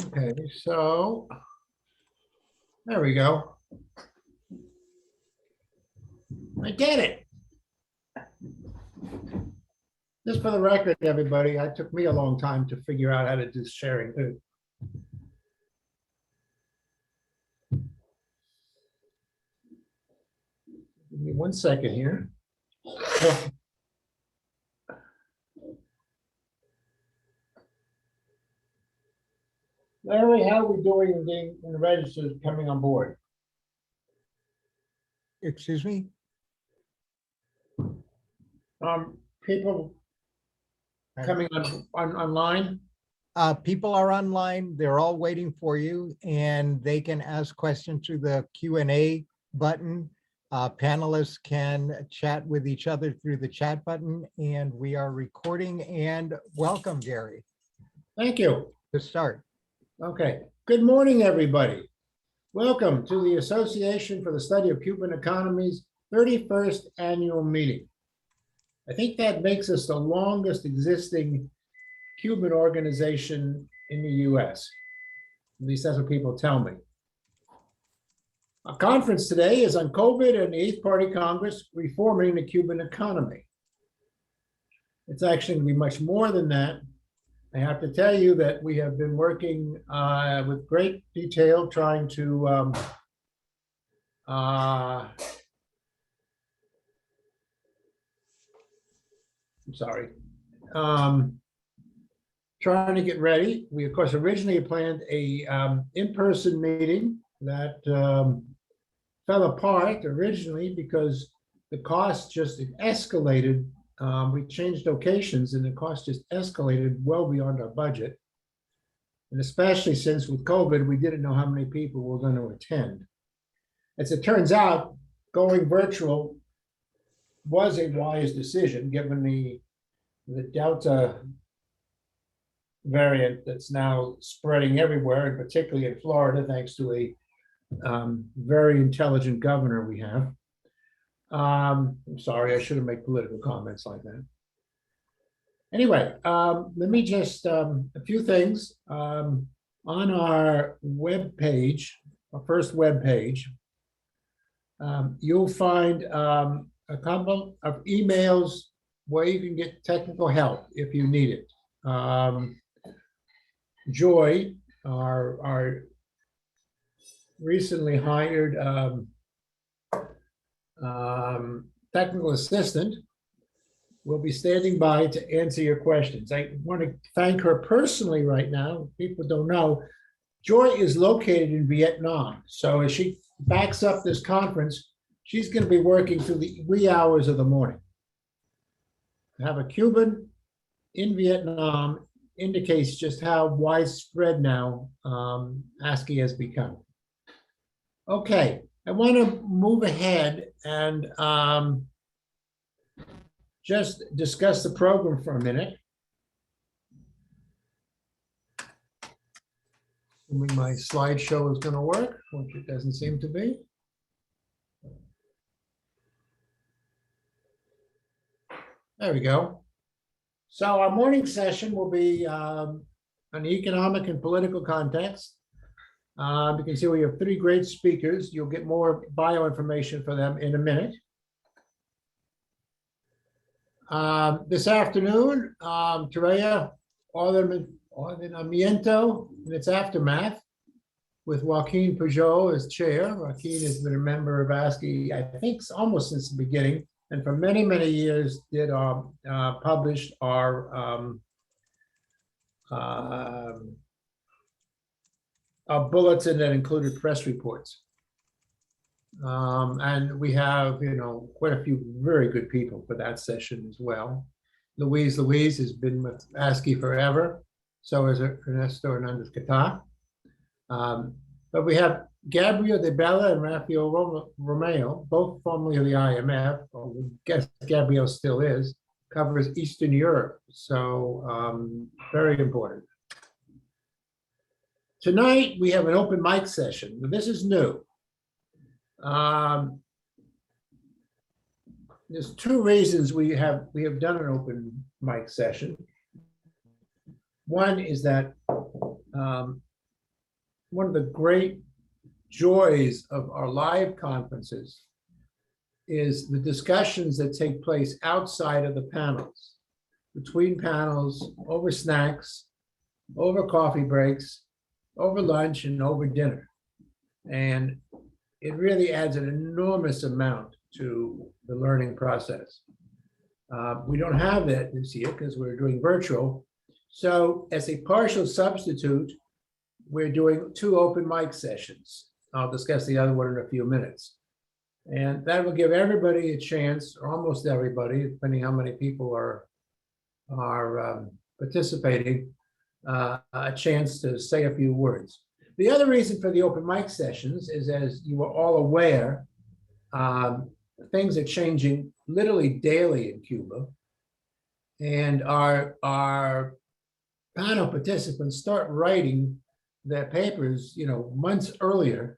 Okay, so there we go. I get it. Just for the record, everybody, it took me a long time to figure out how to do sharing too. Give me 1 second here. Larry, how are we doing in getting in the registers coming on board? Excuse me? People coming online? People are online. They're all waiting for you, and they can ask questions through the Q&A button. Panelists can chat with each other through the chat button, and we are recording. And welcome, Gary, Thank you. to start. Okay. Good morning, everybody. Welcome to the Association for the Study of Cuban Economies 31st Annual Meeting. I think that makes us the longest existing Cuban organization in the US. At least that's what people tell me. Our conference today is on COVID and the Eighth Party Congress reforming the Cuban economy. It's actually going to be much more than that. I have to tell you that we have been working with great detail trying to I'm sorry. Trying to get ready. We, of course, originally planned a in-person meeting that fell apart originally because the cost just escalated. We changed locations and the cost just escalated well beyond our budget. And especially since with COVID, we didn't know how many people were going to attend. As it turns out, going virtual was a wise decision given the Delta variant that's now spreading everywhere, and particularly in Florida, thanks to a very intelligent governor we have. I'm sorry, I shouldn't make political comments like that. Anyway, let me just, a few things. On our web page, our first web page, you'll find a couple of emails where you can get technical help if you need it. Joy, our recently hired technical assistant, will be standing by to answer your questions. I want to thank her personally right now. People don't know, Joy is located in Vietnam. So as she backs up this conference, she's going to be working through the wee hours of the morning. To have a Cuban in Vietnam indicates just how widespread now ASCE has become. Okay, I want to move ahead and just discuss the program for a minute. Assuming my slideshow is going to work, which it doesn't seem to be. There we go. So our morning session will be on the economic and political context. You can see we have 3 great speakers. You'll get more bio information for them in a minute. This afternoon, Tarea Ordenamiento and its aftermath with Joaquin Pujol as chair. Joaquin has been a member of ASCE, I think, almost since the beginning, and for many, many years did published our bulletin that included press reports. And we have, quite a few very good people for that session as well. Louise has been with ASCE forever. So is Ernesto Hernandez-Cata. But we have Gabriel de Bella and Rafael Romeo, both formerly of the IMF. I guess Gabriel still is, covers Eastern Europe. So very important. Tonight, we have an open mic session. This is new. There's 2 reasons we have done an open mic session. One is that one of the great joys of our live conferences is the discussions that take place outside of the panels, between panels, over snacks, over coffee breaks, over lunch, and over dinner. And it really adds an enormous amount to the learning process. We don't have that this year because we're doing virtual. So as a partial substitute, we're doing 2 open mic sessions. I'll discuss the other one in a few minutes. And that will give everybody a chance, or almost everybody, depending how many people are participating, a chance to say a few words. The other reason for the open mic sessions is, as you are all aware, things are changing literally daily in Cuba. And our panel participants start writing their papers, months earlier.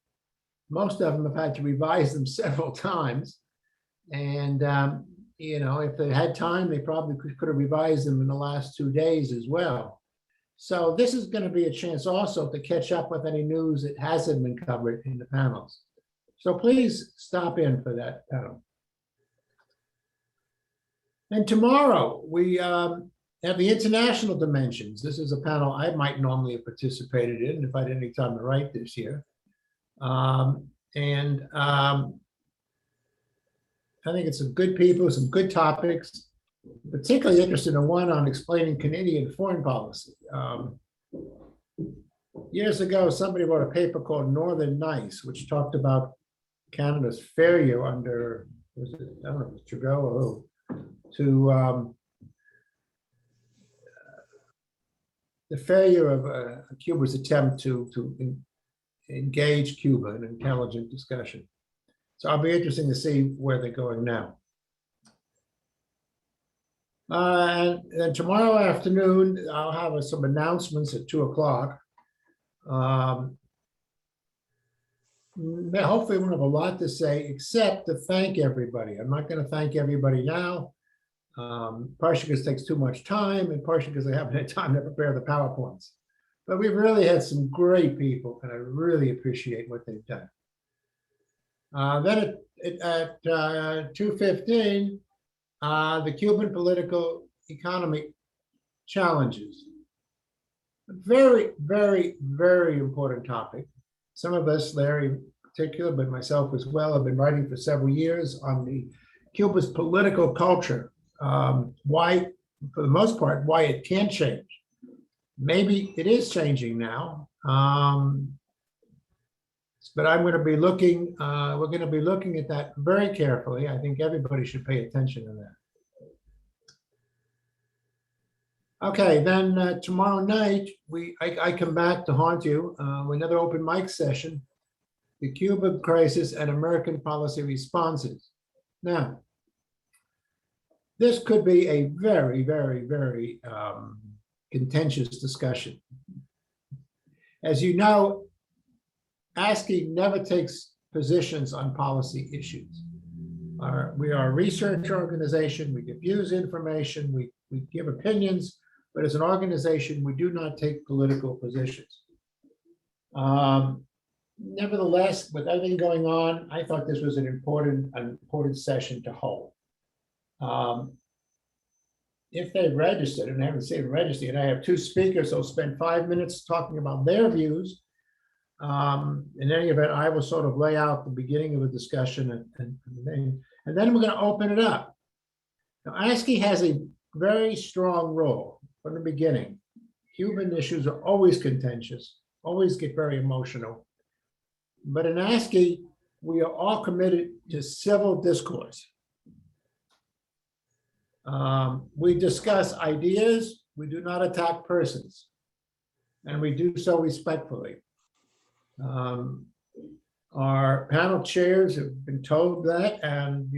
Most of them have had to revise them several times. And, if they had time, they probably could have revised them in the last 2 days as well. So this is going to be a chance also to catch up with any news that hasn't been covered in the panels. So please stop in for that panel. And tomorrow we have the international dimensions. This is a panel I might normally have participated in if I had any time to write this year. I think it's some good people, some good topics, particularly interested in one on explaining Canadian foreign policy. Years ago, somebody wrote a paper called Northern Nice, which talked about Canada's failure under, I don't know, Trudeau or who, to the failure of Cuba's attempt to engage Cuba in intelligent discussion. So I'll be interested to see where they're going now. And then tomorrow afternoon, I'll have some announcements at 2 o'clock. Hopefully we won't have a lot to say, except to thank everybody. I'm not going to thank everybody now, partially because it takes too much time, and partially because I haven't had time to prepare the PowerPoints. But we've really had some great people, and I really appreciate what they've done. Then at 2:15, the Cuban political economy challenges. A very, very, very important topic. Some of us, Larry in particular, but myself as well, have been writing for several years on Cuba's political culture. Why, for the most part, why it can change. Maybe it is changing now. But I'm going to be looking, we're going to be looking at that very carefully. I think everybody should pay attention to that. Okay, then tomorrow night, I come back to haunt you with another open mic session, the Cuba crisis and American policy responses. Now, this could be a very, very, very contentious discussion. As you know, ASCE never takes positions on policy issues. We are a research organization. We diffuse information. We give opinions, but as an organization, we do not take political positions. Nevertheless, with everything going on, I thought this was an important session to hold. If they've registered, and I haven't seen them registered, and I have 2 speakers, so I'll spend 5 minutes talking about their views. In any event, I will sort of lay out the beginning of the discussion, and then we're going to open it up. Now, ASCE has a very strong role from the beginning. Cuban issues are always contentious, always get very emotional. But in ASCE, we are all committed to civil discourse. We discuss ideas, we do not attack persons, and we do so respectfully. Our panel chairs have been told that, and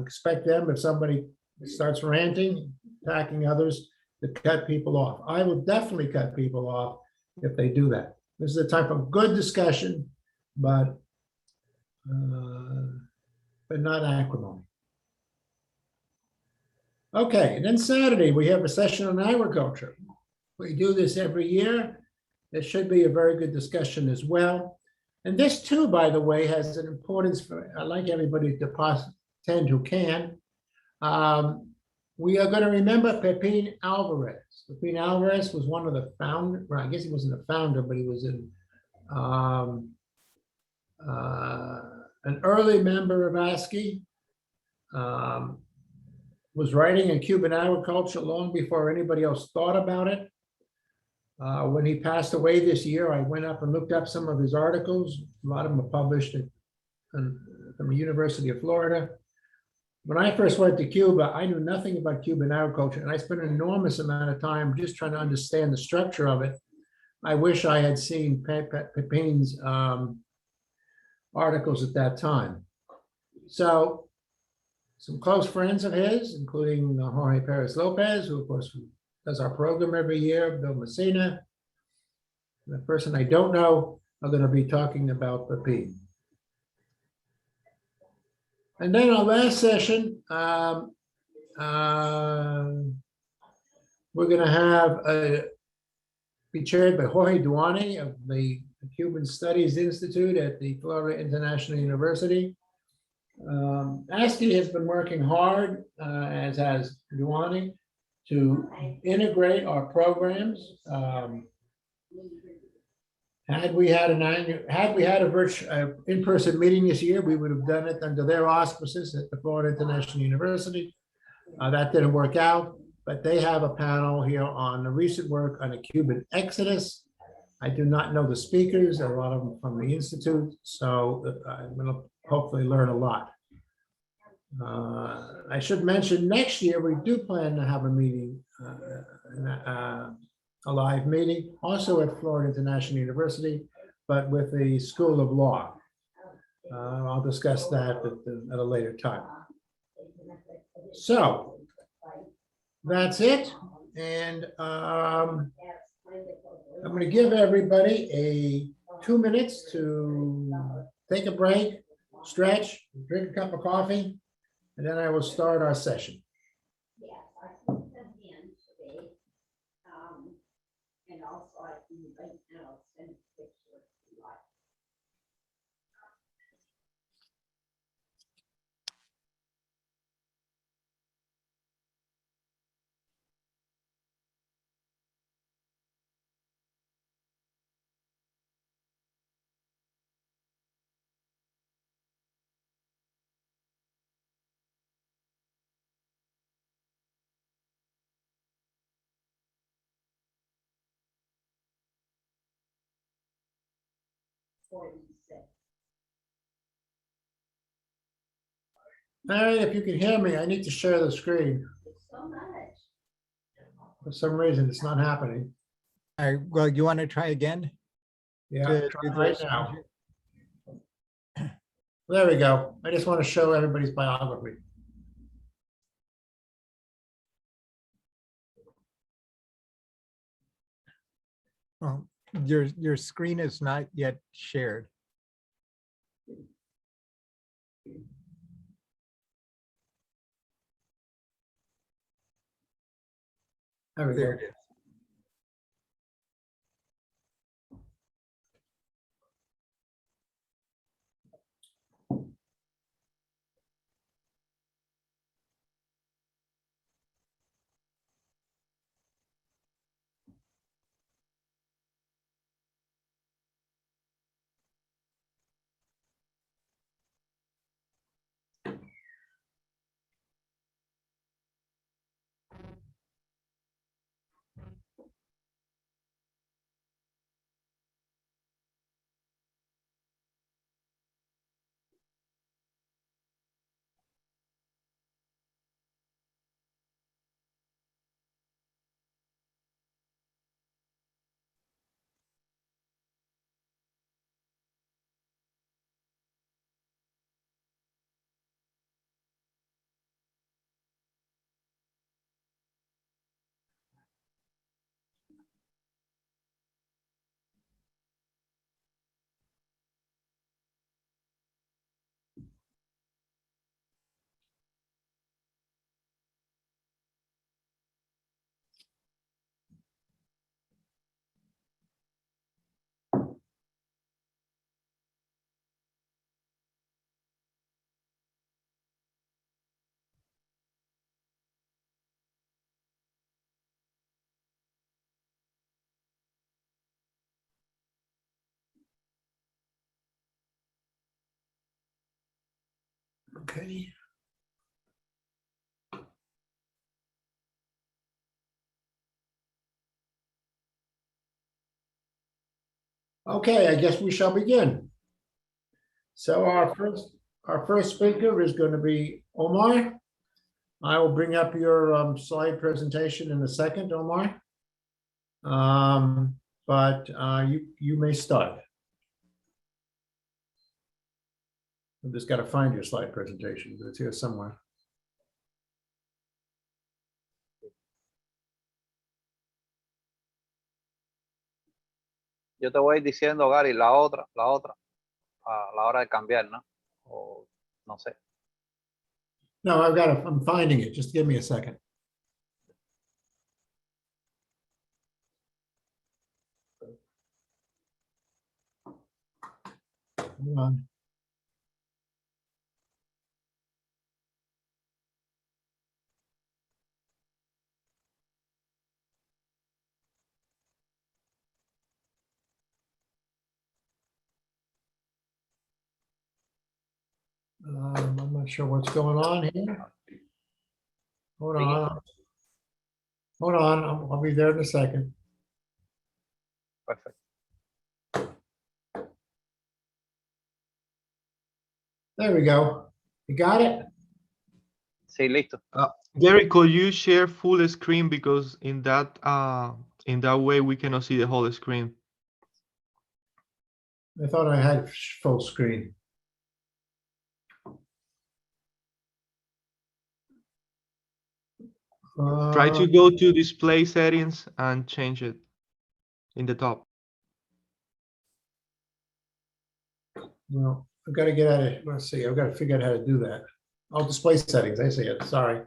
expect them, if somebody starts ranting, attacking others, to cut people off. I will definitely cut people off if they do that. This is a type of good discussion, but not acrimony. Okay, and then Saturday we have a session on agriculture. We do this every year. It should be a very good discussion as well. And this too, by the way, has an importance for, I'd like everybody to attend who can. We are going to remember Pepin Alvarez. Pepin Alvarez was one of the founders, well, I guess he wasn't a founder, but he was an early member of ASCE. Was writing in Cuban agriculture long before anybody else thought about it. When he passed away this year, I went up and looked up some of his articles. A lot of them are published from the University of Florida. When I first went to Cuba, I knew nothing about Cuban agriculture, and I spent an enormous amount of time just trying to understand the structure of it. I wish I had seen Pepin's articles at that time. So some close friends of his, including Jorge Perez Lopez, who of course does our program every year, Bill Messina. The person I don't know are going to be talking about Pepin. And then our last session, we're going to have be chaired by Jorge Duane of the Cuban Studies Institute at the Florida International University. ASCE has been working hard, as has Duane, to integrate our programs. Had we had a virtual in-person meeting this year, we would have done it under their auspices at the Florida International University. That didn't work out, but they have a panel here on the recent work on the Cuban exodus. I do not know the speakers, a lot of them from the Institute, so I'm going to hopefully learn a lot. I should mention next year we do plan to have a meeting, a live meeting, also at Florida International University, but with the School of Law. I'll discuss that at a later time. So that's it, and I'm going to give everybody 2 minutes to take a break, stretch, drink a cup of coffee, and then I will start our session. And also I can right now send a picture if you like. All right, if you can hear me, I need to share the screen. So much. For some reason, it's not happening. All right, well, you want to try again? Yeah, To try do right this? now. There we go. I just want to show everybody's biography. Well, your screen is not yet shared. There we go. There it is. Okay. Okay, I guess we shall begin. So our first speaker is going to be Omar. I will bring up your slide presentation in a second, Omar. But you may start. I've just got to find your slide presentation, but it's here somewhere. Yo te voy diciendo, Gary, la otra, a la hora de cambiar, ¿no? O no sé. No, I'm finding it. Just give me a second. Hold on. I'm not sure what's going on here. Hold on. Hold on. I'll be there in a second. Perfecto. There we go. You got it? Sí, listo. Gary, could you share full screen, because in that way we cannot see the whole screen. I thought I had full screen. Try to go to display settings and change it in the top. Well, I've got to get at it. Let's see. I've got to figure out how to do that. Oh, display settings. I see it. Sorry.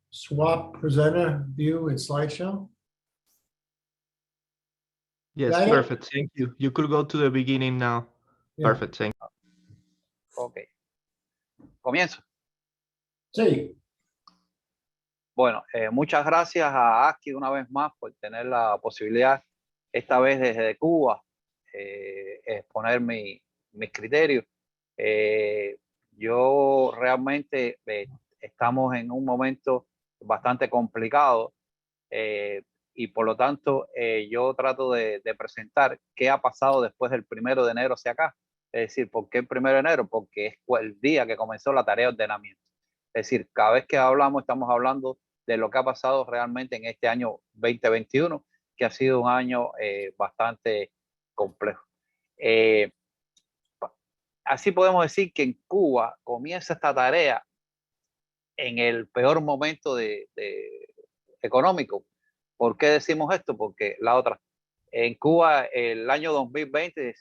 Swap presenter view and slideshow. Yes, Got it? perfect. Thank you. You could go to the beginning now. Yeah. Perfect. Thank you. Ok. Comienzo. Sí. Bueno, muchas gracias a ASCE una vez más por tener la posibilidad, esta vez desde Cuba, exponer mis criterios. Yo realmente estamos en un momento bastante complicado y por lo tanto yo trato de presentar qué ha pasado después del 1 de enero hacia acá. Es decir, ¿por qué el 1 de enero? Porque es el día que comenzó la tarea de ordenamiento. Es decir, cada vez que hablamos estamos hablando de lo que ha pasado realmente en este año 2021, que ha sido un año bastante complejo. Así podemos decir que en Cuba comienza esta tarea en el peor momento económico. ¿Por qué decimos esto? Porque en Cuba el año 2020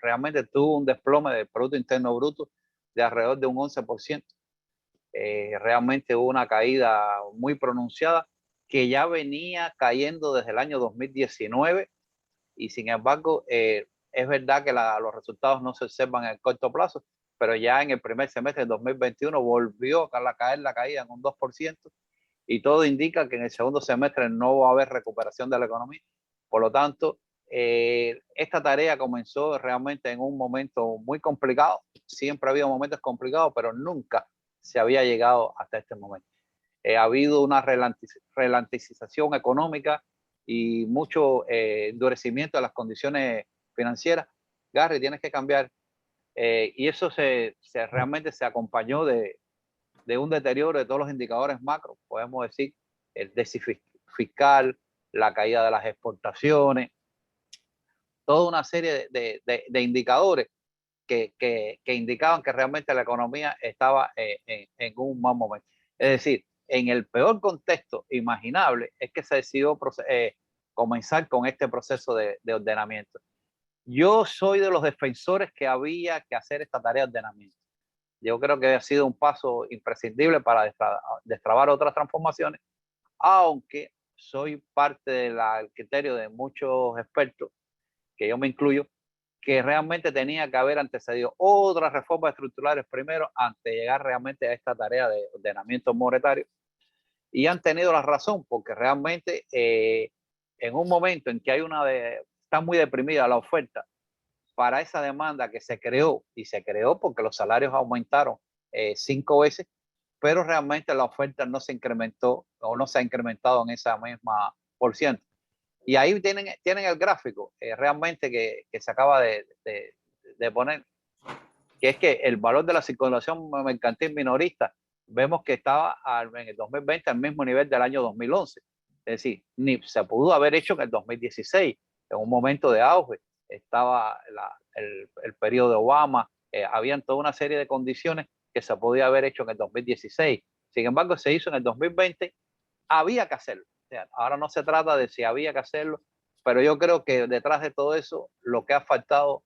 realmente tuvo un desplome del Producto Interno Bruto de alrededor de un 11%. Realmente hubo una caída muy pronunciada que ya venía cayendo desde el año 2019 y sin embargo es verdad que los resultados no se observan en el corto plazo, pero ya en el primer semestre de 2021 volvió a caer la caída en un 2% y todo indica que en el segundo semestre no va a haber recuperación de la economía. Por lo tanto, esta tarea comenzó realmente en un momento muy complicado. Siempre ha habido momentos complicados, pero nunca se había llegado hasta este momento. Ha habido una ralentización económica y mucho endurecimiento de las condiciones financieras. Gary, tienes que cambiar. Y eso realmente se acompañó de un deterioro de todos los indicadores macro. Podemos decir el déficit fiscal, la caída de las exportaciones, toda una serie de indicadores que indicaban que realmente la economía estaba en un mal momento. Es decir, en el peor contexto imaginable es que se decidió comenzar con este proceso de ordenamiento. Yo soy de los defensores que había que hacer esta tarea de ordenamiento. Yo creo que ha sido un paso imprescindible para destrabar otras transformaciones, aunque soy parte del criterio de muchos expertos, que yo me incluyo, que realmente tenía que haber antecedido otras reformas estructurales primero antes de llegar realmente a esta tarea de ordenamiento monetario. Y han tenido la razón, porque realmente en un momento en que hay está muy deprimida la oferta para esa demanda que se creó, y se creó porque los salarios aumentaron 5 veces, pero realmente la oferta no se incrementó o no se ha incrementado en esa misma por ciento. Y ahí tienen el gráfico realmente que se acaba de poner, que es que el valor de la circulación mercantil minorista, vemos que estaba en el 2020 al mismo nivel del año 2011. Es decir, ni se pudo haber hecho en el 2016, en un momento de auge. Estaba el periodo de Obama, habían toda una serie de condiciones que se podía haber hecho en el 2016. Sin embargo, se hizo en el 2020, había que hacerlo. O sea, ahora no se trata de si había que hacerlo, pero yo creo que detrás de todo eso, lo que ha faltado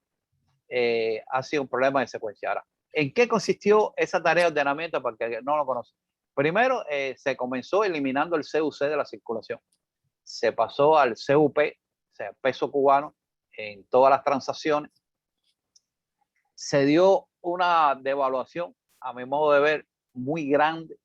ha sido un problema de secuencia. Ahora, ¿en qué consistió esa tarea de ordenamiento para el que no lo conoce? Primero, se comenzó eliminando el CUC de la circulación. Se pasó al CUP, o sea, peso cubano, en todas las transacciones. Se dio una devaluación, a mi modo de ver, muy grande.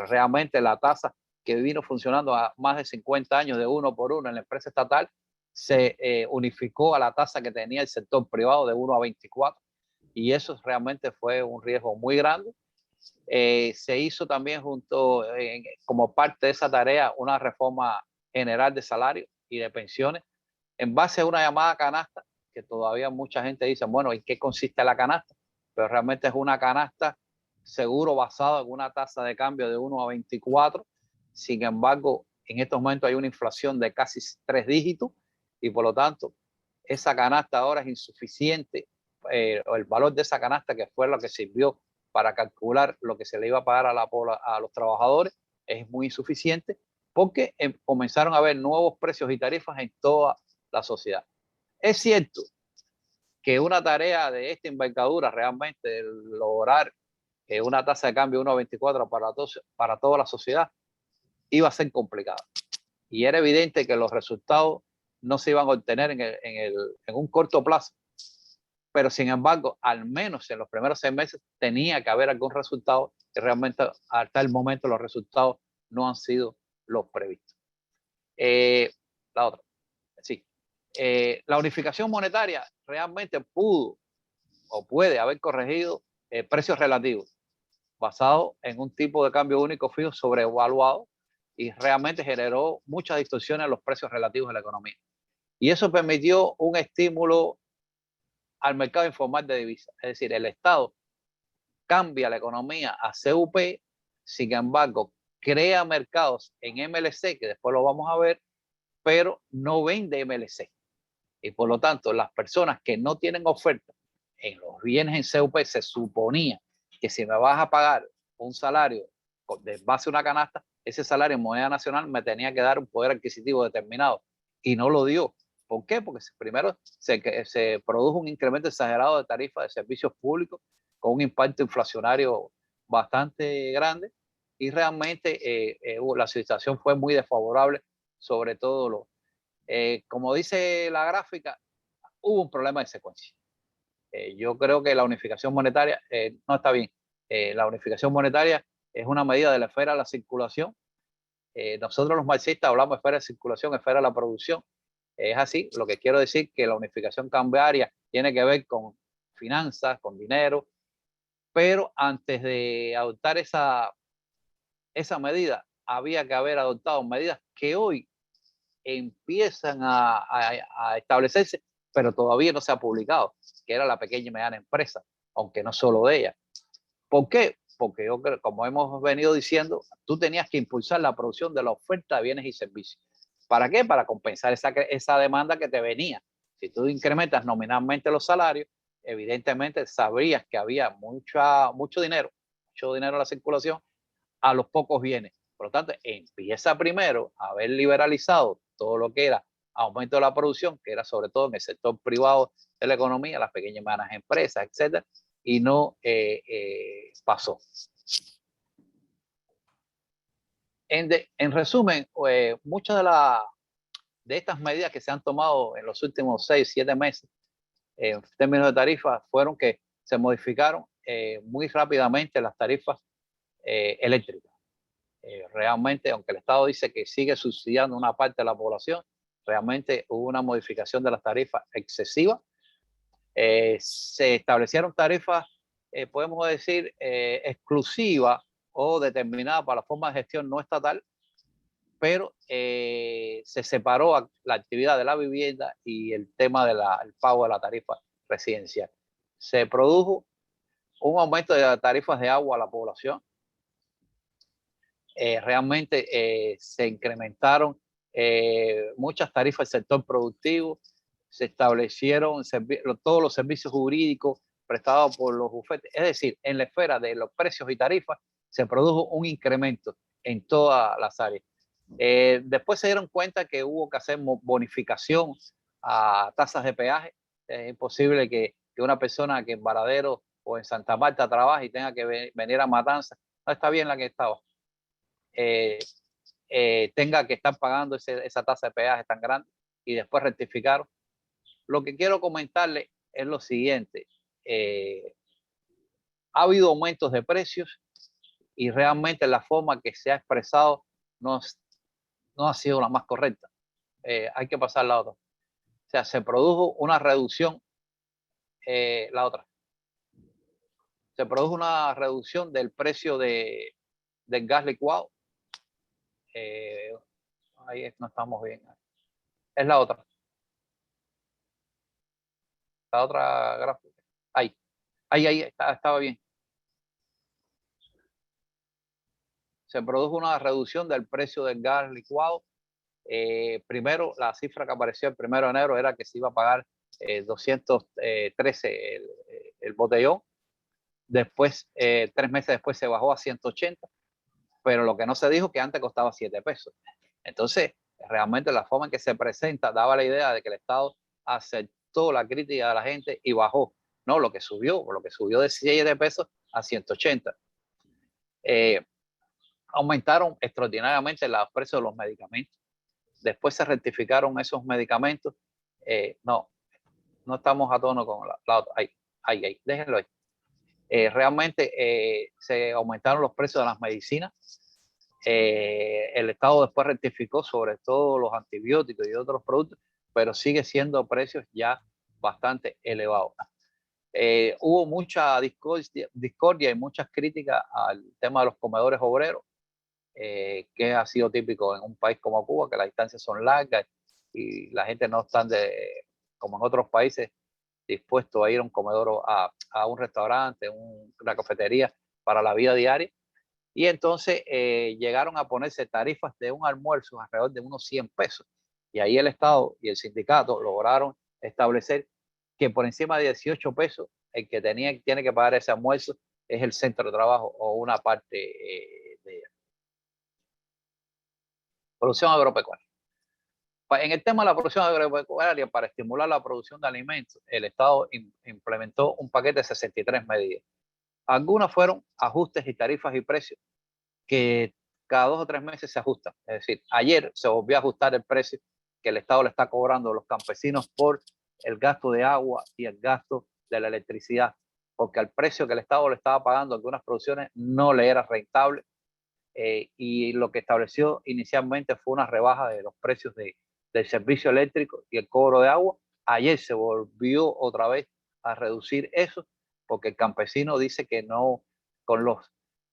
Realmente la tasa que vino funcionando a más de 50 años de 1 por 1 en la empresa estatal se unificó a la tasa que tenía el sector privado de 1 a 24, y eso realmente fue un riesgo muy grande. Se hizo también como parte de esa tarea una reforma general de salarios y de pensiones en base a una llamada canasta, que todavía mucha gente dice, bueno, ¿en qué consiste la canasta? Pero realmente es una canasta seguro basado en una tasa de cambio de 1 a 24. Sin embargo, en estos momentos hay una inflación de casi 3 dígitos, y por lo tanto esa canasta ahora es insuficiente. El valor de esa canasta, que fue lo que sirvió para calcular lo que se le iba a pagar a los trabajadores, es muy insuficiente, porque comenzaron a haber nuevos precios y tarifas en toda la sociedad. Es cierto que una tarea de esta envergadura, realmente lograr una tasa de cambio 1.24 para toda la sociedad, iba a ser complicada. Y era evidente que los resultados no se iban a obtener en un corto plazo. Pero sin embargo, al menos en los primeros 6 meses tenía que haber algún resultado, y realmente hasta el momento los resultados no han sido los previstos. La otra, sí. La unificación monetaria realmente pudo o puede haber corregido precios relativos basado en un tipo de cambio único fijo sobrevaluado, y realmente generó muchas distorsiones en los precios relativos de la economía. Y eso permitió un estímulo al mercado informal de divisas. Es decir, el Estado cambia la economía a CUP, sin embargo, crea mercados en MLC, que después lo vamos a ver, pero no vende MLC. Y por lo tanto, las personas que no tienen oferta en los bienes en CUP, se suponía que si me vas a pagar un salario de base a una canasta, ese salario en moneda nacional me tenía que dar un poder adquisitivo determinado, y no lo dio. ¿Por qué? Porque primero se produjo un incremento exagerado de tarifas de servicios públicos con un impacto inflacionario bastante grande, y realmente la situación fue muy desfavorable, sobre todo como dice la gráfica, hubo un problema de secuencia. Yo creo que la unificación monetaria no está bien. La unificación monetaria es una medida de la esfera de la circulación. Nosotros los marxistas hablamos de esfera de circulación, esfera de la producción. Es así. Lo que quiero decir que la unificación cambiaria tiene que ver con finanzas, con dinero, pero antes de adoptar esa medida, había que haber adoptado medidas que hoy empiezan a establecerse, pero todavía no se ha publicado, que era la pequeña y mediana empresa, aunque no solo de ella. ¿Por qué? Porque yo creo, como hemos venido diciendo, tú tenías que impulsar la producción de la oferta de bienes y servicios. ¿Para qué? Para compensar esa demanda que te venía. Si tú incrementas nominalmente los salarios, evidentemente sabrías que había mucho dinero en la circulación a los pocos bienes. Por lo tanto, empieza primero a haber liberalizado todo lo que era aumento de la producción, que era sobre todo en el sector privado de la economía, las pequeñas y medianas empresas, etcétera, y no pasó. En resumen, muchas de estas medidas que se han tomado en los últimos 6, 7 meses en términos de tarifas fueron que se modificaron muy rápidamente las tarifas eléctricas. Realmente, aunque el Estado dice que sigue subsidiando una parte de la población, realmente hubo una modificación de las tarifas excesiva. Se establecieron tarifas, podemos decir, exclusivas o determinadas para la forma de gestión no estatal, pero se separó la actividad de la vivienda y el tema del pago de la tarifa residencial. Se produjo un aumento de las tarifas de agua a la población. Realmente se incrementaron muchas tarifas del sector productivo, se establecieron todos los servicios jurídicos prestados por los bufetes. Es decir, en la esfera de los precios y tarifas se produjo un incremento en todas las áreas. Después se dieron cuenta que hubo que hacer bonificación a tasas de peaje. Es imposible que una persona que en Varadero o en Santa Marta trabaje y tenga que venir a Matanzas, no está bien la que estaba, tenga que estar pagando esa tasa de peaje tan grande y después rectificaron. Lo que quiero comentarle es lo siguiente. Ha habido aumentos de precios y realmente la forma que se ha expresado no ha sido la más correcta. Hay que pasar la otra. O sea, se produjo una reducción, la otra. Se produjo una reducción del precio del gas licuado. Ahí no estamos bien. Es la otra. La otra gráfica. Ahí estaba bien. Se produjo una reducción del precio del gas licuado. Primero, la cifra que apareció el 1 de enero era que se iba a pagar 213 el botellón. Después, 3 meses después se bajó a 180, pero lo que no se dijo que antes costaba 7 pesos. Entonces, realmente la forma en que se presenta daba la idea de que el Estado aceptó la crítica de la gente y bajó. No, lo que subió de 7 pesos a 180. Aumentaron extraordinariamente los precios de los medicamentos. Después se rectificaron esos medicamentos. No estamos a tono con la otra. Ahí, déjenlo ahí. Realmente se aumentaron los precios de las medicinas. El Estado después rectificó sobre todo los antibióticos y otros productos, pero sigue siendo precios ya bastante elevados. Hubo mucha discordia y muchas críticas al tema de los comedores obreros, que ha sido típico en un país como Cuba, que las distancias son largas y la gente no está como en otros países dispuesto a ir a un comedor, a un restaurante, una cafetería para la vida diaria. Y entonces llegaron a ponerse tarifas de un almuerzo alrededor de unos 100 pesos. Y ahí el Estado y el sindicato lograron establecer que por encima de 18 pesos el que tiene que pagar ese almuerzo es el centro de trabajo o una parte de producción agropecuaria. En el tema de la producción agropecuaria, para estimular la producción de alimentos, el Estado implementó un paquete de 63 medidas. Algunas fueron ajustes y tarifas y precios que cada 2 o 3 meses se ajustan. Es decir, ayer se volvió a ajustar el precio que el Estado le está cobrando a los campesinos por el gasto de agua y el gasto de la electricidad, porque al precio que el Estado le estaba pagando a algunas producciones no le era rentable. Y lo que estableció inicialmente fue una rebaja de los precios del servicio eléctrico y el cobro de agua. Ayer se volvió otra vez a reducir eso, porque el campesino dice que no, con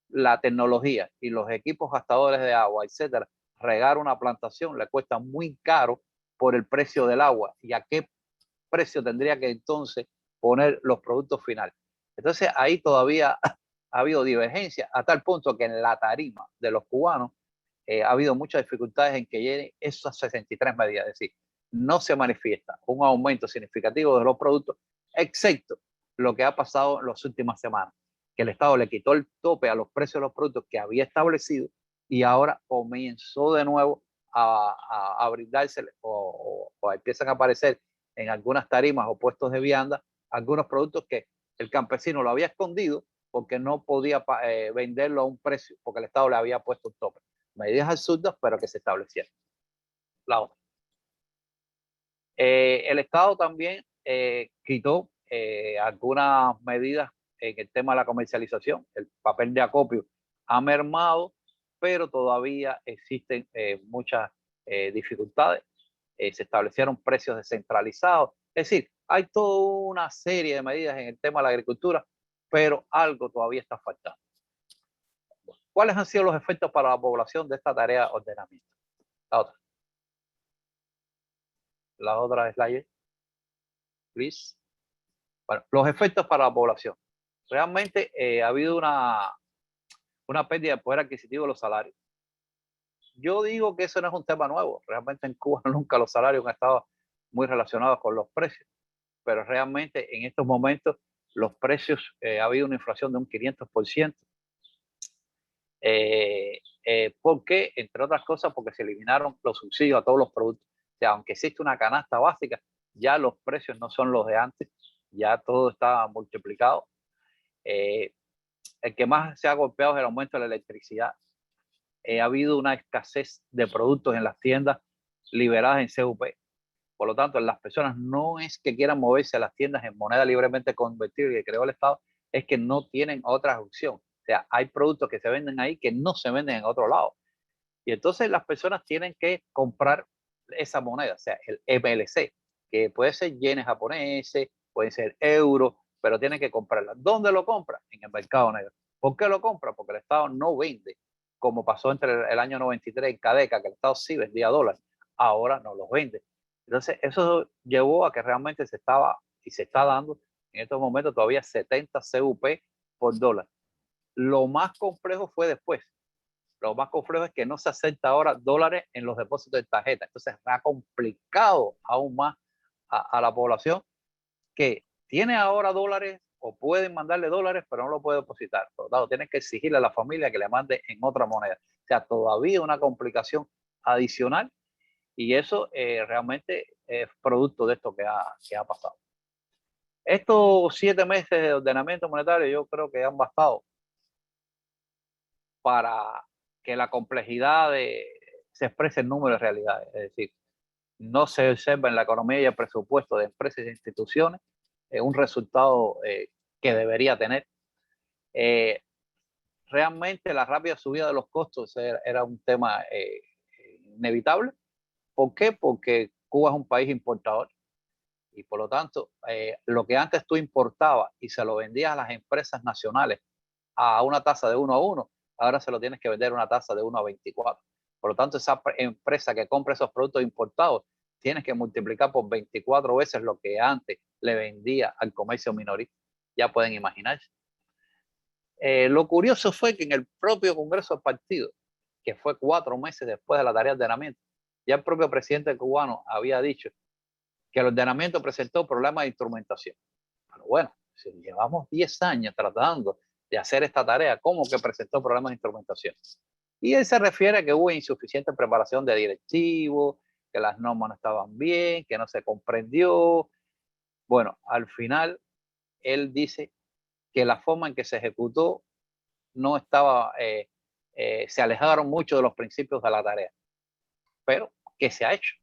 la tecnología y los equipos gastadores de agua, etcétera, regar una plantación le cuesta muy caro por el precio del agua. ¿Y a qué precio tendría que entonces poner los productos finales? Entonces ahí todavía ha habido divergencia a tal punto que en la tarima de los cubanos ha habido muchas dificultades en que lleguen esas 63 medidas. Es decir, no se manifiesta un aumento significativo de los productos, excepto lo que ha pasado en las últimas semanas, que el Estado le quitó el tope a los precios de los productos que había establecido y ahora comenzó de nuevo a brindarse o empiezan a aparecer en algunas tarimas o puestos de vianda algunos productos que el campesino lo había escondido porque no podía venderlo a un precio, porque el Estado le había puesto un tope. Medidas absurdas, pero que se establecieron. La otra. El Estado también quitó algunas medidas en el tema de la comercialización. El papel de acopio ha mermado pero todavía existen muchas dificultades. Se establecieron precios descentralizados. Es decir, hay toda una serie de medidas en el tema de la agricultura, pero algo todavía está faltando. ¿Cuáles han sido los efectos para la población de esta tarea de ordenamiento? La otra slide, please. Bueno, los efectos para la población. Realmente ha habido una pérdida de poder adquisitivo de los salarios. Yo digo que eso no es un tema nuevo. Realmente en Cuba nunca los salarios han estado muy relacionados con los precios, pero realmente en estos momentos los precios, ha habido una inflación de un 500%. ¿Por qué? Entre otras cosas, porque se eliminaron los subsidios a todos los productos. O sea, aunque existe una canasta básica, ya los precios no son los de antes, ya todo está multiplicado. El que más se ha golpeado es el aumento de la electricidad. Ha habido una escasez de productos en las tiendas liberadas en CUP. Por lo tanto, las personas no es que quieran moverse a las tiendas en moneda libremente convertible que creó el Estado, es que no tienen otra opción. O sea, hay productos que se venden ahí que no se venden en otro lado. Y entonces las personas tienen que comprar esa moneda, o sea, el MLC, que puede ser yenes japoneses, puede ser euros, pero tienen que comprarla. ¿Dónde lo compran? En el mercado negro. ¿Por qué lo compran? Porque el Estado no vende, como pasó entre el año 93 en Cadeca, que el Estado sí vendía dólares, ahora no los vende. Entonces, eso llevó a que realmente se estaba y se está dando en estos momentos todavía 70 CUP por dólar. Lo más complejo fue después. Lo más complejo es que no se acepta ahora dólares en los depósitos de tarjeta. Entonces, ha complicado aún más a la población que tiene ahora dólares o pueden mandarle dólares, pero no lo puede depositar. Por lo tanto, tienen que exigirle a la familia que le mande en otra moneda. O sea, todavía una complicación adicional. Y eso realmente es producto de esto que ha pasado. Estos 7 meses de ordenamiento monetario yo creo que han bastado para que la complejidad se exprese en números de realidades. Es decir, no se observa en la economía y el presupuesto de empresas e instituciones un resultado que debería tener. Realmente la rápida subida de los costos era un tema inevitable. ¿Por qué? Porque Cuba es un país importador y por lo tanto lo que antes tú importabas y se lo vendías a las empresas nacionales a una tasa de 1 a 1, ahora se lo tienes que vender a una tasa de 1 a 24. Por lo tanto, esa empresa que compra esos productos importados tienes que multiplicar por 24 veces lo que antes le vendía al comercio minorista. Ya pueden imaginarse. Lo curioso fue que en el propio Congreso del Partido, que fue 4 meses después de la tarea de ordenamiento, ya el propio presidente cubano había dicho que el ordenamiento presentó problemas de instrumentación. Pero bueno, si llevamos 10 años tratando de hacer esta tarea, ¿cómo que presentó problemas de instrumentación? Y él se refiere a que hubo insuficiente preparación de directivos, que las normas no estaban bien, que no se comprendió. Bueno, al final él dice que la forma en que se ejecutó no estaba, se alejaron mucho de los principios de la tarea. Pero, ¿qué se ha hecho?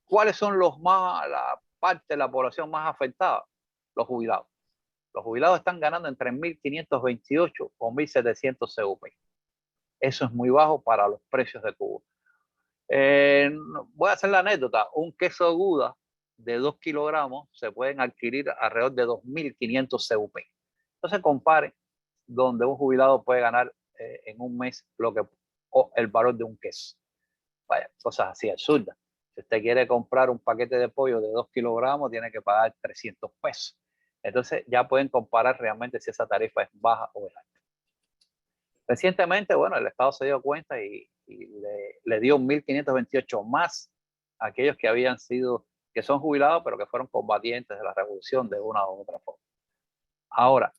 ¿Cuáles son la parte de la población más afectada? Los jubilados. Los jubilados están ganando entre 1.528 o 1.700 CUP. Eso es muy bajo para los precios de Cuba. Voy a hacer la anécdota. Un queso Aguda de 2 kilogramos se pueden adquirir alrededor de 2.500 CUP. Entonces compare donde un jubilado puede ganar en un mes el valor de un queso. Vaya, cosas así absurdas. Si usted quiere comprar un paquete de pollo de 2 kilogramos, tiene que pagar 300 pesos. Entonces ya pueden comparar realmente si esa tarifa es baja o es alta. Recientemente, bueno, el Estado se dio cuenta y le dio 1.528 más a aquellos que son jubilados, pero que fueron combatientes de la revolución de una u otra forma. Ahora,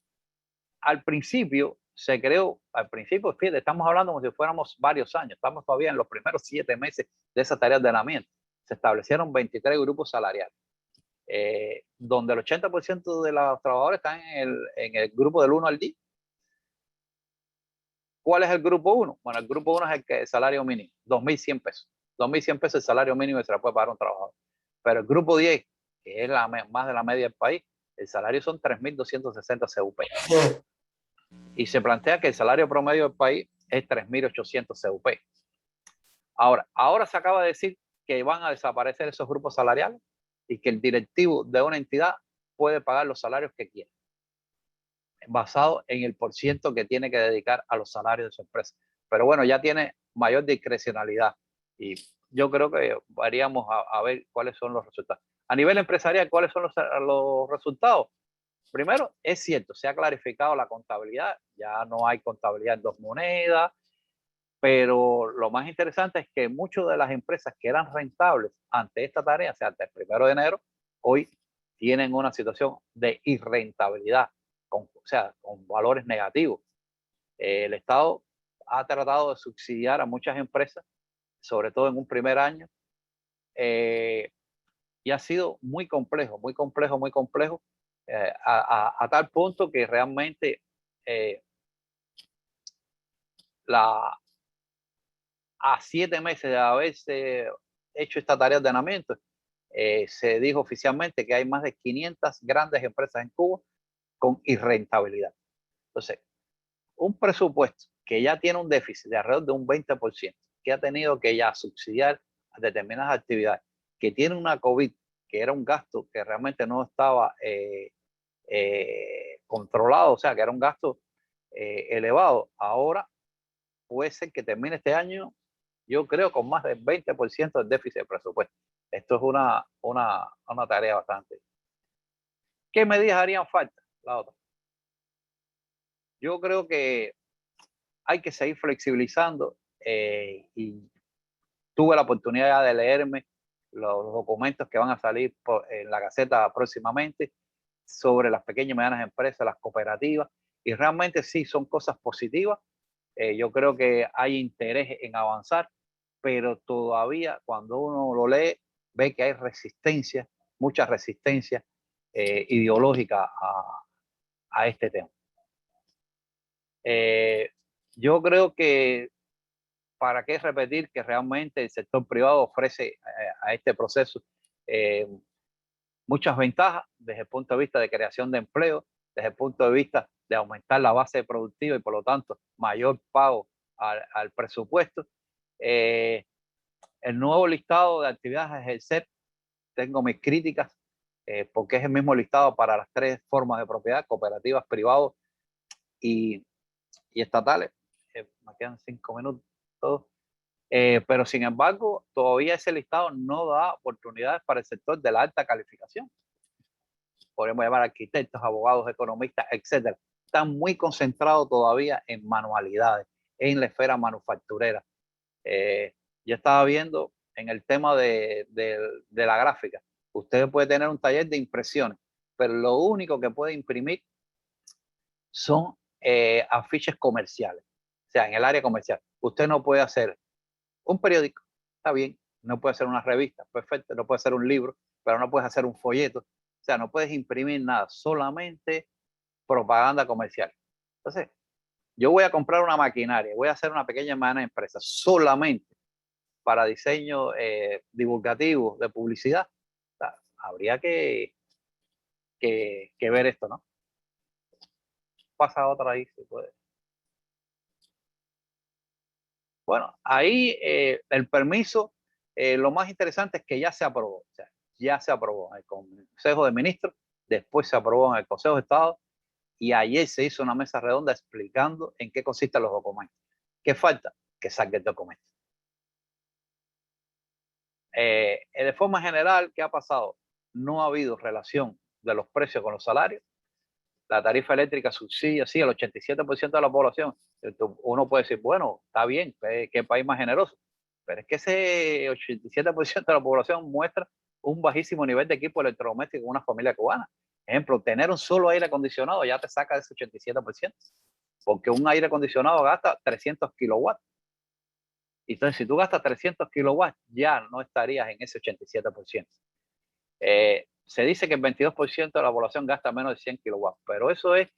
al principio se creó, fíjate, estamos hablando como si fuéramos varios años, estamos todavía en los primeros 7 meses de esa tarea de ordenamiento. Se establecieron 23 grupos salariales, donde el 80% de los trabajadores están en el grupo del 1 al 10. ¿Cuál es el grupo 1? Bueno, el grupo 1 es el salario mínimo, 2.100 pesos. 2.100 pesos es el salario mínimo que se le puede pagar a un trabajador. Pero el grupo 10, que es más de la media del país, el salario son 3.260 CUP. y se plantea que el salario promedio del país es 3.800 CUP. Ahora se acaba de decir que van a desaparecer esos grupos salariales y que el directivo de una entidad puede pagar los salarios que quiera, basado en el % que tiene que dedicar a los salarios de su empresa. Pero bueno, ya tiene mayor discrecionalidad y yo creo que varíamos a ver cuáles son los resultados. A nivel empresarial, ¿cuáles son los resultados? Primero, es cierto, se ha clarificado la contabilidad, ya no hay contabilidad en dos monedas, pero lo más interesante es que muchas de las empresas que eran rentables ante esta tarea, o sea, hasta el 1 de enero, hoy tienen una situación de irrentabilidad, o sea, con valores negativos. El Estado ha tratado de subsidiar a muchas empresas, sobre todo en un primer año, y ha sido muy complejo, a tal punto que realmente a 7 meses de haberse hecho esta tarea de ordenamiento, se dijo oficialmente que hay más de 500 grandes empresas en Cuba con irrentabilidad. Entonces, un presupuesto que ya tiene un déficit de alrededor de un 20%, que ha tenido que ya subsidiar determinadas actividades, que tiene una COVID, que era un gasto que realmente no estaba controlado, o sea, que era un gasto elevado, ahora puede ser que termine este año, yo creo, con más del 20% del déficit de presupuesto. Esto es una tarea bastante. ¿Qué medidas harían falta? La otra. Yo creo que hay que seguir flexibilizando y tuve la oportunidad de leerme los documentos que van a salir en la Gaceta próximamente sobre las pequeñas y medianas empresas, las cooperativas, y realmente sí son cosas positivas. Yo creo que hay interés en avanzar, pero todavía cuando uno lo lee ve que hay resistencia, mucha resistencia ideológica a este tema. Yo creo que para qué repetir que realmente el sector privado ofrece a este proceso muchas ventajas desde el punto de vista de creación de empleo, desde el punto de vista de aumentar la base productiva y por lo tanto mayor pago al presupuesto. El nuevo listado de actividades a ejercer, tengo mis críticas porque es el mismo listado para las 3 formas de propiedad, cooperativas, privados y estatales. Me quedan 5 minutos. Pero sin embargo, todavía ese listado no da oportunidades para el sector de la alta calificación. Podemos llamar arquitectos, abogados, economistas, etcétera. Están muy concentrados todavía en manualidades, en la esfera manufacturera. Yo estaba viendo en el tema de la gráfica. Usted puede tener un taller de impresiones, pero lo único que puede imprimir son afiches comerciales. O sea, en el área comercial. Usted no puede hacer un periódico, está bien, no puede hacer una revista, perfecto, no puede hacer un libro, pero no puedes hacer un folleto, o sea, no puedes imprimir nada, solamente propaganda comercial. Entonces, yo voy a comprar una maquinaria, voy a hacer una pequeña y mediana empresa solamente para diseño divulgativo de publicidad. O sea, habría que ver esto, ¿no? Pasa otra ahí, si puede. Bueno, ahí el permiso, lo más interesante es que ya se aprobó, o sea, ya se aprobó en el Consejo de Ministros, después se aprobó en el Consejo de Estado y ayer se hizo una mesa redonda explicando en qué consisten los documentos. ¿Qué falta? Que salga el documento. De forma general, ¿qué ha pasado? No ha habido relación de los precios con los salarios. La tarifa eléctrica subsidia, sí, al 87% de la población. Uno puede decir, bueno, está bien, qué país más generoso. Pero es que ese 87% de la población muestra un bajísimo nivel de equipo electrodoméstico en una familia cubana. Ejemplo, tener un solo aire acondicionado ya te saca de ese 87%, porque un aire acondicionado gasta 300 kilowatts. Entonces, si tú gastas 300 kilowatts, ya no estarías en ese 87%. Se dice que el 22% de la población gasta menos de 100 kilowatts, pero eso es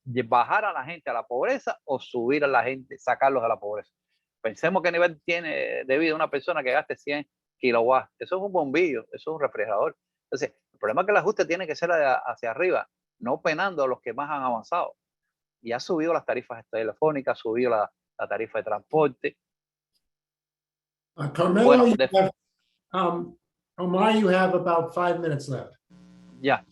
bajar a la gente a la pobreza o subir a la gente, sacarlos de la pobreza. Pensemos qué nivel tiene de vida una persona que gaste 100 kilowatts. Eso es un bombillo, eso es un refrigerador. Entonces, el problema es que el ajuste tiene que ser hacia arriba, no penando a los que más han avanzado. y ha subido las tarifas telefónicas, ha subido la tarifa de transporte. Carmelo, Bueno, you have, Omar, you have about 5 minutes left. ya.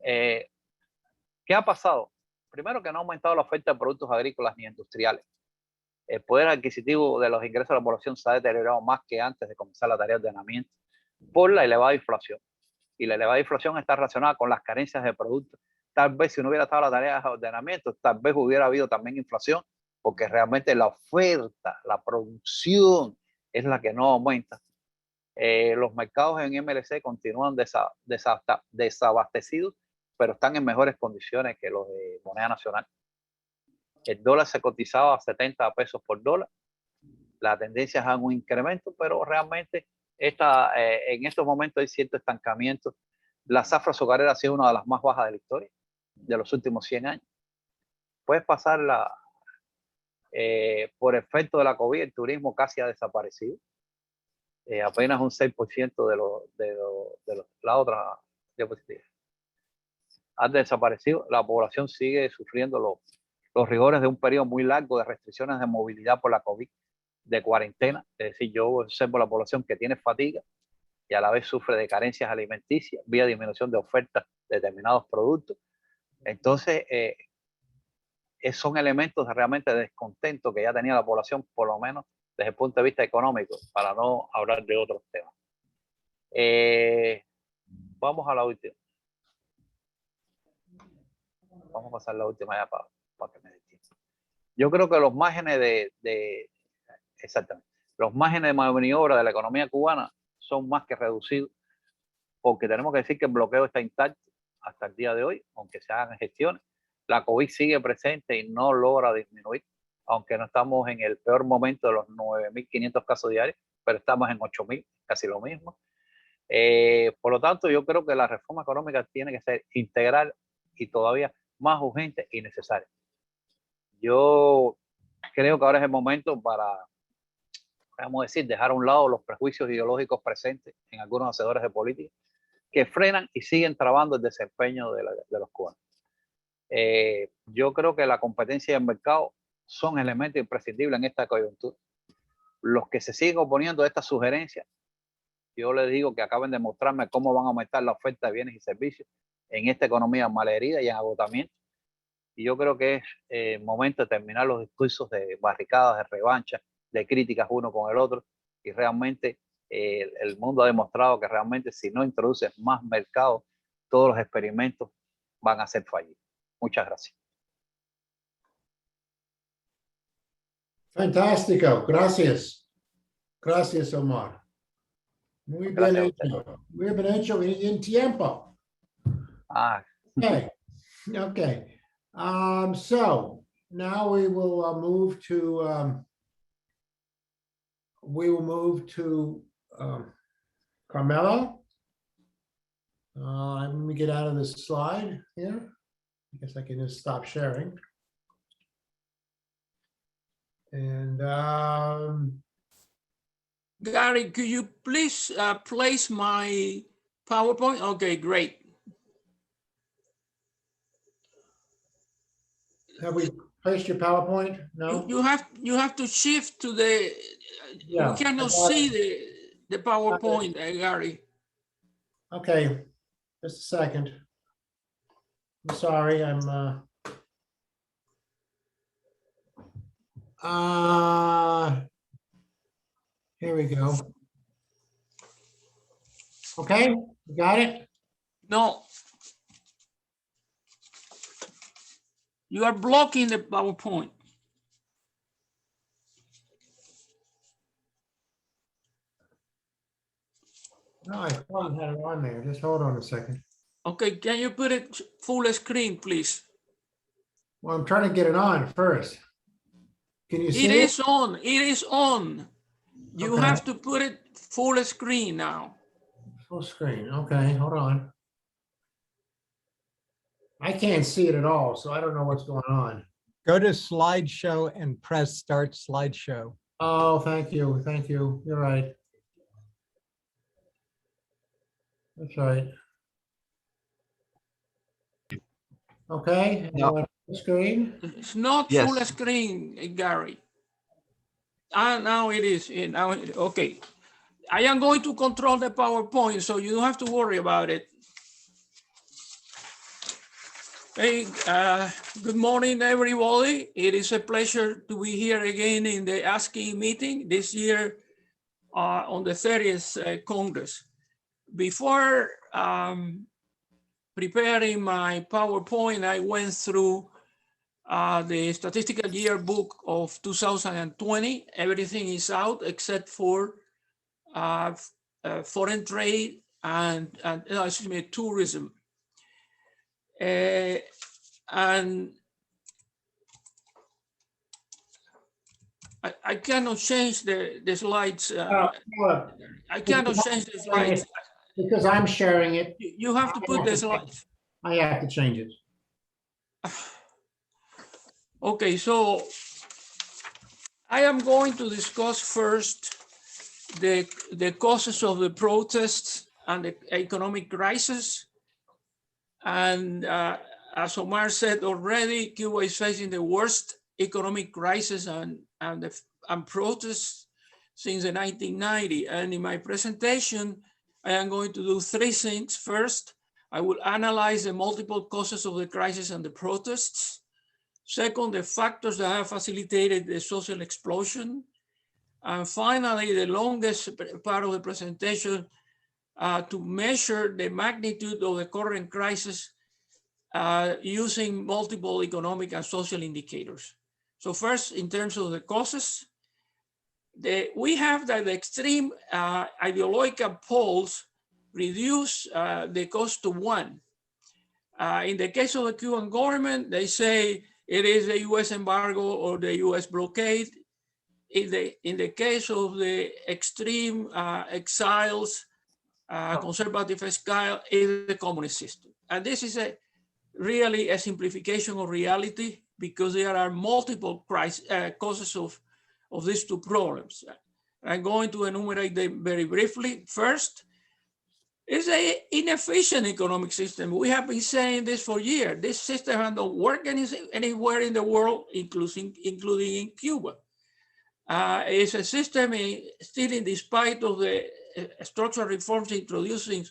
¿Qué ha pasado? Primero, que no ha aumentado la oferta de productos agrícolas ni industriales. El poder adquisitivo de los ingresos de la población se ha deteriorado más que antes de comenzar la tarea de ordenamiento por la elevada inflación. Y la elevada inflación está relacionada con las carencias de productos. Tal vez si no hubiera estado la tarea de ordenamiento, tal vez hubiera habido también inflación, porque realmente la oferta, la producción es la que no aumenta. Los mercados en MLC continúan desabastecidos, pero están en mejores condiciones que los de moneda nacional. El dólar se cotizaba a 70 pesos por dólar. La tendencia es a un incremento, pero realmente en estos momentos hay cierto estancamiento. La zafra azucarera ha sido una de las más bajas de la historia de los últimos 100 años. Puedes pasarla por efecto de la COVID, el turismo casi ha desaparecido. Apenas un 6% de la otra diapositiva ha desaparecido. La población sigue sufriendo los rigores de un periodo muy largo de restricciones de movilidad por la COVID, de cuarentena. Es decir, yo observo la población que tiene fatiga y a la vez sufre de carencias alimenticias vía disminución de ofertas de determinados productos. Entonces, son elementos realmente de descontento que ya tenía la población, por lo menos desde el punto de vista económico, para no hablar de otros temas. Vamos a la última. Vamos a pasar la última ya para que me dé tiempo. Yo creo que los márgenes exactamente, los márgenes de maniobra de la economía cubana son más que reducidos, porque tenemos que decir que el bloqueo está intacto hasta el día de hoy, aunque se hagan gestiones. La COVID sigue presente y no logra disminuir, aunque no estamos en el peor momento de los 9.500 casos diarios, pero estamos en 8.000, casi lo mismo. Por lo tanto, yo creo que la reforma económica tiene que ser integral y todavía más urgente y necesaria. Yo creo que ahora es el momento para, vamos a decir, dejar a un lado los prejuicios ideológicos presentes en algunos hacedores de política que frenan y siguen trabando el desempeño de los cubanos. Yo creo que la competencia y el mercado son elementos imprescindibles en esta coyuntura. Los que se siguen oponiendo a estas sugerencias, yo les digo que acaben de mostrarme cómo van a aumentar la oferta de bienes y servicios en esta economía malherida y en agotamiento. Y yo creo que es momento de terminar los discursos de barricadas, de revancha, de críticas uno con el otro. Y realmente el mundo ha demostrado que realmente si no introduces más mercado, todos los experimentos van a ser fallidos. Muchas gracias. Fantástico. Gracias. Gracias, Omar. Muy bien hecho. Muy bien hecho en tiempo. Okay. Okay. So now we will move to Carmelo. Let me get out of this slide here. I guess I can just stop sharing. And Gary, could you please place my PowerPoint? Okay, great. have we placed your PowerPoint? No? You have to shift to the. Yeah, we cannot see the PowerPoint, Gary. Okay, just a second. I'm sorry, here we go. Okay, you got it? No. You are blocking the PowerPoint. No, I thought you had it on there. Just hold on a second. Okay, can you put it full screen, please? Well, I'm trying to get it on first. Can you see It it? is on. It is on. You Okay. have to put it full screen now. Full screen. Okay, hold on. I can't see it at all, so I don't know what's going on. Go to slideshow and press start slideshow. Oh, thank you. Thank you. You're right. That's right. Okay, No. on the screen. It's not Yes. full screen, Gary. Now it is. Okay. I am going to control the PowerPoint, so you don't have to worry about it. Hey, good morning, everybody. It is a pleasure to be here again in the ASCE meeting this year on the 30th Congress. Before preparing my PowerPoint, I went through the statistical yearbook of 2020. Everything is out except for foreign trade and excuse me, tourism. And I cannot change the slides. I cannot change the slides. Because I'm sharing it, You have to put the slides. I have to change it. Okay, so I am going to discuss first the causes of the protests and the economic crisis. And as Omar said already, Cuba is facing the worst economic crisis and protests since the 1990s. And in my presentation, I am going to do three things. First, I will analyze the multiple causes of the crisis and the protests. Second, the factors that have facilitated the social explosion. And finally, the longest part of the presentation to measure the magnitude of the current crisis using multiple economic and social indicators. So first, in terms of the causes, we have that the extreme ideological poles reduce the cost to 1. In the case of the Cuban government, they say it is the US embargo or the US blockade. In the case of the extreme exiles, conservative exile, is the communist system. And this is really a simplification of reality because there are multiple causes of these two problems. I'm going to enumerate them very briefly. First, it's an inefficient economic system. We have been saying this for years. This system has not worked anywhere in the world, including in Cuba. It's a system still in spite of the structural reforms introduced in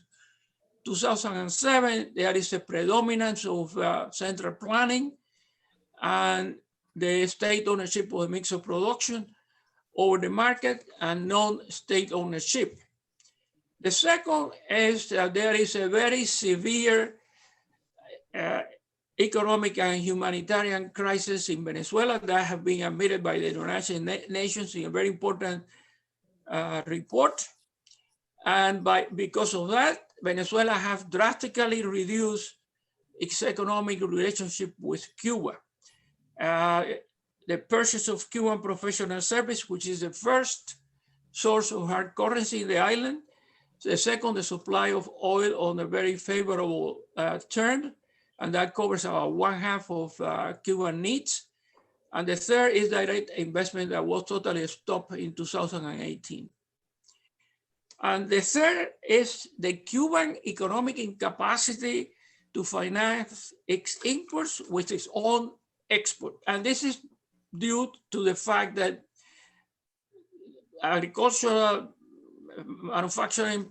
2007, there is a predominance of central planning and the state ownership of the mix of production over the market and non-state ownership. The second is that there is a very severe economic and humanitarian crisis in Venezuela that have been admitted by the United Nations in a very important report. And because of that, Venezuela have drastically reduced its economic relationship with Cuba. The purchase of Cuban professional service, which is the first source of hard currency in the island. The second, the supply of oil on a very favorable term, and that covers about 1/2 of Cuban needs. And the third is direct investment that was totally stopped in 2018. And the third is the Cuban economic incapacity to finance its imports with its own export. And this is due to the fact that agricultural, manufacturing,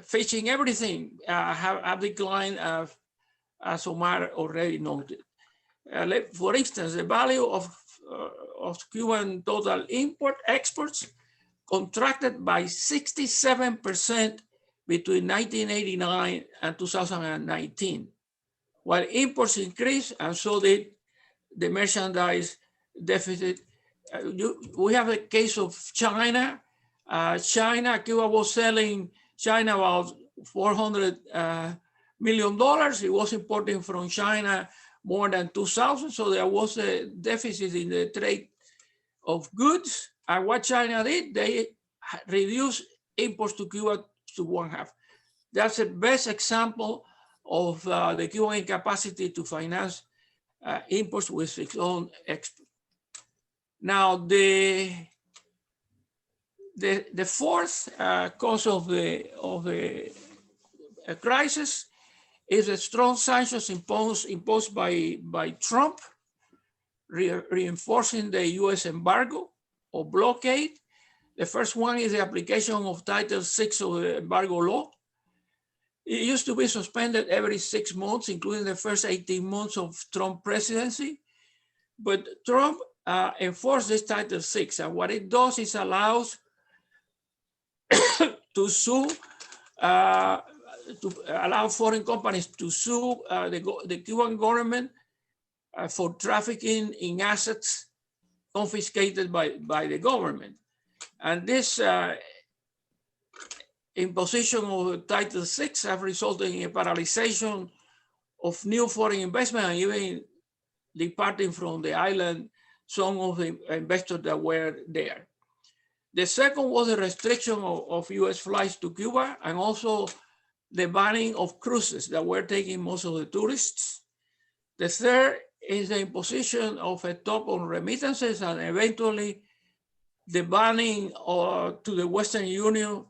fishing, everything have declined, as Omar already noted. For instance, the value of Cuban total exports contracted by 67% between 1989 and 2019, while imports increased and so did the merchandise deficit. We have a case of China. Cuba was selling China about $400 million. It was importing from China more than 2,000. So there was a deficit in the trade of goods. And what China did, they reduced imports to Cuba to 1/2. That's the best example of the Cuban incapacity to finance imports with its own export. Now, the fourth cause of the crisis is the strong sanctions imposed by Trump, reinforcing the US embargo or blockade. The first one is the application of Title VI of the embargo law. It used to be suspended every 6 months, including the first 18 months of Trump presidency. But Trump enforced this Title VI, and what it does is allows to sue, to allow foreign companies to sue the Cuban government for trafficking in assets confiscated by the government. And this imposition of Title VI have resulted in a paralyzation of new foreign investment and even departing from the island some of the investors that were there. The second was the restriction of US flights to Cuba, and also the banning of cruises that were taking most of the tourists. The third is the imposition of a top on remittances, and eventually the banning to the Western Union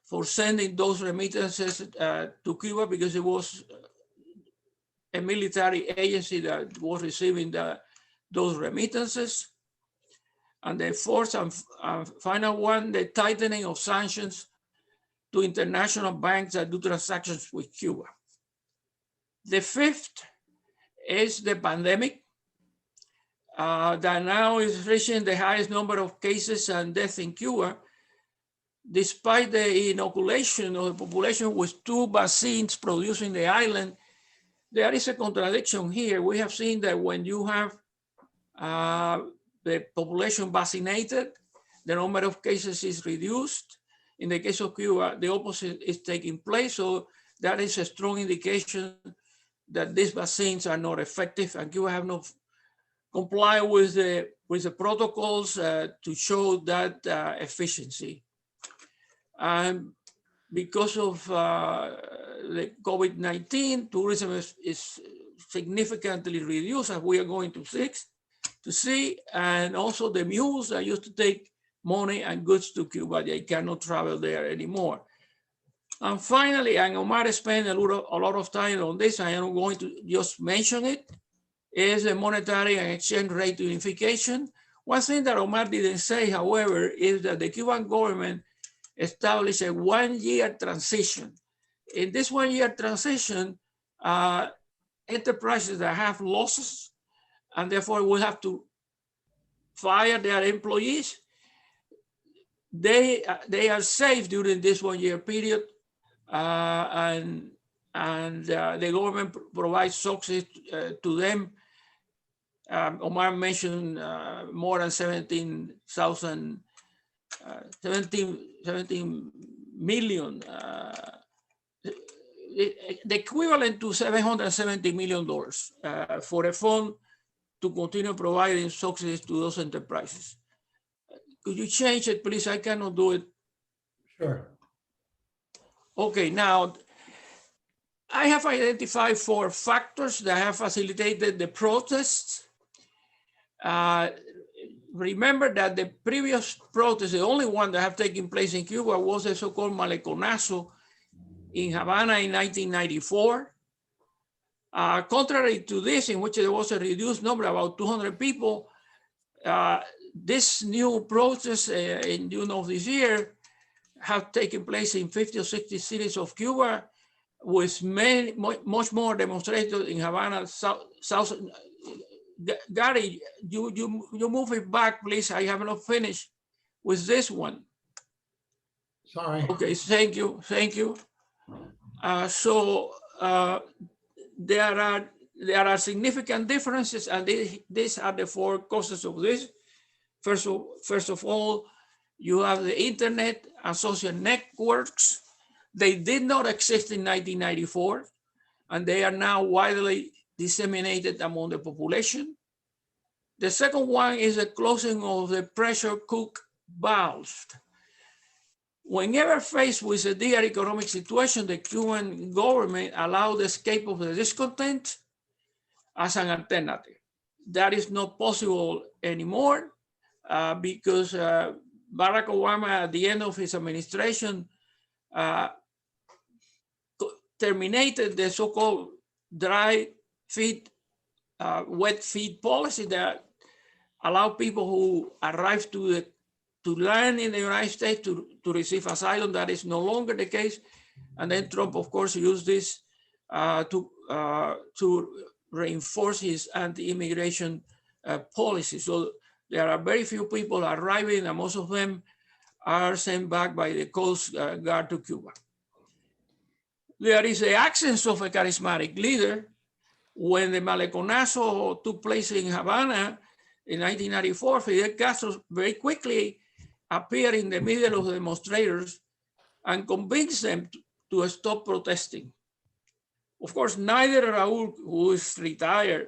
for sending those remittances to Cuba, because it was a military agency that was receiving those remittances. And the fourth and final one, the tightening of sanctions to international banks that do transactions with Cuba. The fifth is the pandemic that now is reaching the highest number of cases and deaths in Cuba, despite the inoculation of the population with 2 vaccines produced in the island. There is a contradiction here. We have seen that when you have the population vaccinated, the number of cases is reduced. In the case of Cuba, the opposite is taking place. So that is a strong indication that these vaccines are not effective, and Cuba have not complied with the protocols to show that efficiency. And because of the COVID-19, tourism is significantly reduced, as we are going to see, and also the mules that used to take money and goods to Cuba, they cannot travel there anymore. And finally, and Omar spent a lot of time on this, I am going to just mention it, is the monetary and exchange rate unification. One thing that Omar didn't say, however, is that the Cuban government established a 1-year transition. In this 1-year transition, enterprises that have losses and therefore will have to fire their employees, they are safe during this 1-year period, and the government provides subsidies to them. Omar mentioned more than 17 million, the equivalent to $770 million for a fund to continue providing subsidies to those enterprises. Could you change it, please? I cannot do it. Sure. Okay, now I have identified 4 factors that have facilitated the protests. Remember that the previous protest, the only one that have taken place in Cuba, was the so-called Maleconazo in Havana in 1994. Contrary to this, in which there was a reduced number, about 200 people, this new protest in June of this year have taken place in 50 or 60 cities of Cuba, with much more demonstrators in Havana, South. Gary, you move it back, please. I have not finished with this one. Sorry. Okay, thank you. There are significant differences, and these are the 4 causes of this. First of all, you have the internet and social networks. They did not exist in 1994, and they are now widely disseminated among the population. The second one is the closing of the pressure cook valves. Whenever faced with a dire economic situation, the Cuban government allowed the escape of the discontent as an alternative. That is not possible anymore because Barack Obama, at the end of his administration, terminated the so-called dry feed, wet feed policy that allow people who arrive to land in the United States to receive asylum. That is no longer the case. And then Trump, of course, used this to reinforce his anti-immigration policy. So there are very few people arriving, and most of them are sent back by the Coast Guard to Cuba. There is the absence of a charismatic leader. When the Maleconazo took place in Havana in 1994, Fidel Castro very quickly appeared in the middle of the demonstrators and convinced them to stop protesting. Of course, neither Raúl, who is retired,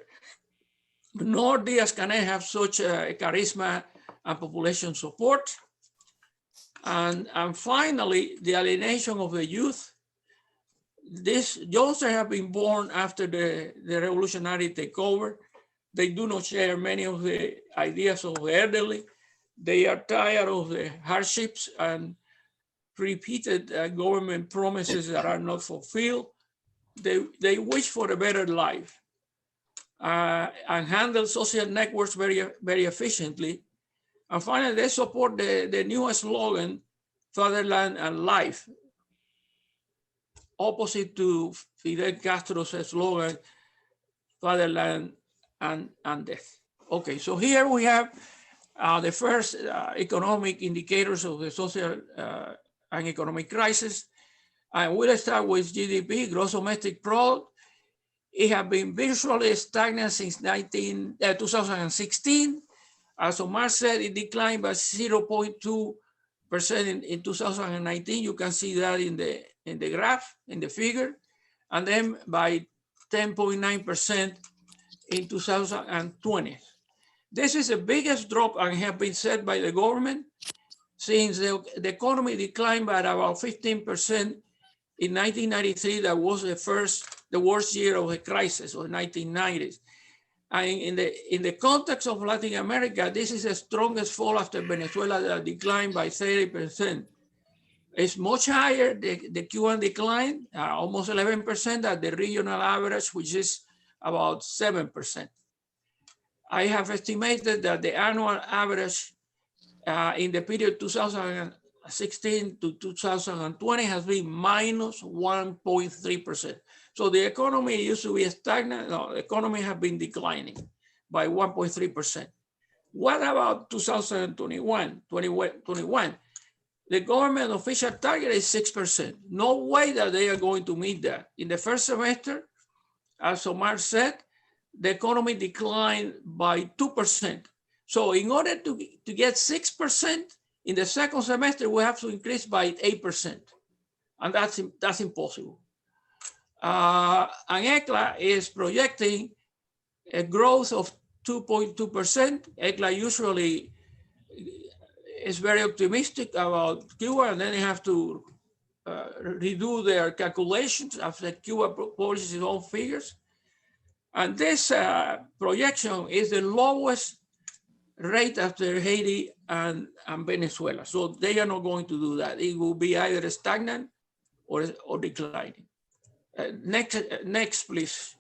nor Díaz-Canel have such a charisma and population support. And finally, the alienation of the youth. These youngsters have been born after the revolutionary takeover. They do not share many of the ideas of the elderly. They are tired of the hardships and repeated government promises that are not fulfilled. They wish for a better life and handle social networks very, very efficiently. And finally, they support the newest slogan, Fatherland and Life, opposite to Fidel Castro's slogan, Fatherland and Death. Okay, so here we have the first economic indicators of the social and economic crisis. And we'll start with GDP, gross domestic product. It has been virtually stagnant since 2016. As Omar said, it declined by 0.2% in 2019. You can see that in the graph, in the figure, and then by 10.9% in 2020. This is the biggest drop and have been said by the government since the economy declined by about 15% in 1993. That was the worst year of the crisis of the 1990s. And in the context of Latin America, this is the strongest fall after Venezuela that declined by 30%. It's much higher, the Cuban decline, almost 11%, at the regional average, which is about 7%. I have estimated that the annual average in the period 2016 to 2020 has been minus 1.3%. So the economy used to be stagnant. No, the economy has been declining by 1.3%. What about 2021? The government official target is 6%. No way that they are going to meet that. In the first semester, as Omar said, the economy declined by 2%. So in order to get 6% in the second semester, we have to increase by 8%. And that's impossible. And ECLA is projecting a growth of 2.2%. ECLA usually is very optimistic about Cuba, and then they have to redo their calculations after Cuba publishes its own figures. And this projection is the lowest rate after Haiti and Venezuela. So they are not going to do that. It will be either stagnant or declining. Next, please.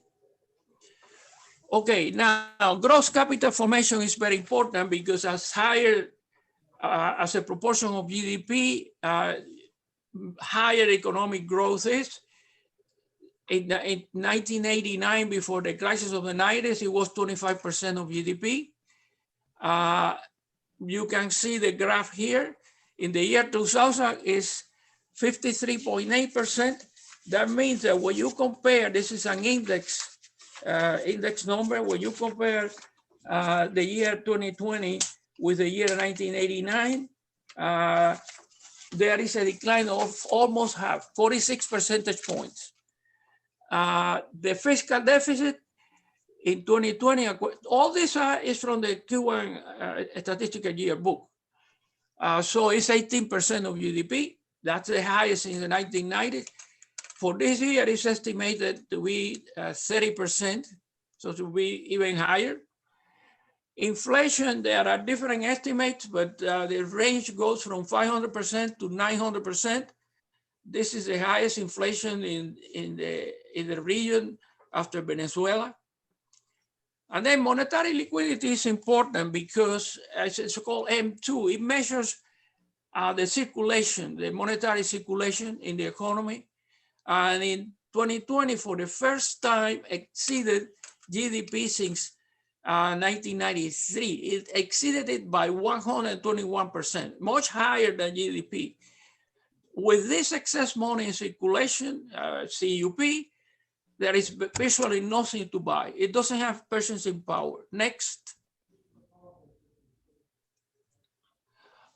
Okay, now gross capital formation is very important because as higher as a proportion of GDP, higher economic growth is. In 1989, before the crisis of the 90s, it was 25% of GDP. You can see the graph here. In the year 2000 is 53.8%. That means that when you compare, this is an index number, when you compare the year 2020 with the year 1989, there is a decline of almost half, 46 percentage points. The fiscal deficit in 2020, all this is from the Cuban statistical yearbook. So it's 18% of GDP. That's the highest in the 1990s. For this year, it's estimated to be 30%, so to be even higher. Inflation, there are different estimates, but the range goes from 500% to 900%. This is the highest inflation in the region after Venezuela. And then monetary liquidity is important because it's called M2. It measures the circulation, the monetary circulation in the economy. And in 2020, for the first time, exceeded GDP since 1993. It exceeded it by 121%, much higher than GDP. With this excess money in circulation, CUP, there is virtually nothing to buy. It doesn't have purchasing power. Next.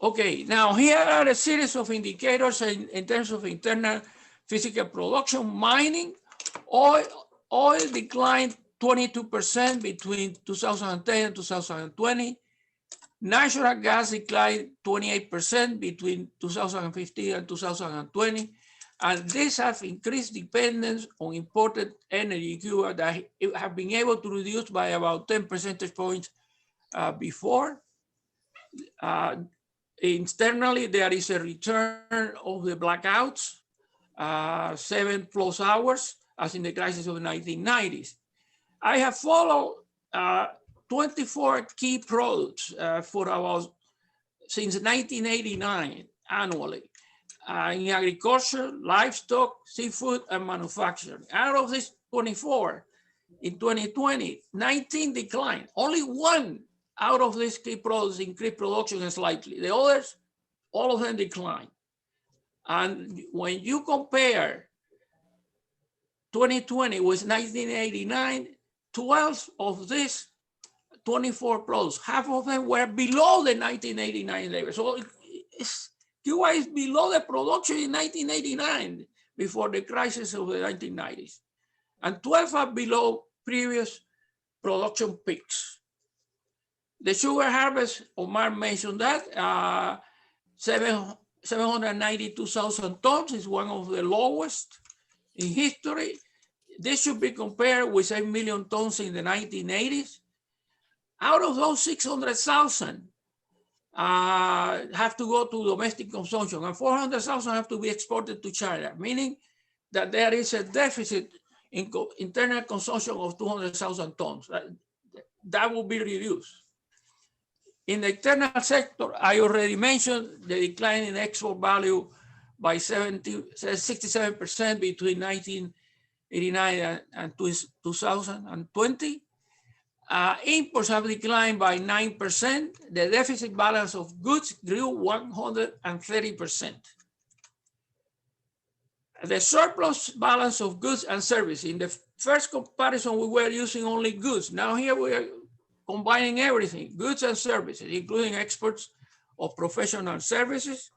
Okay, now here are a series of indicators in terms of internal physical production. Mining, oil declined 22% between 2010 and 2020. Natural gas declined 28% between 2015 and 2020. And this has increased dependence on imported energy in Cuba that have been able to reduce by about 10 percentage points before. Internally, there is a return of the blackouts, 7+ hours, as in the crisis of the 1990s. I have followed 24 key products for about since 1989 annually in agriculture, livestock, seafood, and manufacturing. Out of these 24, in 2020, 19 declined. Only one out of these key products increased production slightly. The others, all of them declined. And when you compare 2020 with 1989, 12 of these 24 products, half of them were below the 1989 level. So Cuba is below the production in 1989 before the crisis of the 1990s. And 12 are below previous production peaks. The sugar harvest, Omar mentioned that, 792,000 tons is one of the lowest in history. This should be compared with 8 million tons in the 1980s. Out of those 600,000 have to go to domestic consumption and 400,000 have to be exported to China, meaning that there is a deficit in internal consumption of 200,000 tons. That will be reduced. In the external sector, I already mentioned the decline in export value by 67% between 1989 and 2020. Imports have declined by 9%. The deficit balance of goods grew 130%. The surplus balance of goods and services. In the first comparison, we were using only goods. Now here we are combining everything, goods and services, including exports of professional services.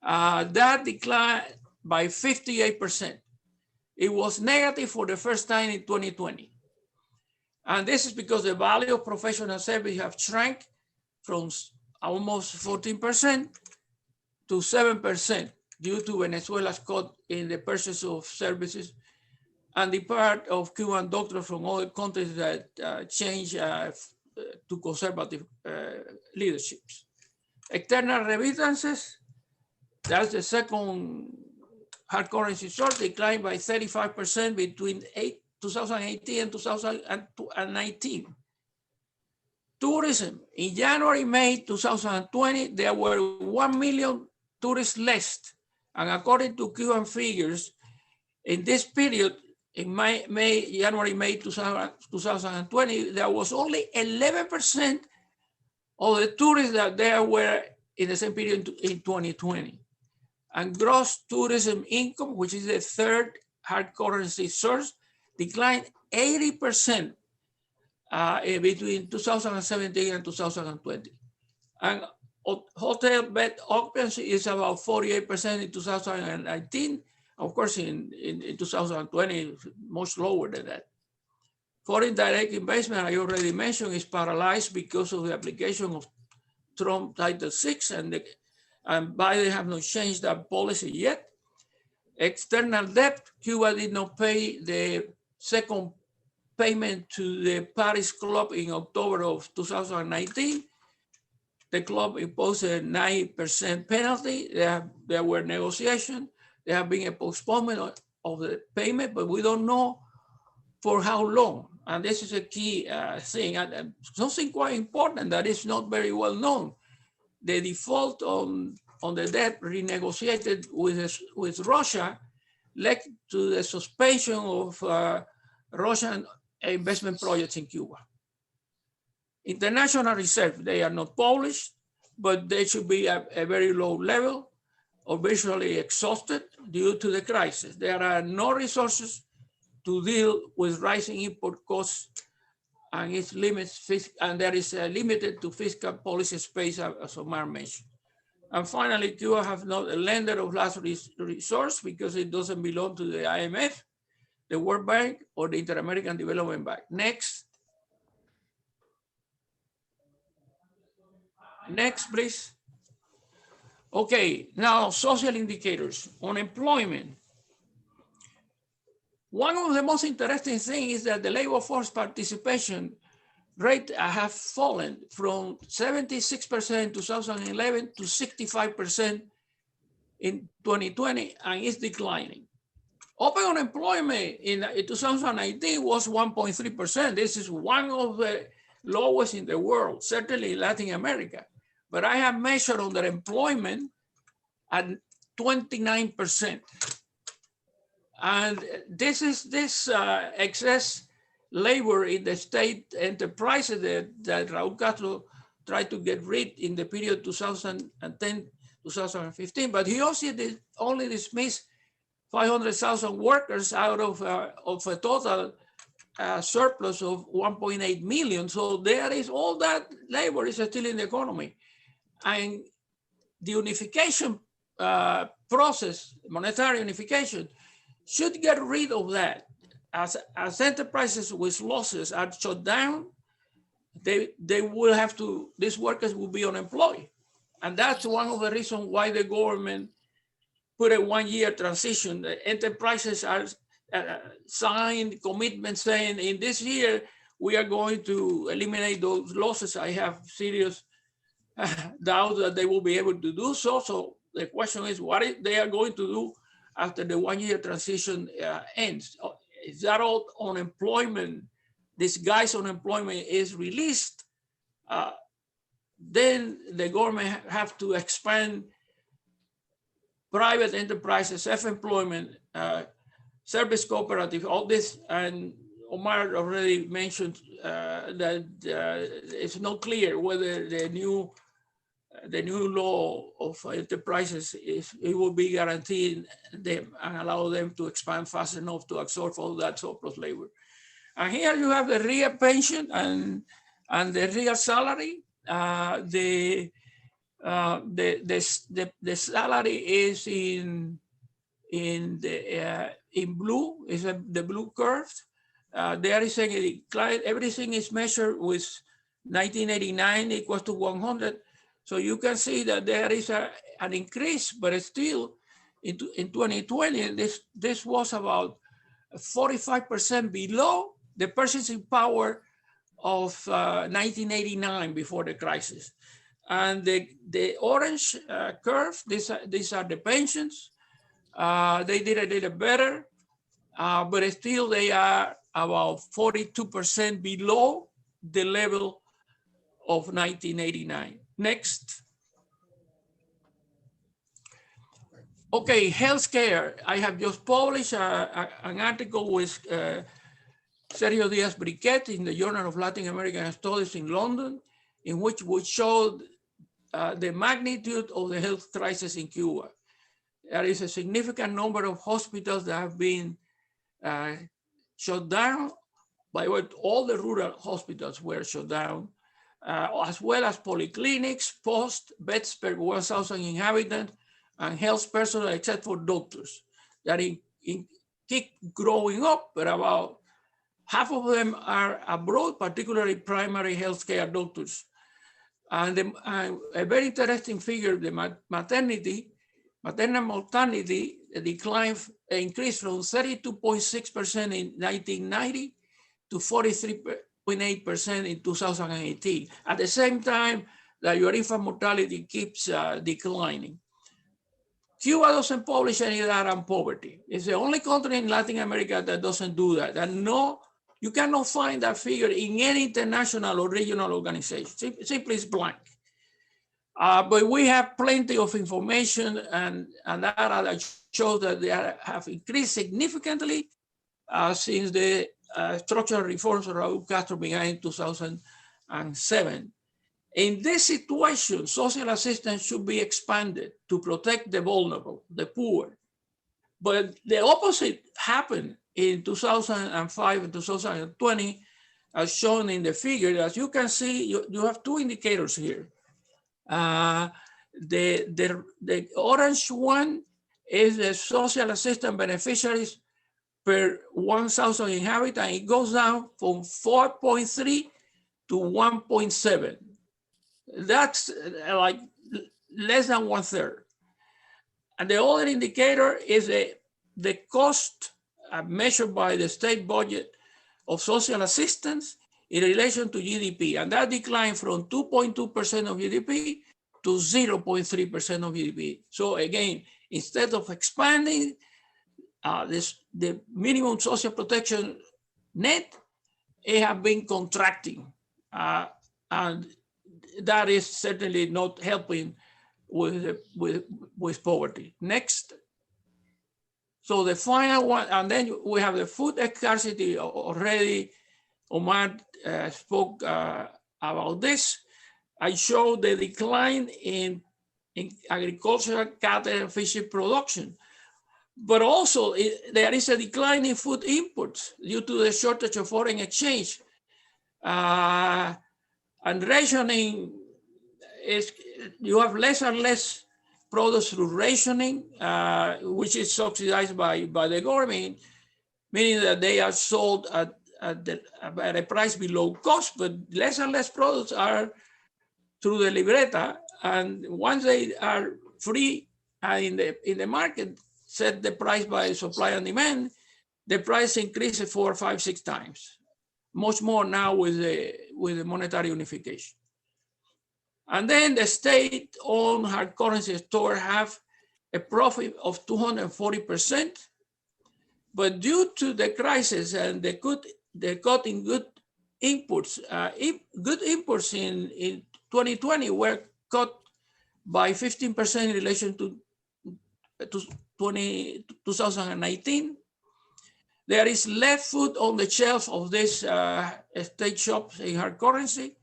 That declined by 58%. It was negative for the first time in 2020. And this is because the value of professional services have shrank from almost 14% to 7% due to Venezuela's cut in the purchase of services and the part of Cuban doctors from other countries that changed to conservative leaderships. External remittances, that's the second hard currency source, declined by 35% between 2018 and 2019. Tourism, in January, May 2020, there were 1 million tourists less. And according to Cuban figures, in this period, in January, May 2020, there was only 11% of the tourists that there were in the same period in 2020. And gross tourism income, which is the third hard currency source, declined 80% between 2017 and 2020. And hotel bed occupancy is about 48% in 2019. Of course, in 2020, much lower than that. Foreign direct investment, I already mentioned, is paralyzed because of the application of Trump Title VI, and Biden have not changed that policy yet. External debt, Cuba did not pay the second payment to the Paris Club in October of 2019. The club imposed a 9% penalty. There were negotiations. there have been a postponement of the payment, but we don't know for how long. And this is a key thing, and something quite important that is not very well known. The default on the debt renegotiated with Russia led to the suspension of Russian investment projects in Cuba. International reserves, they are not published, but they should be at a very low level or virtually exhausted due to the crisis. There are no resources to deal with rising import costs, and its limits, and there is limited to fiscal policy space, as Omar mentioned. And finally, Cuba has not a lender of last resort because it doesn't belong to the IMF, the World Bank, or the Inter-American Development Bank. Next. Next, please. Okay, now social indicators, unemployment. One of the most interesting things is that the labor force participation rate have fallen from 76% in 2011 to 65% in 2020, and is declining. Open unemployment in 2019 was 1.3%. This is one of the lowest in the world, certainly in Latin America. But I have measured underemployment at 29%. And this excess labor in the state enterprises that Raúl Castro tried to get rid in the period 2010-2015, but he also only dismissed 500,000 workers out of a total surplus of 1.8 million. So there is all that labor is still in the economy. And the unification process, monetary unification, should get rid of that. As enterprises with losses are shut down, they will have to, these workers will be unemployed. And that's one of the reasons why the government put a 1-year transition. The enterprises are signed commitments saying in this year, we are going to eliminate those losses. I have serious doubt that they will be able to do so. So the question is what they are going to do after the 1-year transition ends. If that all unemployment, disguised unemployment is released, then the government have to expand private enterprises, self-employment, service cooperative, all this. And Omar already mentioned that it's not clear whether the new law of enterprises it will be guaranteeing them and allow them to expand fast enough to absorb all that surplus labor. And here you have the real pension and the real salary. The salary is in blue, is the blue curve. There is a decline. Everything is measured with 1989 equals to 100. So you can see that there is an increase, but it's still in 2020, this was about 45% below the purchasing power of 1989 before the crisis. And the orange curve, these are the pensions. They did a little better, but still they are about 42% below the level of 1989. Next. Okay, healthcare. I have just published an article with Sergio Diaz-Briquet in the Journal of Latin American Studies in London, in which we showed the magnitude of the health crisis in Cuba. There is a significant number of hospitals that have been shut down. By what all the rural hospitals were shut down, as well as polyclinics, post, beds per 1,000 inhabitants, and health personnel, except for doctors, that keep growing up, but about half of them are abroad, particularly primary healthcare doctors. And a very interesting figure, the maternal mortality increased from 32.6% in 1990 to 43.8% in 2018. At the same time that your infant mortality keeps declining. Cuba doesn't publish any data on poverty. It's the only country in Latin America that doesn't do that. And no, you cannot find that figure in any international or regional organization. Simply it's blank. But we have plenty of information and data that shows that they have increased significantly since the structural reforms of Raúl Castro began in 2007. In this situation, social assistance should be expanded to protect the vulnerable, the poor. But the opposite happened in 2005 and 2020, as shown in the figure. As you can see, you have two indicators here. The orange one is the social assistance beneficiaries per 1,000 inhabitants. It goes down from 4.3 to 1.7. That's like less than 1/3. And the other indicator is the cost measured by the state budget of social assistance in relation to GDP. And that declined from 2.2% of GDP to 0.3% of GDP. So again, instead of expanding the minimum social protection net, it has been contracting. And that is certainly not helping with poverty. Next. So the final one, and then we have the food scarcity already. Omar spoke about this. I showed the decline in agricultural, cattle, and fishing production. But also there is a decline in food imports due to the shortage of foreign exchange. And rationing is, you have less and less products through rationing, which is subsidized by the government, meaning that they are sold at a price below cost, but less and less products are through the libreta. And once they are free in the market, set the price by supply and demand, the price increases 4, 5, 6 times. Much more now with the monetary unification. And then the state-owned hard currency store have a profit of 240%, but due to the crisis and the cut in good imports, good imports in 2020 were cut by 15% in relation to 2019. There is less food on the shelf of these state shops in hard currency,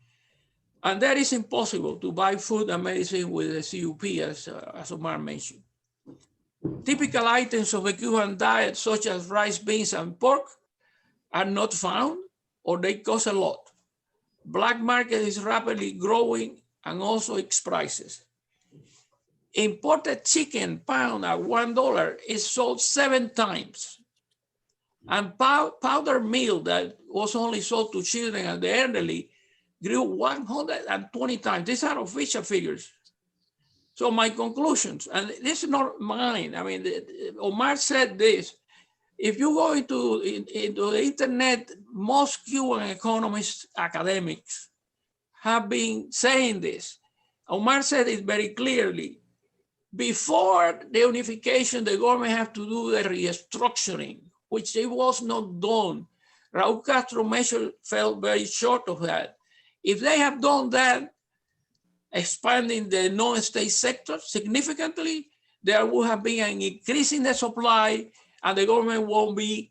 and that is impossible to buy food and medicine with the CUP, as Omar mentioned. Typical items of the Cuban diet, such as rice, beans, and pork, are not found, or they cost a lot. Black market is rapidly growing, and also its prices. Imported chicken pound at $1 is sold 7 times. And powdered meal that was only sold to children and the elderly grew 120 times. These are official figures. So my conclusions, and this is not mine. I mean, Omar said this. If you go into the internet, most Cuban economists, academics, have been saying this. Omar said it very clearly. Before the unification, the government had to do the restructuring, which it was not done. Raúl Castro measure fell very short of that. If they have done that, expanding the non-state sector significantly, there would have been an increase in the supply, and the government won't be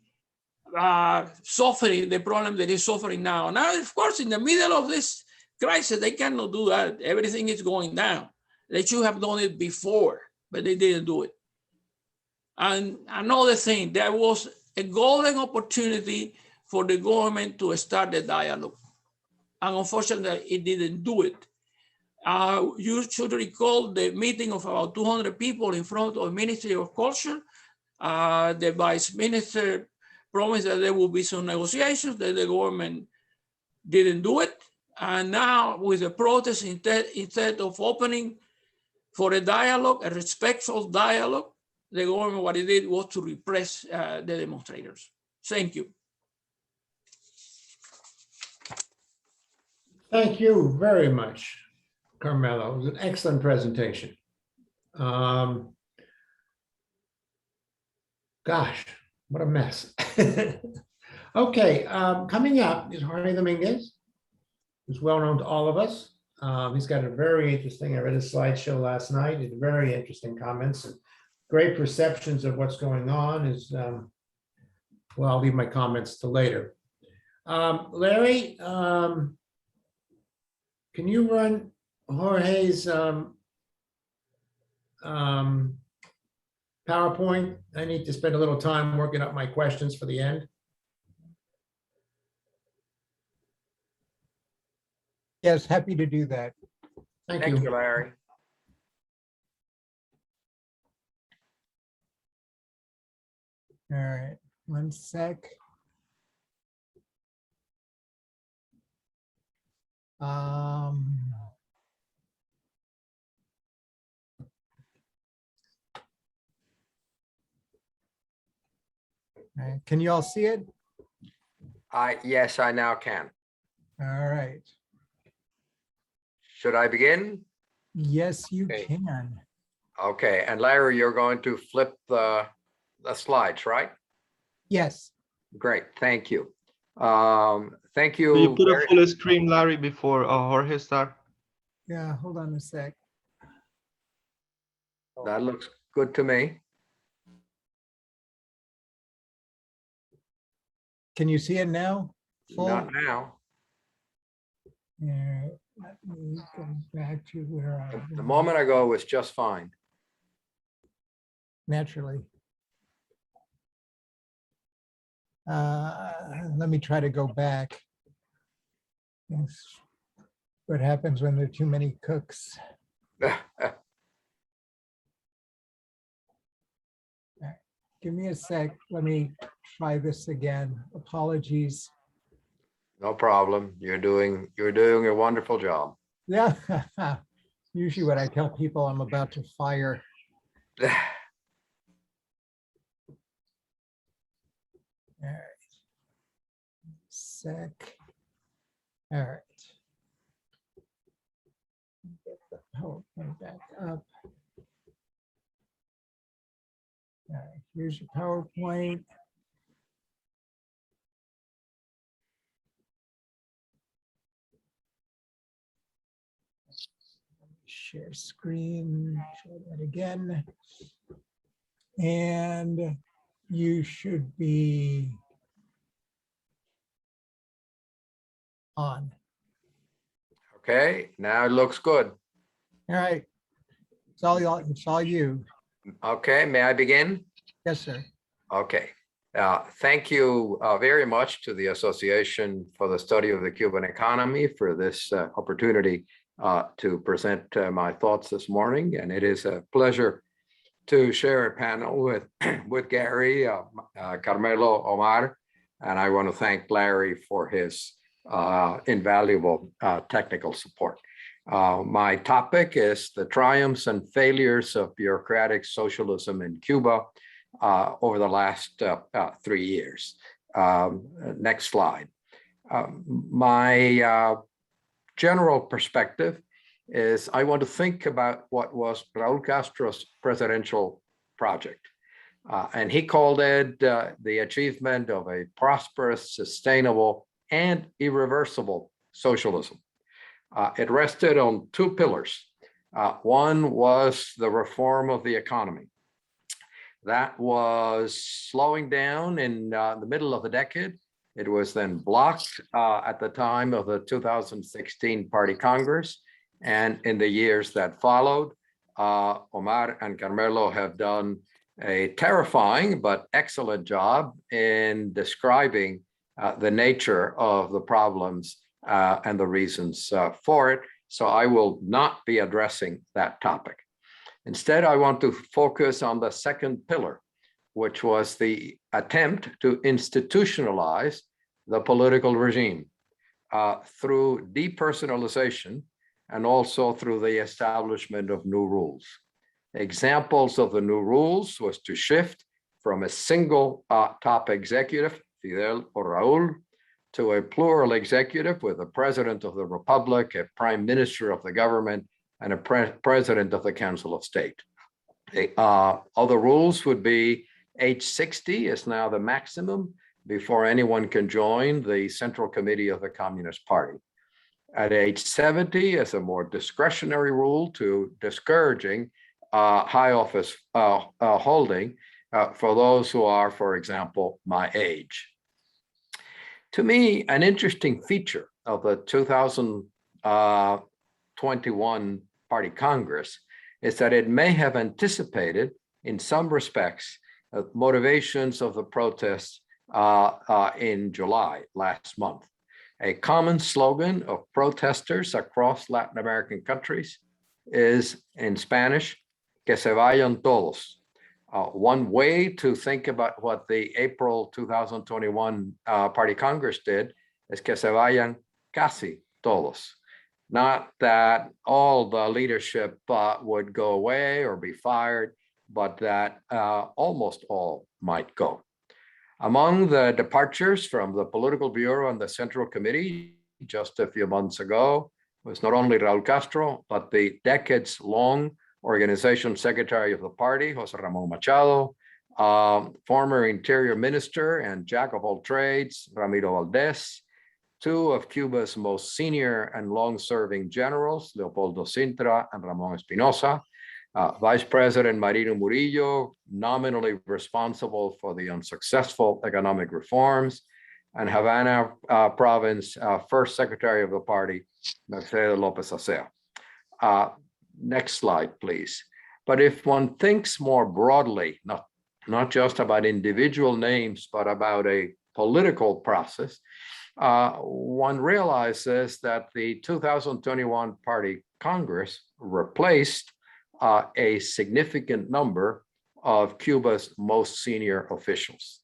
suffering the problem that is suffering now. Now, of course, in the middle of this crisis, they cannot do that. Everything is going down. They should have done it before, but they didn't do it. And another thing, there was a golden opportunity for the government to start the dialogue. And unfortunately, it didn't do it. You should recall the meeting of about 200 people in front of the Ministry of Culture. The vice minister promised that there will be some negotiations, that the government didn't do it. And now with the protests, instead of opening for a dialogue, a respectful dialogue, the government, what it did was to repress the demonstrators. Thank you. Thank you very much, Carmelo. It was an excellent presentation. Gosh, what a mess. Okay, coming up is Jorge Domínguez, who's well known to all of us. He's got a very interesting, I read his slideshow last night, it's very interesting comments and great perceptions of what's going on is, well, I'll leave my comments to later. Larry, can you run Jorge's PowerPoint? I need to spend a little time working up my questions for the end. Yes, happy to do that. Thank you. Larry. All right, one sec. All right, can you all see it? Yes, I now can. All right. Should I begin? Yes, you Okay. can. Okay, and Larry, you're going to flip the slides, right? Yes. Great, thank you. Thank So you you. put a very- full screen, Larry, before Jorge start. Yeah, hold on a sec. That looks good to me. Can you see it now? Full? Not now. All right, let me go back to where I The was. moment ago was just fine. Naturally. Let me try to go back. That's what happens when there are too many cooks. Give me a sec. Let me try this again. Apologies. No problem. You're doing a wonderful job. Yeah. Usually what I tell people I'm about to fire. All right. Sec. All right. Get the PowerPoint back up. All right, here's your PowerPoint. Share screen, show that again. And you should be on. Okay, now it looks good. All right. It's all y'all, it's all you. Okay, may I begin? Yes, sir. Okay. Thank you very much to the Association for the Study of the Cuban Economy for this opportunity to present my thoughts this morning. And it is a pleasure to share a panel with Gary, Carmelo, Omar, and I want to thank Larry for his invaluable technical support. My topic is the triumphs and failures of bureaucratic socialism in Cuba over the last 3 years. Next slide. My general perspective is I want to think about what was Raúl Castro's presidential project. And he called it the achievement of a prosperous, sustainable, and irreversible socialism. It rested on two pillars. One was the reform of the economy. That was slowing down in the middle of the decade. It was then blocked at the time of the 2016 Party Congress. And in the years that followed, Omar and Carmelo have done a terrifying but excellent job in describing the nature of the problems and the reasons for it. So I will not be addressing that topic. Instead, I want to focus on the second pillar, which was the attempt to institutionalize the political regime through depersonalization and also through the establishment of new rules. Examples of the new rules was to shift from a single top executive, Fidel or Raúl, to a plural executive with a president of the republic, a prime minister of the government, and a president of the Council of State. Other rules would be Age 60 is now the maximum before anyone can join the Central Committee of the Communist Party. At age 70 is a more discretionary rule to discouraging high office holding for those who are, for example, my age. To me, an interesting feature of the 2021 Party Congress is that it may have anticipated, in some respects, motivations of the protests in July last month. A common slogan of protesters across Latin American countries is, in Spanish, que se vayan todos. One way to think about what the April 2021 Party Congress did is que se vayan casi todos. Not that all the leadership would go away or be fired, but that almost all might go. Among the departures from the Political Bureau and the Central Committee just a few months ago was not only Raúl Castro, but the decades-long organization secretary of the party, José Ramón Machado, former Interior Minister and Jack of all trades, Ramiro Valdés, two of Cuba's most senior and long-serving generals, Leopoldo Sintra and Ramón Espinosa, Vice President Marino Murillo, nominally responsible for the unsuccessful economic reforms, and Havana province first secretary of the party, Mercedes López Acea. Next slide, please. But if one thinks more broadly, not just about individual names, but about a political process, one realizes that the 2021 Party Congress replaced a significant number of Cuba's most senior officials.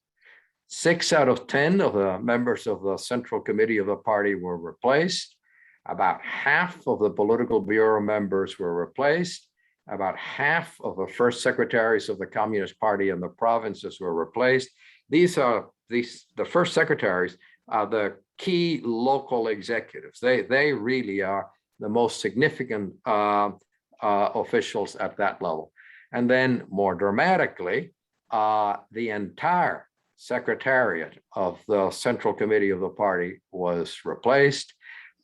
6 out of 10 of the members of the Central Committee of the party were replaced. About half of the Political Bureau members were replaced. About half of the first secretaries of the Communist Party in the provinces were replaced. The first secretaries are the key local executives. They really are the most significant officials at that level. And then more dramatically, the entire secretariat of the Central Committee of the party was replaced,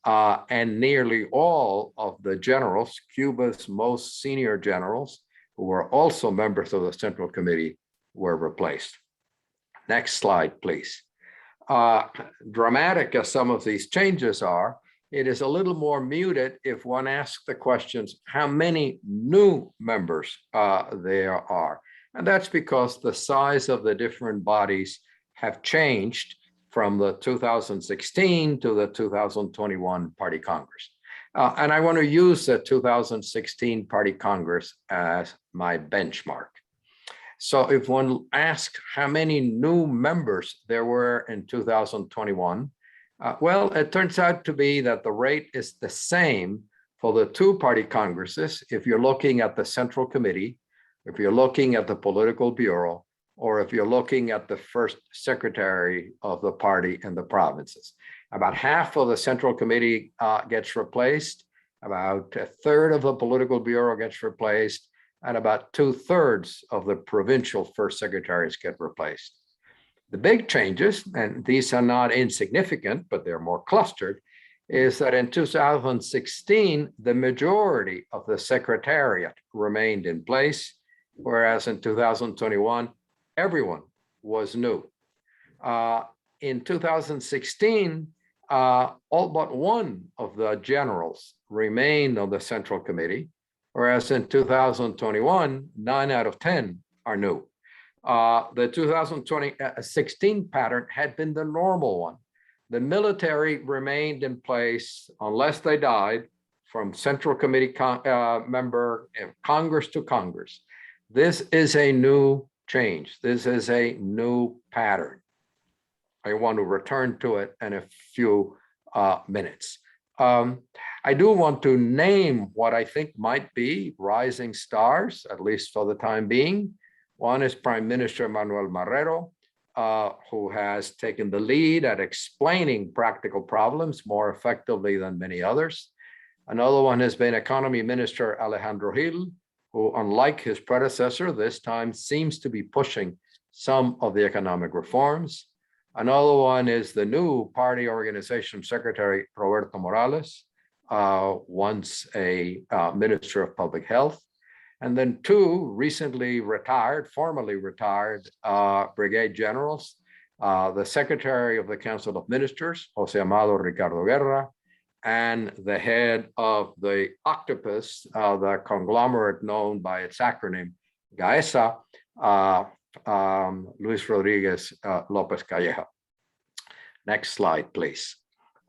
and nearly all of the generals, Cuba's most senior generals, who were also members of the Central Committee, were replaced. Next slide, please. Dramatic as some of these changes are, it is a little more muted if one asks the questions, how many new members there are? And that's because the size of the different bodies have changed from the 2016 to the 2021 Party Congress. And I want to use the 2016 Party Congress as my benchmark. So if one asks how many new members there were in 2021, well, it turns out to be that the rate is the same for the two Party Congresses if you're looking at the Central Committee, if you're looking at the Political Bureau, or if you're looking at the first secretary of the party in the provinces. About half of the Central Committee gets replaced, about a third of the Political Bureau gets replaced, and about 2/3 of the provincial first secretaries get replaced. The big changes, and these are not insignificant, but they're more clustered, is that in 2016, the majority of the secretariat remained in place, whereas in 2021, everyone was new. In 2016, all but one of the generals remained on the Central Committee, whereas in 2021, 9 out of 10 are new. The 2016 pattern had been the normal one. The military remained in place unless they died from Central Committee member, Congress to Congress. This is a new change. This is a new pattern. I want to return to it in a few minutes. I do want to name what I think might be rising stars, at least for the time being. One is Prime Minister Manuel Marrero, who has taken the lead at explaining practical problems more effectively than many others. Another one has been Economy Minister Alejandro Gil, who, unlike his predecessor, this time seems to be pushing some of the economic reforms. Another one is the new party organization secretary, Roberto Morales, once a minister of public health. And then two recently retired, formally retired brigade generals, the secretary of the Council of Ministers, Jose Amado Ricardo Guerra, and the head of the octopus, the conglomerate known by its acronym, GAESA, Luis Rodriguez Lopez Calleja. Next slide, please.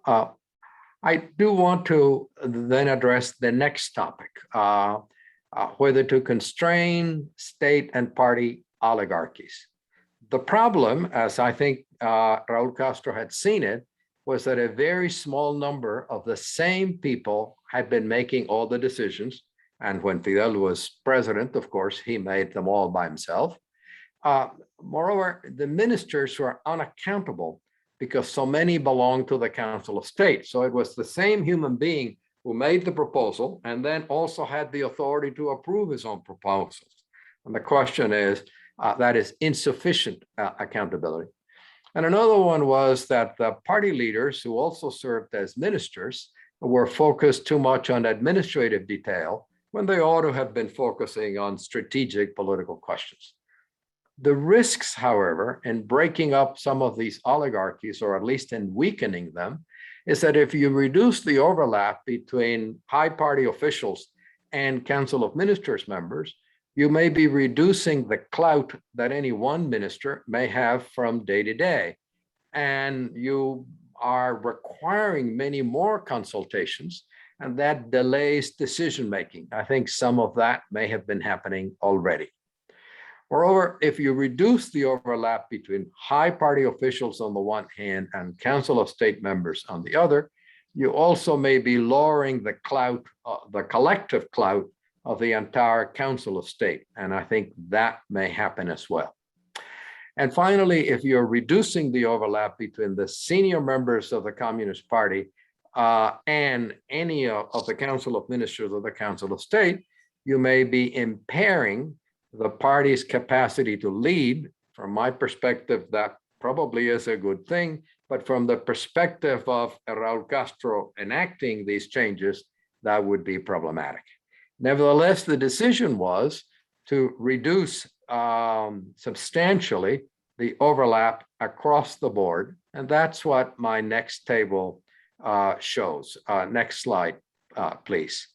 I do want to then address the next topic, whether to constrain state and party oligarchies. The problem, as I think Raúl Castro had seen it, was that a very small number of the same people had been making all the decisions. And when Fidel was president, of course, he made them all by himself. Moreover, the ministers were unaccountable because so many belonged to the Council of State. So it was the same human being who made the proposal and then also had the authority to approve his own proposals. And the question is, that is insufficient accountability. And another one was that the party leaders who also served as ministers were focused too much on administrative detail when they ought to have been focusing on strategic political questions. The risks, however, in breaking up some of these oligarchies, or at least in weakening them, is that if you reduce the overlap between high party officials and Council of Ministers members, you may be reducing the clout that any one minister may have from day to day. And you are requiring many more consultations, and that delays decision-making. I think some of that may have been happening already. Moreover, if you reduce the overlap between high party officials on the one hand and Council of State members on the other, you also may be lowering the clout, the collective clout of the entire Council of State. And I think that may happen as well. And finally, if you're reducing the overlap between the senior members of the Communist Party and any of the Council of Ministers of the Council of State, you may be impairing the party's capacity to lead. From my perspective, that probably is a good thing, but from the perspective of Raúl Castro enacting these changes, that would be problematic. Nevertheless, the decision was to reduce substantially the overlap across the board, and that's what my next table shows. Next slide, please.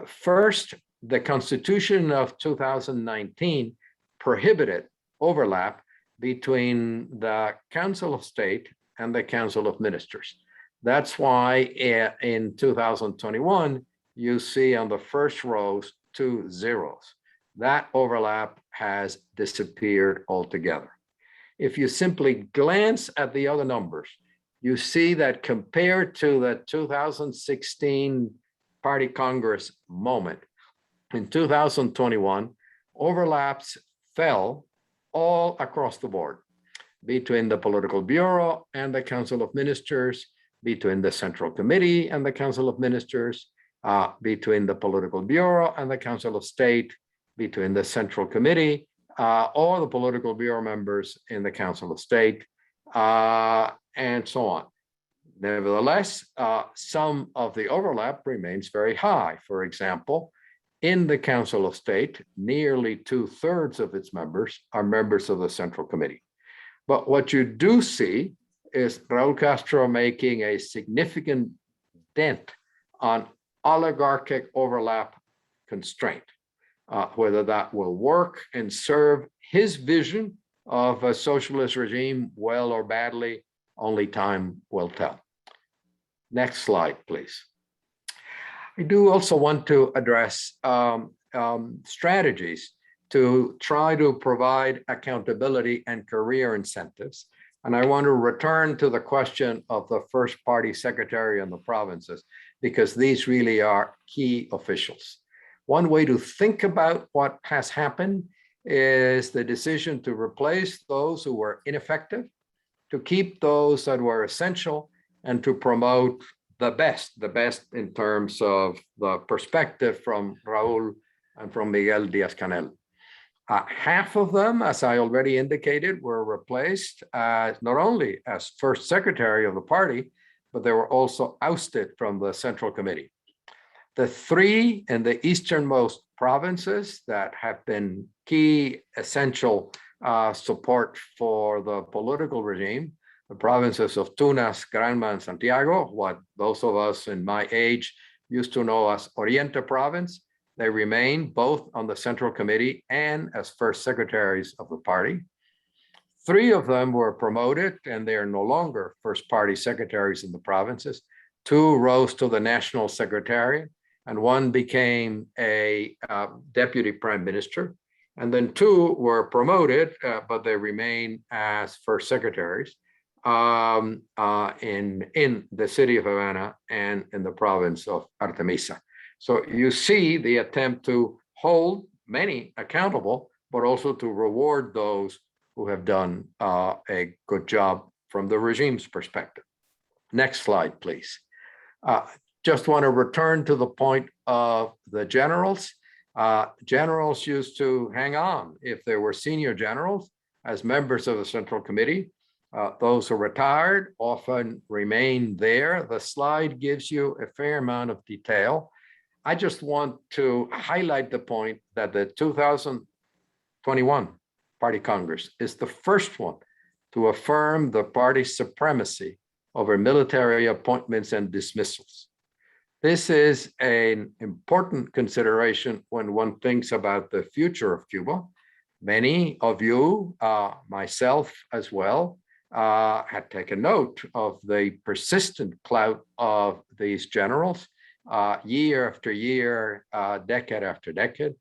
First, the Constitution of 2019 prohibited overlap between the Council of State and the Council of Ministers. That's why in 2021, you see on the first rows 2 zeros. That overlap has disappeared altogether. If you simply glance at the other numbers, you see that compared to the 2016 Party Congress moment, in 2021, overlaps fell all across the board between the Political Bureau and the Council of Ministers, between the Central Committee and the Council of Ministers, between the Political Bureau and the Council of State, between the Central Committee, all the Political Bureau members in the Council of State, and so on. Nevertheless, some of the overlap remains very high. For example, in the Council of State, nearly 2/3 of its members are members of the Central Committee. But what you do see is Raúl Castro making a significant dent on oligarchic overlap constraint. Whether that will work and serve his vision of a socialist regime well or badly, only time will tell. Next slide, please. I do also want to address strategies to try to provide accountability and career incentives. And I want to return to the question of the first party secretary in the provinces, because these really are key officials. One way to think about what has happened is the decision to replace those who were ineffective, to keep those that were essential, and to promote the best in terms of the perspective from Raúl and from Miguel Díaz-Canel. Half of them, as I already indicated, were replaced not only as first secretary of the party, but they were also ousted from the Central Committee. The three in the easternmost provinces that have been key essential support for the political regime, the provinces of Tunas, Granma, and Santiago, what those of us in my age used to know as Oriente Province, they remain both on the Central Committee and as first secretaries of the party. Three of them were promoted and they are no longer first party secretaries in the provinces. Two rose to the National Secretariat and one became a deputy prime minister. And then two were promoted, but they remain as first secretaries in the city of Havana and in the province of Artemisa. So you see the attempt to hold many accountable, but also to reward those who have done a good job from the regime's perspective. Next slide, please. Just want to return to the point of the generals. Generals used to hang on if they were senior generals as members of the Central Committee. Those who retired often remain there. The slide gives you a fair amount of detail. I just want to highlight the point that the 2021 Party Congress is the first one to affirm the party's supremacy over military appointments and dismissals. This is an important consideration when one thinks about the future of Cuba. Many of you, myself as well, had taken note of the persistent clout of these generals. Year after year, decade after decade.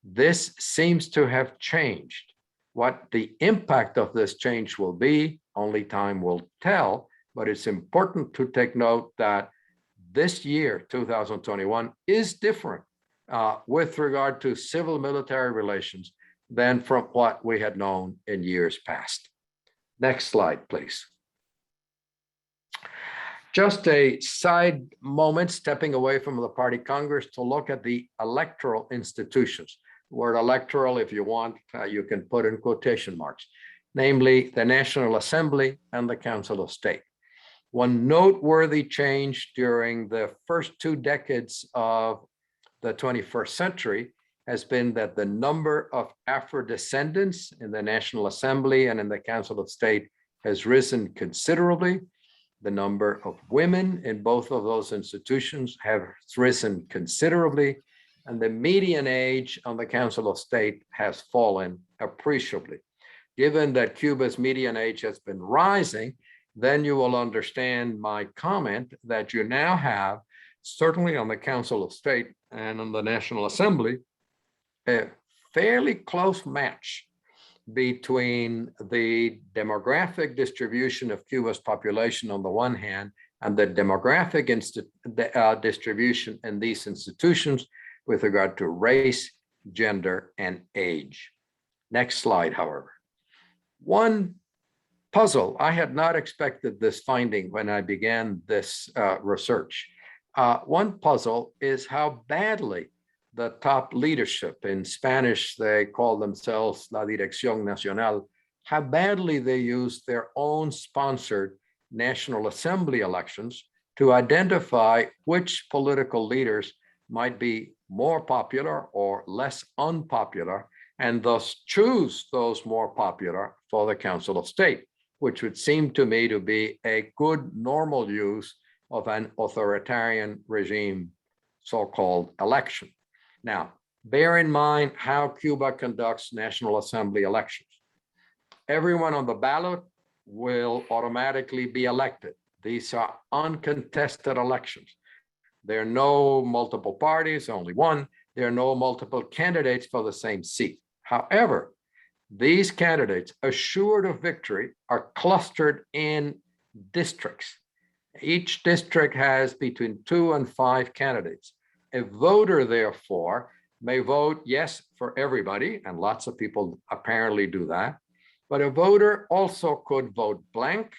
This seems to have changed. What the impact of this change will be, only time will tell, but it's important to take note that this year, 2021, is different with regard to civil-military relations than from what we had known in years past. Next slide, please. Just a side moment, stepping away from the Party Congress to look at the electoral institutions. The word electoral, if you want, you can put in quotation marks, namely the National Assembly and the Council of State. One noteworthy change during the first 2 decades of the 21st century has been that the number of Afro-descendants in the National Assembly and in the Council of State has risen considerably. The number of women in both of those institutions have risen considerably, and the median age on the Council of State has fallen appreciably. Given that Cuba's median age has been rising, then you will understand my comment that you now have, certainly on the Council of State and on the National Assembly, a fairly close match between the demographic distribution of Cuba's population on the one hand and the demographic distribution in these institutions with regard to race, gender, and age. Next slide, however. One puzzle, I had not expected this finding when I began this research. One puzzle is how badly the top leadership, in Spanish, they call themselves La Dirección Nacional, how badly they use their own sponsored National Assembly elections to identify which political leaders might be more popular or less unpopular, and thus choose those more popular for the Council of State, which would seem to me to be a good normal use of an authoritarian regime so-called election. Now, bear in mind how Cuba conducts National Assembly elections. Everyone on the ballot will automatically be elected. These are uncontested elections. There are no multiple parties, only one. There are no multiple candidates for the same seat. However, these candidates assured of victory are clustered in districts. Each district has between 2 and 5 candidates. A voter, therefore, may vote yes for everybody, and lots of people apparently do that, but a voter also could vote blank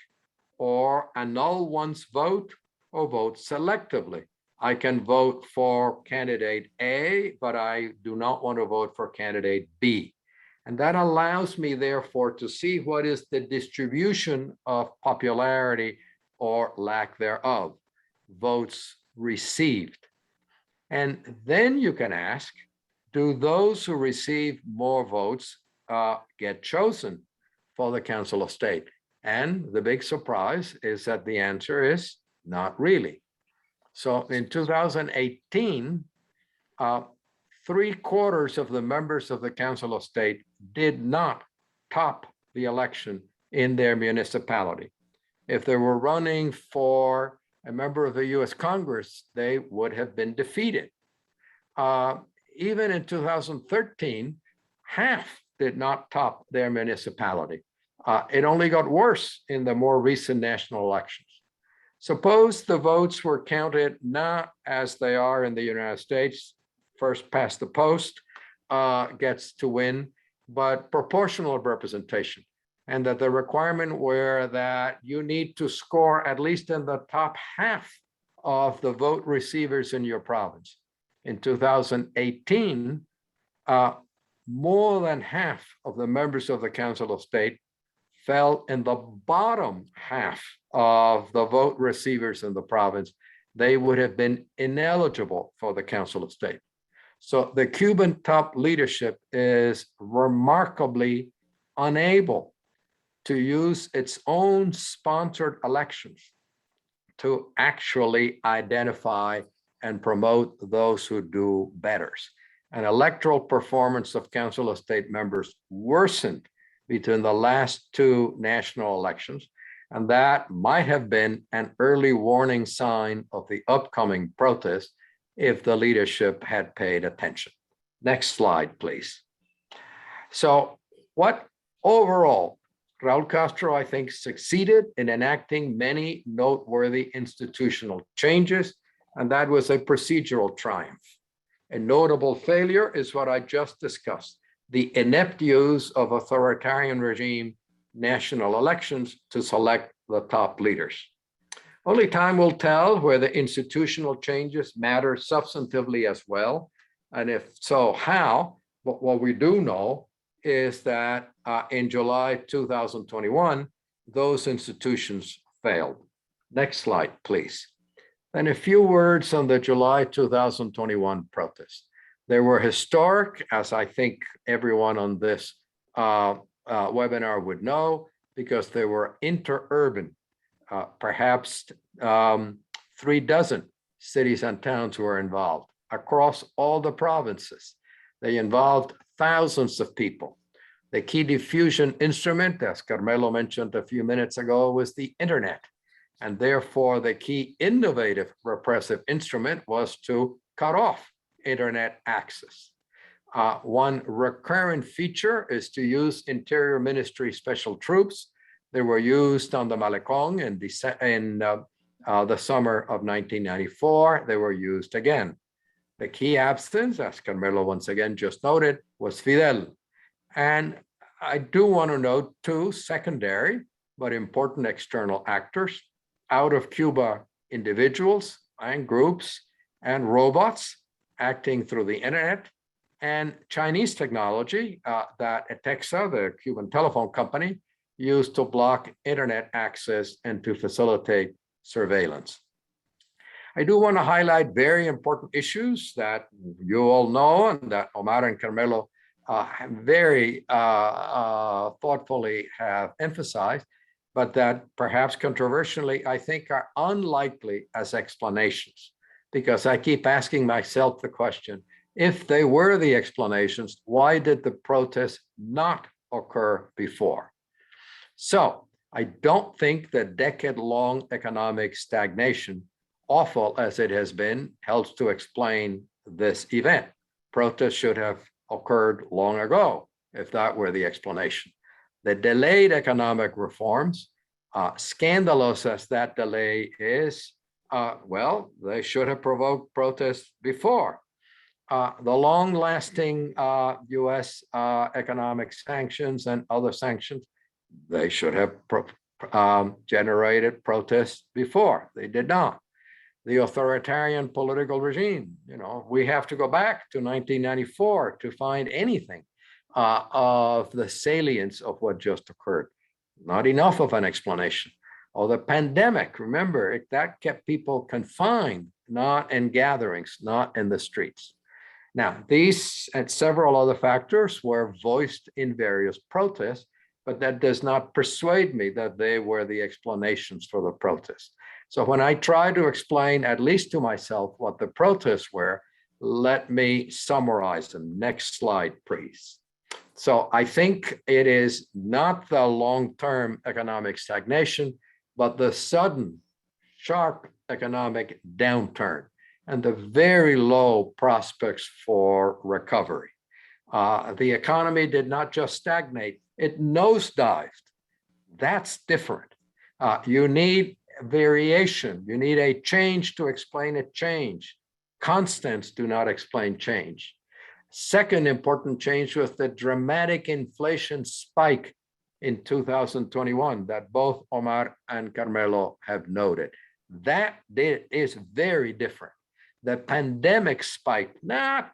or annul one's vote or vote selectively. I can vote for candidate A, but I do not want to vote for candidate B. And that allows me, therefore, to see what is the distribution of popularity or lack thereof, votes received. And then you can ask, do those who receive more votes get chosen for the Council of State? And the big surprise is that the answer is not really. So in 2018, 3/4 of the members of the Council of State did not top the election in their municipality. If they were running for a member of the US Congress, they would have been defeated. Even in 2013, half did not top their municipality. It only got worse in the more recent national elections. Suppose the votes were counted not as they are in the United States, first past the post gets to win, but proportional representation. And that the requirement were that you need to score at least in the top half of the vote receivers in your province. In 2018, more than half of the members of the Council of State fell in the bottom half of the vote receivers in the province. They would have been ineligible for the Council of State. So the Cuban top leadership is remarkably unable to use its own sponsored elections to actually identify and promote those who do better. And electoral performance of Council of State members worsened between the last two national elections. And that might have been an early warning sign of the upcoming protest if the leadership had paid attention. Next slide, please. So what overall, Raul Castro, I think, succeeded in enacting many noteworthy institutional changes, and that was a procedural triumph. A notable failure is what I just discussed, the inept use of authoritarian regime national elections to select the top leaders. Only time will tell whether institutional changes matter substantively as well, and if so, how. But what we do know is that in July 2021, those institutions failed. Next slide, please. Then a few words on the July 2021 protest. They were historic, as I think everyone on this webinar would know, because they were interurban. Perhaps 36 cities and towns were involved across all the provinces. They involved thousands of people. The key diffusion instrument, as Carmelo mentioned a few minutes ago, was the internet. And therefore, the key innovative repressive instrument was to cut off internet access. One recurrent feature is to use Interior Ministry special troops. They were used on the Malecón in the summer of 1994. They were used again. The key absence, as Carmelo once again just noted, was Fidel. And I do want to note two secondary but important external actors: out of Cuba individuals and groups and robots acting through the internet, and Chinese technology that ETEXA, the Cuban telephone company, used to block internet access and to facilitate surveillance. I do want to highlight very important issues that you all know and that Omar and Carmelo very thoughtfully have emphasized, but that perhaps controversially, I think are unlikely as explanations, because I keep asking myself the question, if they were the explanations, why did the protest not occur before? So I don't think that decade-long economic stagnation, awful as it has been, helps to explain this event. Protests should have occurred long ago, if that were the explanation. The delayed economic reforms, scandalous as that delay is, well, they should have provoked protests before. The long-lasting US economic sanctions and other sanctions, they should have generated protests before. They did not. The authoritarian political regime, we have to go back to 1994 to find anything of the salience of what just occurred. Not enough of an explanation. Or the pandemic, remember, that kept people confined, not in gatherings, not in the streets. Now, these and several other factors were voiced in various protests, but that does not persuade me that they were the explanations for the protest. So when I try to explain, at least to myself, what the protests were, let me summarize them. Next slide, please. So I think it is not the long-term economic stagnation, but the sudden, sharp economic downturn and the very low prospects for recovery. The economy did not just stagnate, it nosedived. That's different. You need variation. You need a change to explain a change. Constants do not explain change. Second important change was the dramatic inflation spike in 2021 that both Omar and Carmelo have noted. That is very different. The pandemic spike, not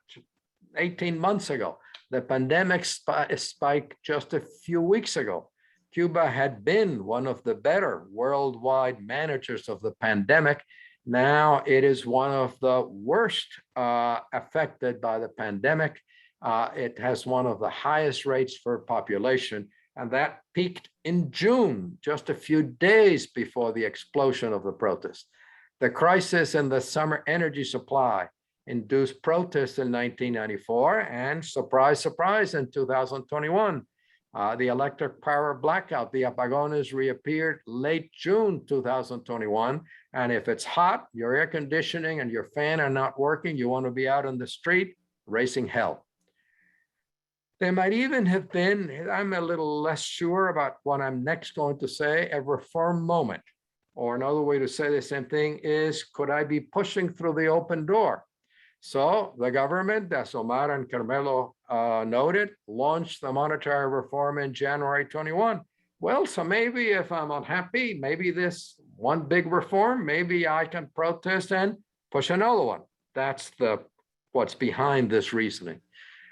18 months ago, the pandemic spike just a few weeks ago. Cuba had been one of the better worldwide managers of the pandemic. Now it is one of the worst affected by the pandemic. It has one of the highest rates for population, and that peaked in June, just a few days before the explosion of the protest. The crisis in the summer energy supply induced protests in 1994, and surprise, surprise, in 2021. The electric power blackout, the apagones, reappeared late June 2021. And if it's hot, your air conditioning and your fan are not working, you want to be out on the street, raising hell. There might even have been, I'm a little less sure about what I'm next going to say, a reform moment. Or another way to say the same thing is, could I be pushing through the open door? So the government, as Omar and Carmelo noted, launched the monetary reform in January 21. Well, so maybe if I'm unhappy, maybe this one big reform, maybe I can protest and push another one. That's what's behind this reasoning.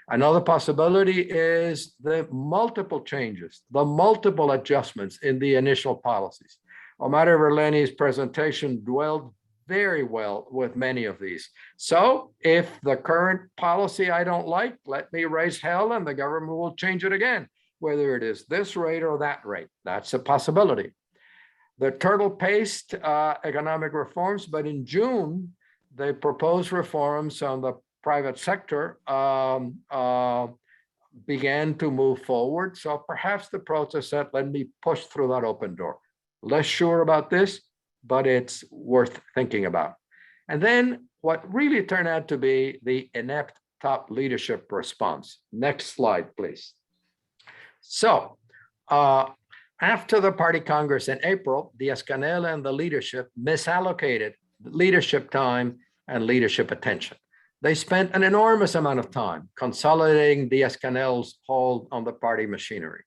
Another possibility is the multiple changes, the multiple adjustments in the initial policies. Omar Everleny's presentation dwelled very well with many of these. So if the current policy I don't like, let me raise hell and the government will change it again, whether it is this rate or that rate. That's a possibility. The turtle-paced economic reforms, but in June, they proposed reforms on the private sector began to move forward. So perhaps the protest said, let me push through that open door. Less sure about this, but it's worth thinking about. And then what really turned out to be the inept top leadership response. Next slide, please. So after the party congress in April, Díaz-Canel and the leadership misallocated leadership time and leadership attention. They spent an enormous amount of time consolidating Díaz-Canel's hold on the party machinery.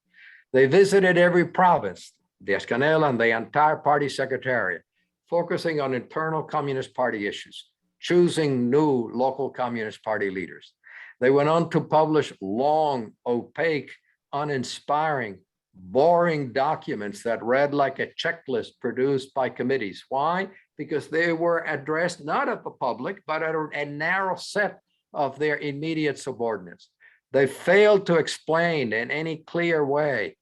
They visited every province, Díaz-Canel and the entire party secretariat, focusing on internal Communist Party issues, choosing new local Communist Party leaders. They went on to publish long, opaque, uninspiring, boring documents that read like a checklist produced by committees. Why? Because they were addressed not at the public, but at a narrow set of their immediate subordinates. They failed to explain in any clear way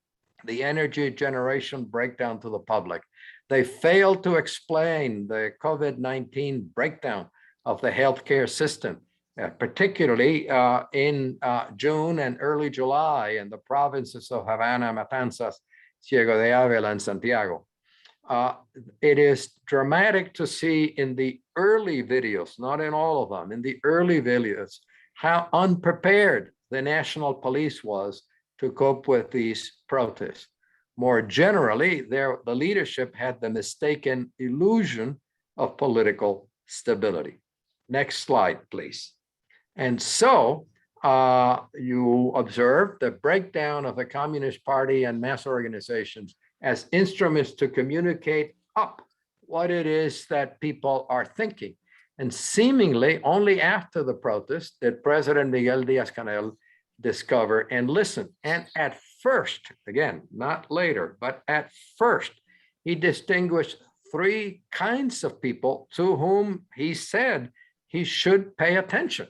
the energy generation breakdown to the public. They failed to explain the COVID-19 breakdown of the healthcare system, particularly in June and early July in the provinces of Havana, Matanzas, Ciego de Ávila, and Santiago. It is dramatic to see in the early videos, not in all of them, in the early videos, how unprepared the national police was to cope with these protests. More generally, the leadership had the mistaken illusion of political stability. Next slide, please. And so you observe the breakdown of the Communist Party and mass organizations as instruments to communicate up what it is that people are thinking. And seemingly only after the protest did President Miguel Díaz-Canel discover and listen. And at first, again, not later, but at first, he distinguished three kinds of people to whom he said he should pay attention.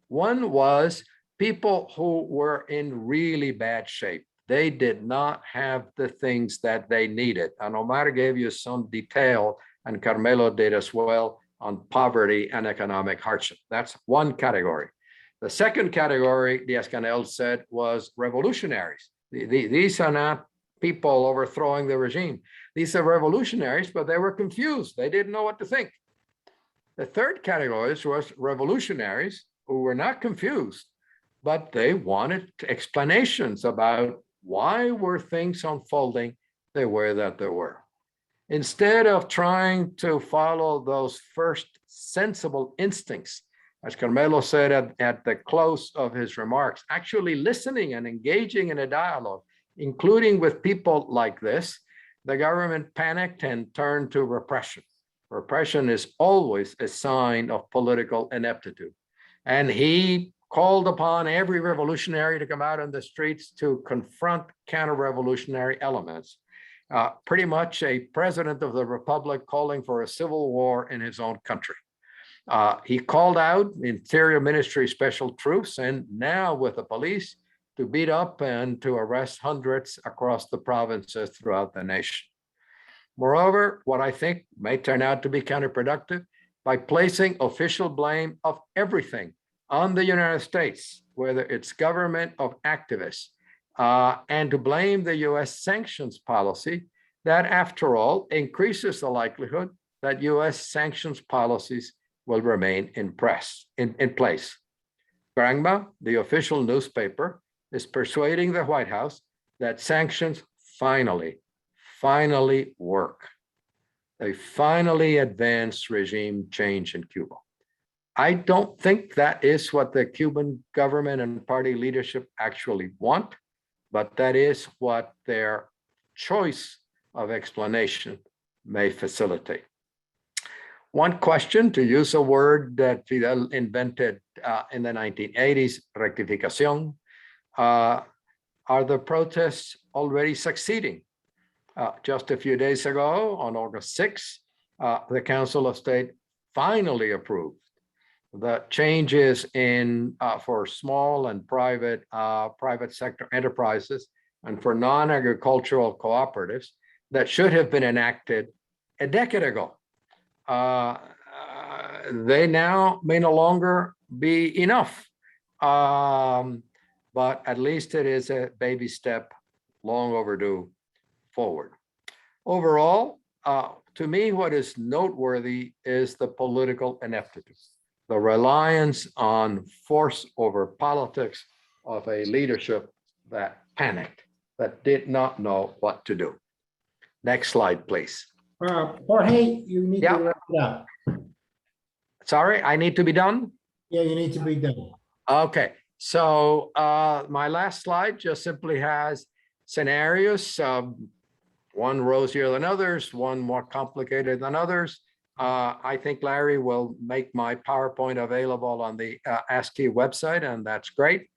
One was people who were in really bad shape. They did not have the things that they needed. And Omar gave you some detail, and Carmelo did as well, on poverty and economic hardship. That's one category. The second category, Díaz-Canel said, was revolutionaries. These are not people overthrowing the regime. These are revolutionaries, but they were confused. They didn't know what to think. The third category was revolutionaries who were not confused, but they wanted explanations about why were things unfolding the way that they were. Instead of trying to follow those first sensible instincts, as Carmelo said at the close of his remarks, actually listening and engaging in a dialogue, including with people like this, the government panicked and turned to repression. Repression is always a sign of political ineptitude. And he called upon every revolutionary to come out on the streets to confront counter-revolutionary elements. Pretty much a president of the republic calling for a civil war in his own country. He called out Interior Ministry special troops, and now with the police, to beat up and to arrest hundreds across the provinces throughout the nation. Moreover, what I think may turn out to be counterproductive, by placing official blame of everything on the United States, whether it's government of activists, and to blame the US sanctions policy, that after all increases the likelihood that US sanctions policies will remain in place. Granma, the official newspaper, is persuading the White House that sanctions finally work. They finally advance regime change in Cuba. I don't think that is what the Cuban government and party leadership actually want, but that is what their choice of explanation may facilitate. One question, to use a word that Fidel invented in the 1980s, rectificación. Are the protests already succeeding? Just a few days ago, on August 6th, the Council of State finally approved the changes in for small and private sector enterprises and for non-agricultural cooperatives that should have been enacted a decade ago. They now may no longer be enough, but at least it is a baby step, long overdue, forward. Overall, to me, what is noteworthy is the political ineptitude, the reliance on force over politics of a leadership that panicked, that did not know what to do. Next slide, please. Jorge, you need to wrap it up. Sorry, I need to be done? Yeah, you need to be done. Okay, so my last slide just simply has scenarios, one rosier than others, one more complicated than others. I think Larry will make my PowerPoint available on the ASCE website, and that's great.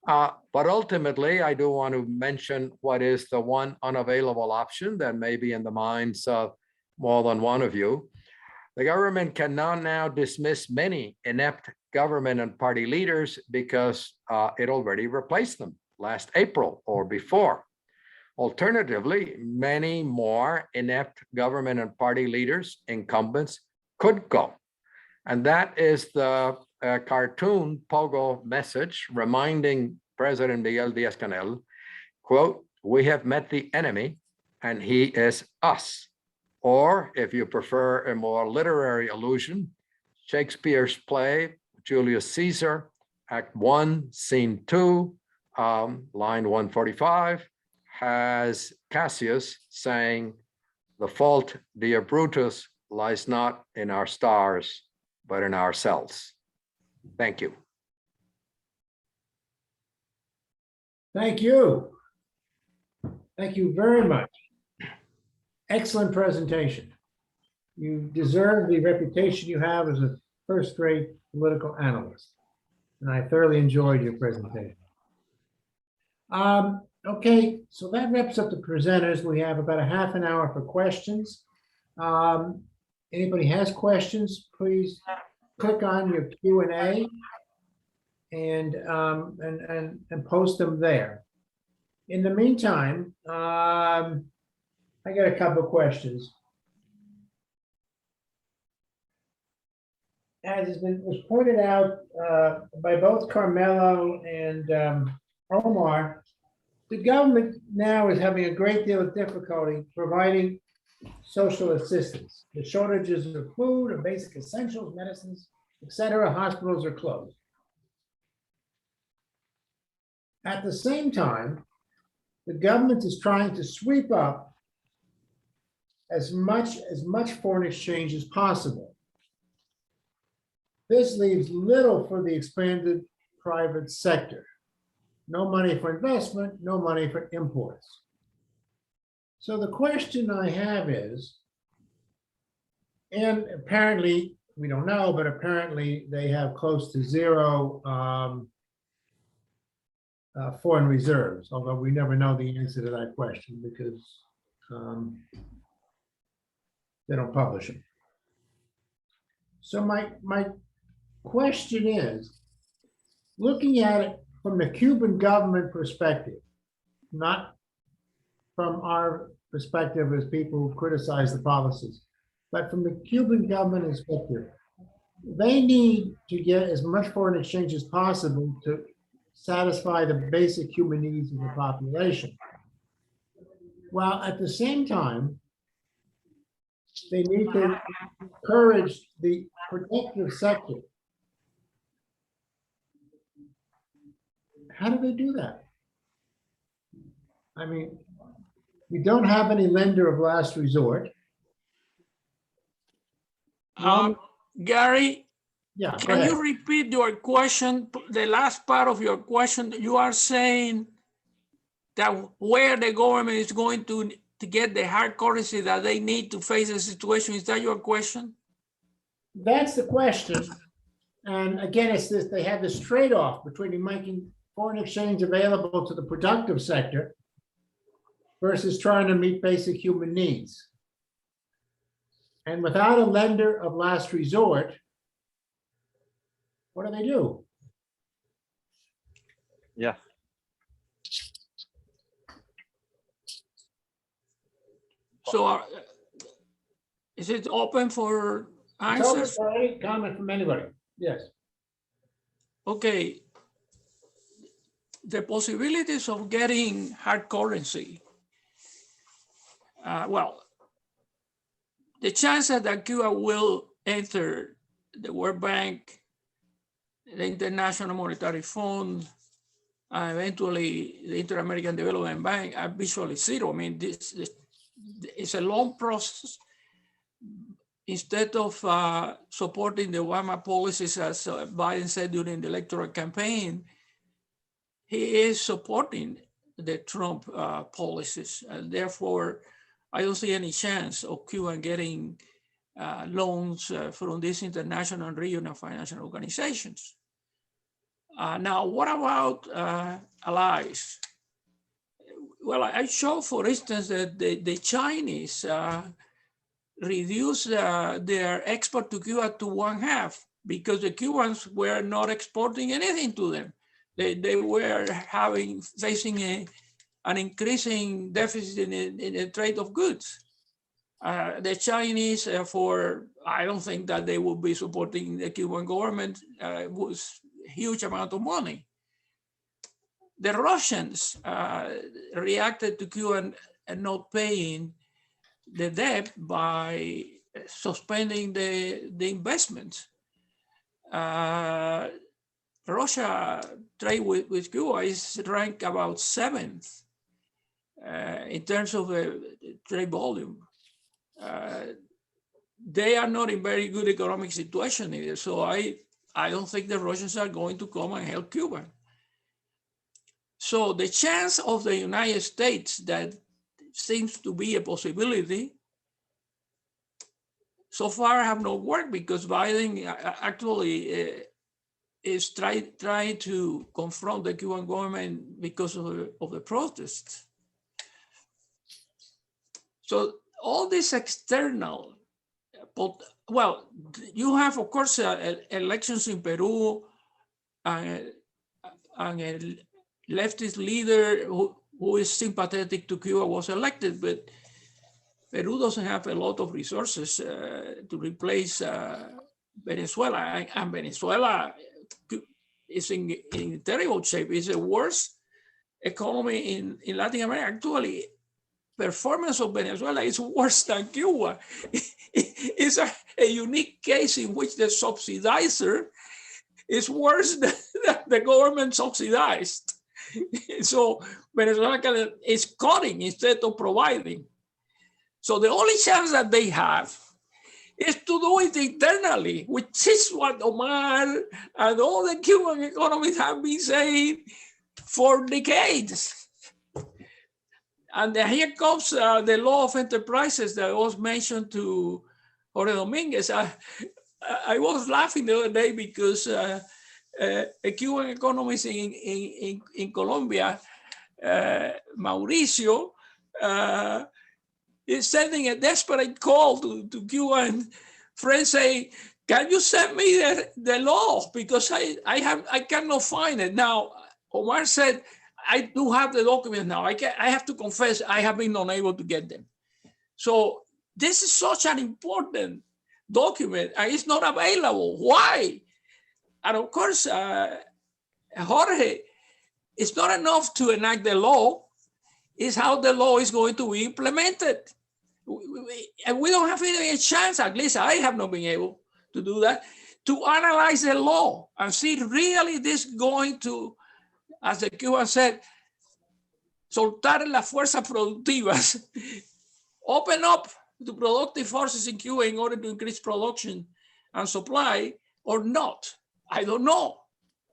But ultimately, I do want to mention what is the one unavailable option that may be in the minds of more than one of you. The government cannot now dismiss many inept government and party leaders because it already replaced them last April or before. Alternatively, many more inept government and party leaders, incumbents, could go. And that is the cartoon pogo message reminding President Miguel Díaz-Canel, quote, "We have met the enemy and he is us." Or if you prefer a more literary allusion, Shakespeare's play, Julius Caesar, Act 1, Scene 2, line 145, has Cassius saying, "The fault, dear Brutus, lies not in our stars, but in ourselves." Thank you. Thank you. Thank you very much. Excellent presentation. You deserve the reputation you have as a first-rate political analyst, and I thoroughly enjoyed your presentation. Okay, so that wraps up the presenters. We have about a half an hour for questions. Anybody has questions, please click on your Q&A and post them there. In the meantime, I got a couple of questions. As was pointed out by both Carmelo and Omar, the government now is having a great deal of difficulty providing social assistance. The shortages of food and basic essentials, medicines, etc. Hospitals are closed. At the same time, the government is trying to sweep up as much foreign exchange as possible. This leaves little for the expanded private sector. No money for investment, no money for imports. So the question I have is, and apparently, we don't know, but apparently they have close to zero foreign reserves, although we never know the answer to that question because they don't publish them. So my question is, looking at it from the Cuban government perspective, not from our perspective as people who criticize the policies, but from the Cuban government perspective, they need to get as much foreign exchange as possible to satisfy the basic human needs of the population. While at the same time, they need to encourage the productive sector. How do they do that? I mean, we don't have any lender of last resort. Gary, Yeah, go can ahead. you repeat your question, the last part of your question? You are saying that where the government is going to get the hard currency that they need to face the situation. Is that your question? That's the question. And again, it's this, they have this trade-off between making foreign exchange available to the productive sector versus trying to meet basic human needs. And without a lender of last resort, what do? Yeah. So is it open for It's open answers? for any comment from anybody. Yes. Okay. The possibilities of getting hard currency. Well, the chances that Cuba will enter the World Bank, the International Monetary Fund, eventually the Inter-American Development Bank are virtually zero. I mean, this it's a long process. Instead of supporting the Obama policies, as Biden said during the electoral campaign, he is supporting the Trump policies. And therefore, I don't see any chance of Cuba getting loans from these international and regional financial organizations. Now, what about allies? Well, I show, for instance, that the Chinese reduced their export to Cuba to 1/2 because the Cubans were not exporting anything to them. They were facing an increasing deficit in the trade of goods. The Chinese, I don't think that they would be supporting the Cuban government with huge amount of money. The Russians reacted to Cuba and not paying the debt by suspending the investments. Russia trade with Cuba is ranked about 7th in terms of trade volume. They are not in very good economic situation either. So I don't think the Russians are going to come and help Cuba. So the chance of the United States that seems to be a possibility so far have not worked because Biden actually is trying to confront the Cuban government because of the protests. So all this external, but well, you have of course elections in Peru, and a leftist leader who is sympathetic to Cuba was elected, but Peru doesn't have a lot of resources to replace Venezuela, and Venezuela is in terrible shape. It's the worst economy in Latin America. Actually, performance of Venezuela is worse than Cuba. It's a unique case in which the subsidizer is worse than the government subsidized. So Venezuela is cutting instead of providing. So the only chance that they have is to do it internally, which is what Omar and all the Cuban economists have been saying for decades. And here comes the law of enterprises that was mentioned to Jorge Domínguez. I was laughing the other day because a Cuban economist in Colombia, Mauricio, is sending a desperate call to Cuban friends saying, can you send me the law? Because I cannot find it. Now, Omar said, I do have the documents now. I have to confess, I have been unable to get them. So this is such an important document and it's not available. Why? And of course, Jorge, it's not enough to enact the law. It's how the law is going to be implemented. And we don't have even a chance, at least I have not been able to do that, to analyze the law and see really this going to, as the Cuban said, soltar las fuerzas productivas, open up the productive forces in Cuba in order to increase production and supply or not. I don't know.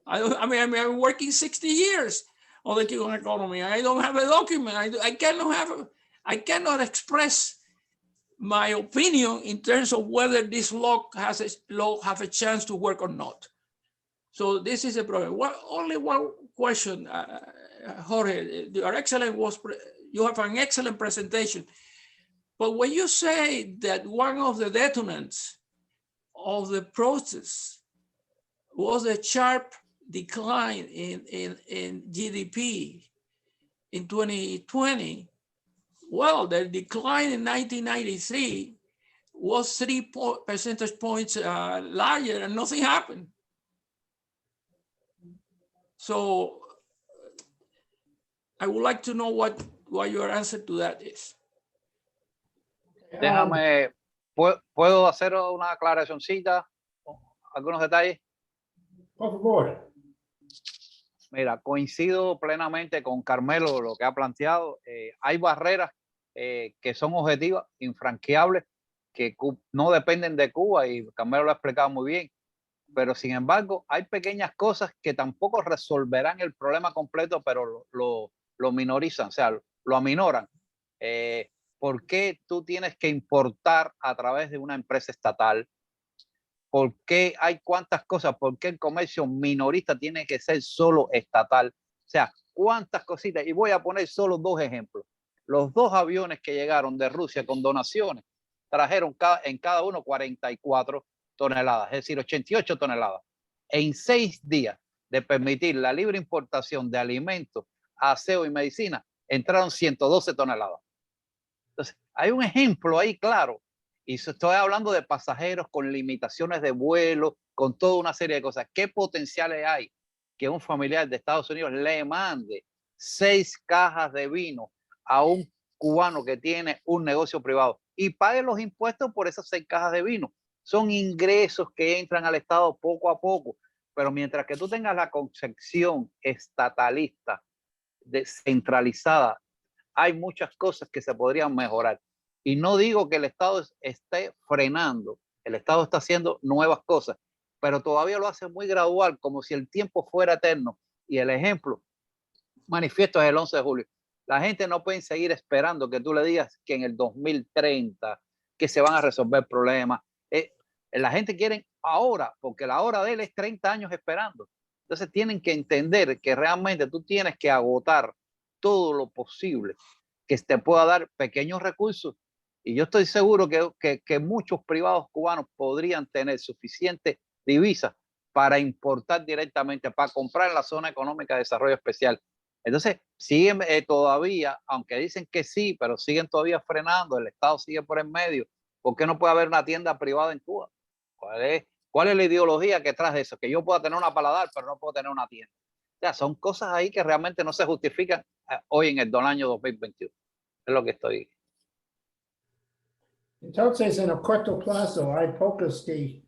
I mean, I'm working 60 years on the Cuban economy. I don't have a document. I cannot express my opinion in terms of whether this law has a chance to work or not. So this is a problem. Only one question, Jorge. You have an excellent presentation. But when you say that one of the detonants of the process was a sharp decline in GDP in 2020, well, the decline in 1993 was 3 percentage points larger and nothing happened. So I would like to know what your answer to that is. Déjame, ¿puedo hacer una aclaracióncita? ¿Algunos detalles? Por favor. Mira, coincido plenamente con Carmelo lo que ha planteado. Hay barreras que son objetivas, infranqueables, que no dependen de Cuba y Carmelo lo ha explicado muy bien. Pero sin embargo, hay pequeñas cosas que tampoco resolverán el problema completo, pero lo minorizan, o sea, lo aminoran. ¿Por qué tú tienes que importar a través de una empresa estatal? ¿Por qué hay cuántas cosas? ¿Por qué el comercio minorista tiene que ser solo estatal? O sea, cuántas cositas. Y voy a poner solo 2 ejemplos. Los 2 aviones que llegaron de Rusia con donaciones trajeron en cada uno 44 toneladas, es decir, 88 toneladas. En 6 días de permitir la libre importación de alimentos, aseo y medicina, entraron 112 toneladas. Entonces, hay un ejemplo ahí claro. Y estoy hablando de pasajeros con limitaciones de vuelo, con toda una serie de cosas. ¿Qué potenciales hay que un familiar de Estados Unidos le mande 6 cajas de vino a un cubano que tiene un negocio privado y pague los impuestos por esas 6 cajas de vino? Son ingresos que entran al Estado poco a poco. Pero mientras que tú tengas la concepción estatalista, descentralizada, hay muchas cosas que se podrían mejorar. Y no digo que el Estado esté frenando, el Estado está haciendo nuevas cosas, pero todavía lo hace muy gradual, como si el tiempo fuera eterno. Y el ejemplo manifiesto es el 11 de julio. La gente no puede seguir esperando que tú le digas que en el 2030 que se van a resolver problemas. La gente quiere ahora, porque la hora de él es 30 años esperando. Entonces tienen que entender que realmente tú tienes que agotar todo lo posible que te pueda dar pequeños recursos. Y yo estoy seguro que muchos privados cubanos podrían tener suficiente divisa para importar directamente, para comprar en la zona económica de desarrollo especial. Entonces, siguen todavía, aunque dicen que sí, pero siguen todavía frenando, el Estado sigue por en medio. ¿Por qué no puede haber una tienda privada en Cuba? ¿Cuál es la ideología que trae eso? Que yo pueda tener una paladar, pero no puedo tener una tienda. O sea, son cosas ahí que realmente no se justifican hoy en el año 2021. Es lo que estoy. Entonces, en el corto plazo hay pocas que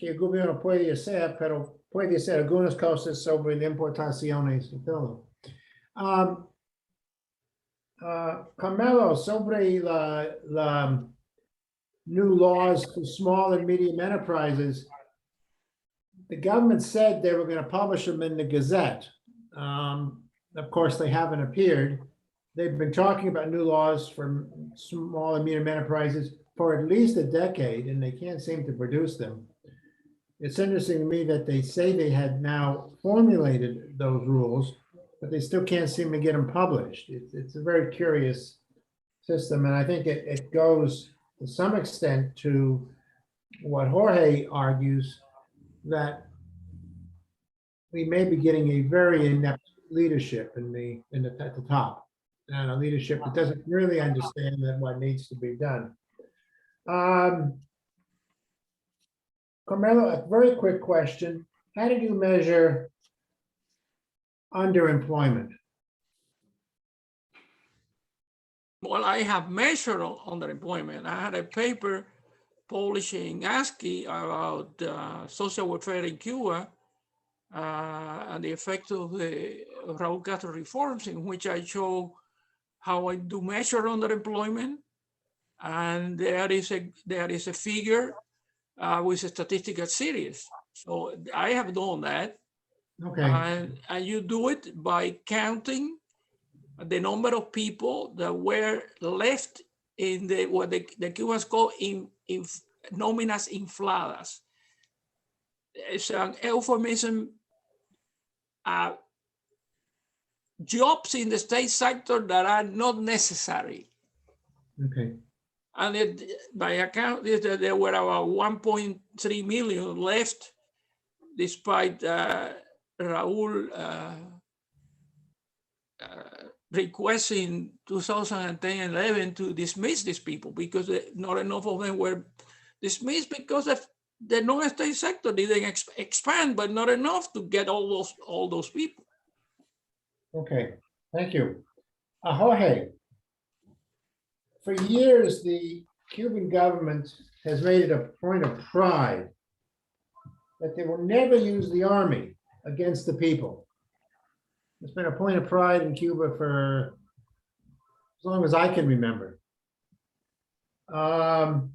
el gobierno puede hacer, pero puede hacer algunas cosas sobre las importaciones y todo. Carmelo, sobre la new laws for small and medium enterprises, the government said they were going to publish them in the Gazette. Of course, they haven't appeared. They've been talking about new laws for small and medium enterprises for at least a decade, and they can't seem to produce them. It's interesting to me that they say they had now formulated those rules, but they still can't seem to get them published. It's a very curious system, and I think it goes to some extent to what Jorge argues, that we may be getting a very inept leadership at the top, and a leadership that doesn't really understand that what needs to be done. Carmelo, a very quick question. How did you measure underemployment? Well, I have measured underemployment. I had a paper published in ASCE about social welfare in Cuba and the effect of the Raúl Castro reforms, in which I show how I do measure underemployment. And there is a figure with a statistical series. So I have done that. Okay. And you do it by counting the number of people that were left in what the Cubans call in nóminas infladas. It's an euphemism. Jobs in the state sector that are not necessary. Okay. And by account, there were about 1.3 million left, despite Raúl requesting 2010-11 to dismiss these people because not enough of them were dismissed because the non-state sector didn't expand, but not enough to get all those people. Okay, thank you. Jorge, for years, the Cuban government has made it a point of pride that they will never use the army against the people. It's been a point of pride in Cuba for as long as I can remember. And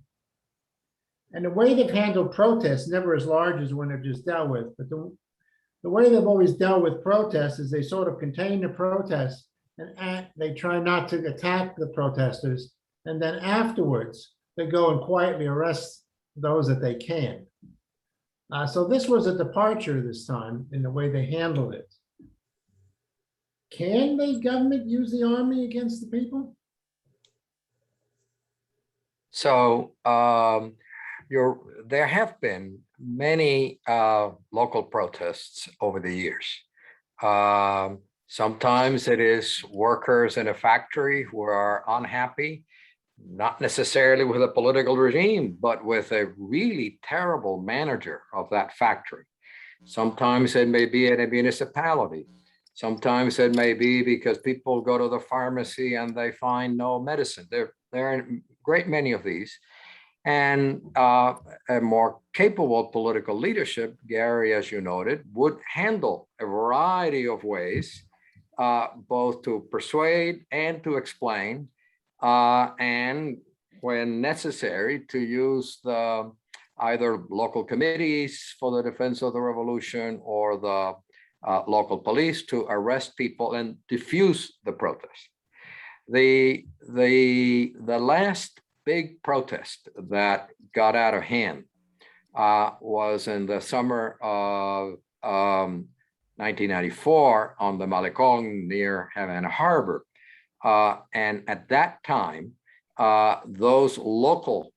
the way they've handled protests, never as large as when they're just dealt with, but the way they've always dealt with protests is they sort of contain the protests and they try not to attack the protesters. And then afterwards, they go and quietly arrest those that they can. So this was a departure this time in the way they handled it. Can the government use the army against the people? So there have been many local protests over the years. Sometimes it is workers in a factory who are unhappy, not necessarily with a political regime, but with a really terrible manager of that factory. Sometimes it may be in a municipality. Sometimes it may be because people go to the pharmacy and they find no medicine. There are a great many of these. And a more capable political leadership, Gary, as you noted, would handle a variety of ways, both to persuade and to explain, and when necessary, to use the either local committees for the defense of the revolution or the local police to arrest people and diffuse the protest. The last big protest that got out of hand was in the summer of 1994 on the Malecón near Havana Harbor. And at that time, those local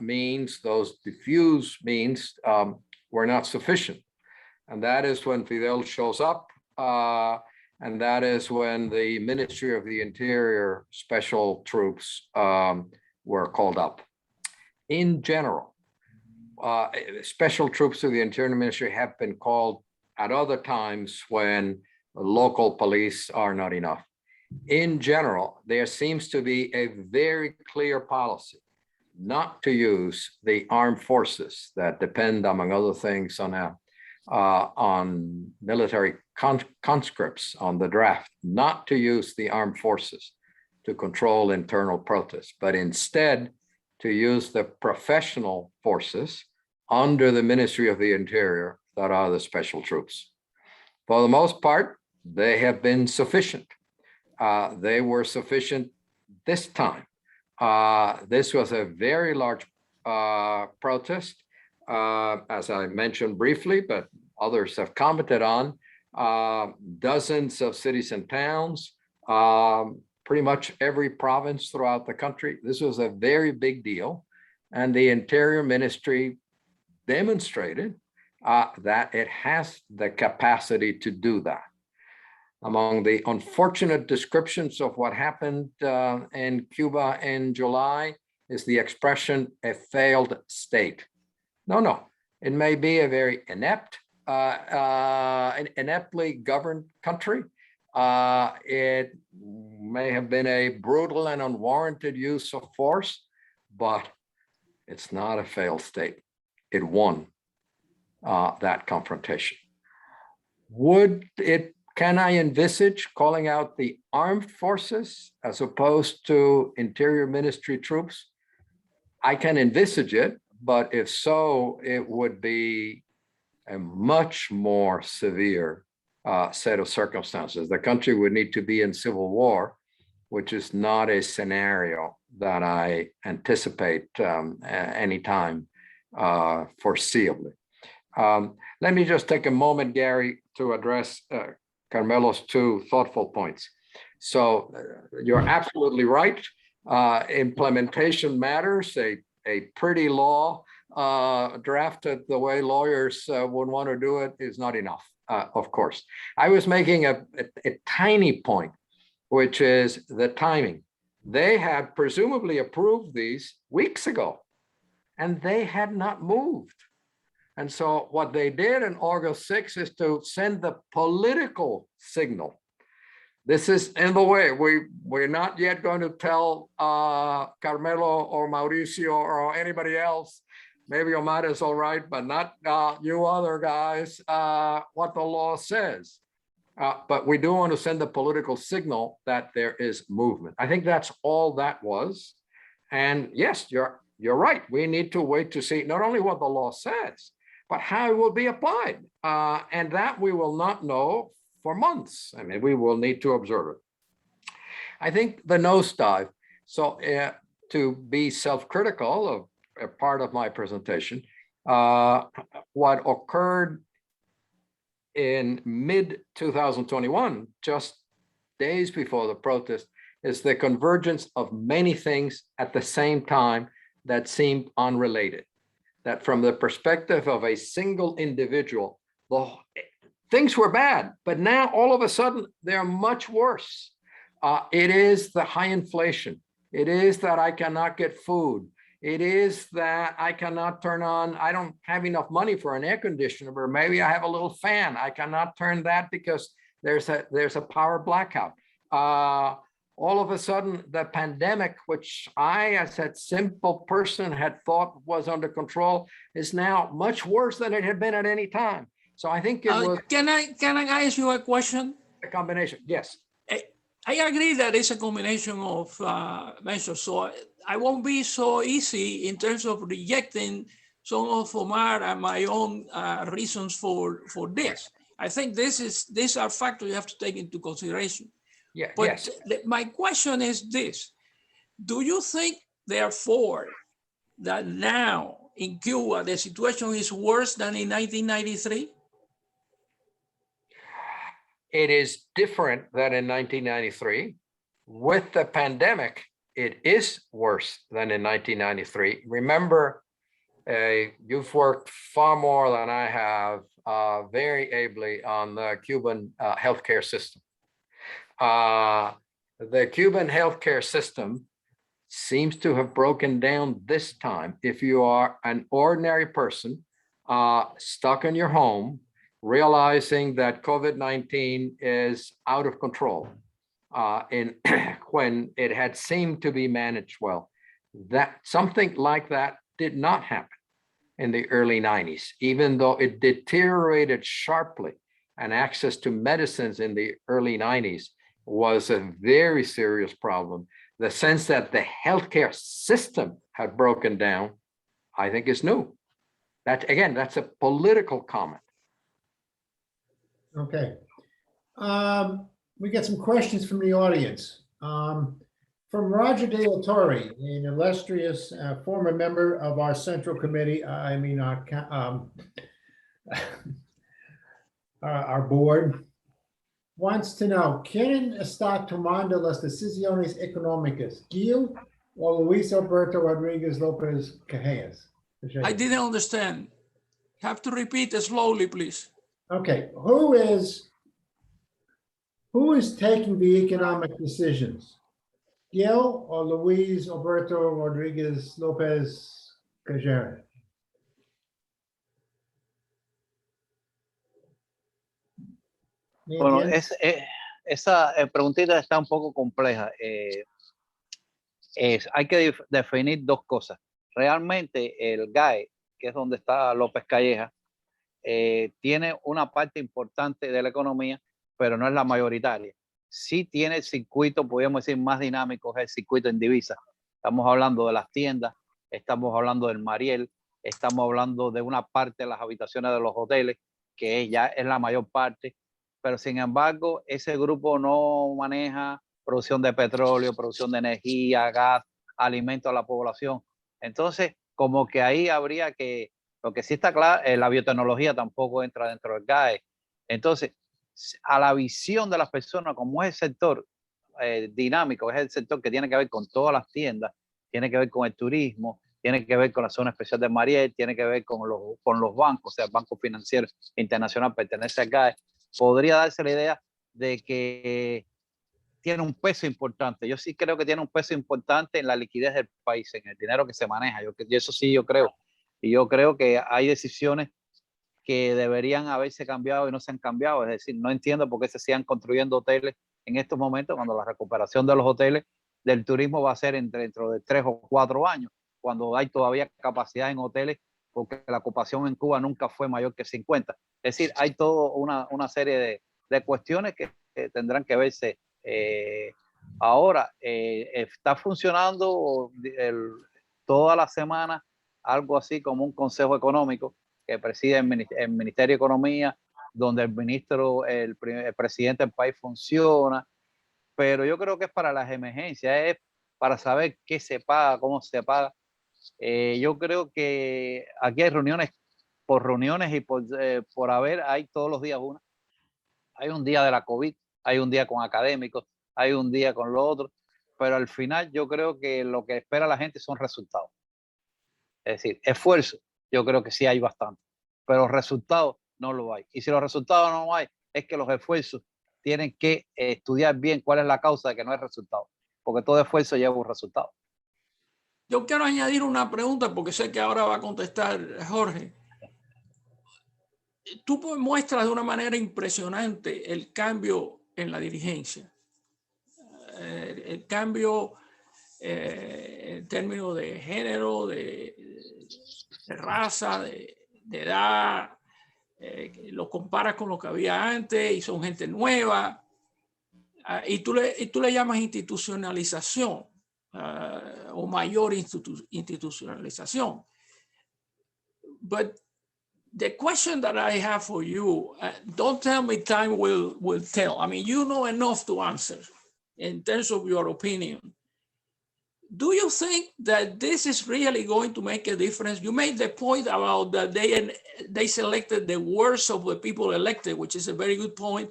means, those diffuse means were not sufficient. And that is when Fidel shows up. And that is when the Ministry of the Interior special troops were called up. In general, special troops of the Interior Ministry have been called at other times when local police are not enough. In general, there seems to be a very clear policy not to use the armed forces that depend, among other things, on military conscripts on the draft, not to use the armed forces to control internal protests, but instead to use the professional forces under the Ministry of the Interior that are the special troops. For the most part, they have been sufficient. They were sufficient this time. This was a very large protest, as I mentioned briefly, but others have commented on, dozens of cities and towns, pretty much every province throughout the country. This was a very big deal. And the Interior Ministry demonstrated that it has the capacity to do that. Among the unfortunate descriptions of what happened in Cuba in July is the expression, a failed state. No, it may be a very ineptly governed country. It may have been a brutal and unwarranted use of force, but it's not a failed state. It won that confrontation. Can I envisage calling out the armed forces as opposed to Interior Ministry troops? I can envisage it, but if so, it would be a much more severe set of circumstances. The country would need to be in civil war, which is not a scenario that I anticipate anytime foreseeably. Let me just take a moment, Gary, to address Carmelo's two thoughtful points. So you're absolutely right. Implementation matters. A pretty law drafted the way lawyers would want to do it is not enough, of course. I was making a tiny point, which is the timing. They had presumably approved these weeks ago, and they had not moved. And so what they did on August 6th is to send the political signal. This is in the way. We're not yet going to tell Carmelo or Mauricio or anybody else, maybe Omar is all right, but not you other guys, what the law says. But we do want to send the political signal that there is movement. I think that's all that was. And yes, you're right. We need to wait to see not only what the law says, but how it will be applied. And that we will not know for months. I mean, we will need to observe it. I think the nosedive, so to be self-critical of a part of my presentation, what occurred in mid-2021, just days before the protest, is the convergence of many things at the same time that seemed unrelated. That from the perspective of a single individual, things were bad, but now all of a sudden they're much worse. It is the high inflation. It is that I cannot get food. It is that I cannot turn on, I don't have enough money for an air conditioner, or maybe I have a little fan. I cannot turn that because there's a power blackout. All of a sudden, the pandemic, which I, as a simple person, had thought was under control, is now much worse than it had been at any time. So I think it was. Can I ask you a question? A combination, yes. I agree that it's a combination of measures. So I won't be so easy in terms of rejecting some of Omar and my own reasons for this. I think these are factors you have to take into consideration. Yeah, but yes. My question is this: do you think, therefore, that now in Cuba, the situation is worse than in 1993? It is different than in 1993. With the pandemic, it is worse than in 1993. Remember, you've worked far more than I have very ably on the Cuban healthcare system. The Cuban healthcare system seems to have broken down this time. If you are an ordinary person stuck in your home, realizing that COVID-19 is out of control, when it had seemed to be managed well, that something like that did not happen in the early 90s, even though it deteriorated sharply, and access to medicines in the early 90s was a very serious problem. The sense that the healthcare system had broken down, I think, is new. That, again, that's a political comment. Okay. We get some questions from the audience. From Roger De La Torre, an illustrious former member of our Central Committee, our board, wants to know, ¿Quién está tomando las decisiones económicas, Gil or Luis Alberto Rodriguez López Cajellas? I didn't understand. Have to repeat slowly, please. Okay, who is taking the economic decisions? Gil or Luis Alberto Rodriguez López Cajellas? Bueno, esa preguntita está un poco compleja. Hay que definir dos cosas. Realmente el GAE, que es donde está López Calleja, tiene una parte importante de la economía, pero no es la mayoritaria. Sí tiene el circuito, podríamos decir, más dinámico, es el circuito en divisas. Estamos hablando de las tiendas, estamos hablando del Mariel, estamos hablando de una parte de las habitaciones de los hoteles, que ya es la mayor parte, pero sin embargo, ese grupo no maneja producción de petróleo, producción de energía, gas, alimentos a la población. Entonces, como que ahí habría que, lo que sí está claro, la biotecnología tampoco entra dentro del GAE. Entonces, a la visión de las personas, como es el sector dinámico, es el sector que tiene que ver con todas las tiendas, tiene que ver con el turismo, tiene que ver con la zona especial de Mariel, tiene que ver con los bancos, o sea, el Banco Financiero Internacional pertenece al GAE, podría darse la idea de que tiene un peso importante. Yo sí creo que tiene un peso importante en la liquidez del país, en el dinero que se maneja. Y eso sí yo creo. Y yo creo que hay decisiones que deberían haberse cambiado y no se han cambiado. Es decir, no entiendo por qué se sigan construyendo hoteles en estos momentos, cuando la recuperación de los hoteles del turismo va a ser dentro de 3 o 4 años, cuando hay todavía capacidad en hoteles, porque la ocupación en Cuba nunca fue mayor que 50. Es decir, hay toda una serie de cuestiones que tendrán que verse. Ahora, está funcionando toda la semana algo así como un consejo económico que preside el Ministerio de Economía, donde el presidente del país funciona, pero yo creo que es para las emergencias, es para saber qué se paga, cómo se paga. Yo creo que aquí hay reuniones y por haber, hay todos los días una. Hay un día de la COVID, hay un día con académicos, hay un día con lo otro, pero al final yo creo que lo que espera la gente son resultados. Es decir, esfuerzo, yo creo que sí hay bastante, pero resultados no lo hay. Y si los resultados no hay, es que los esfuerzos tienen que estudiar bien cuál es la causa de que no hay resultado, porque todo esfuerzo lleva un resultado. Yo quiero añadir una pregunta porque sé que ahora va a contestar Jorge. Tú muestras de una manera impresionante el cambio en la dirigencia, el cambio en términos de género, de raza, de edad, lo comparas con lo que había antes y son gente nueva, y tú le llamas institucionalización o mayor institucionalización. But the question that I have for you, don't tell me time will tell. I mean, you know enough to answer in terms of your opinion. do you think that this is really going to make a difference? You made the point about that they selected the worst of the people elected, which is a very good point.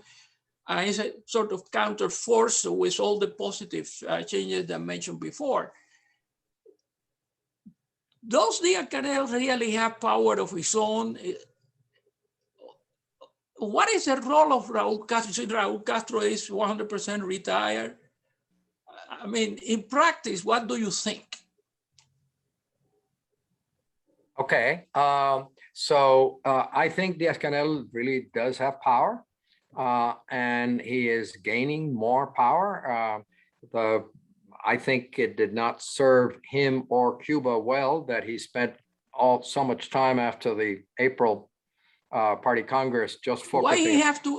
It's a sort of counter force with all the positive changes that I mentioned before. Does Díaz-Canel really have power of his own? What is the role of Raúl Castro? Raúl Castro is 100% retired. I mean, in practice, what do you think? Okay, I think Díaz-Canel really does have power, and he is gaining more power. I think it did not serve him or Cuba well that he spent so much time after the April Party Congress just focusing.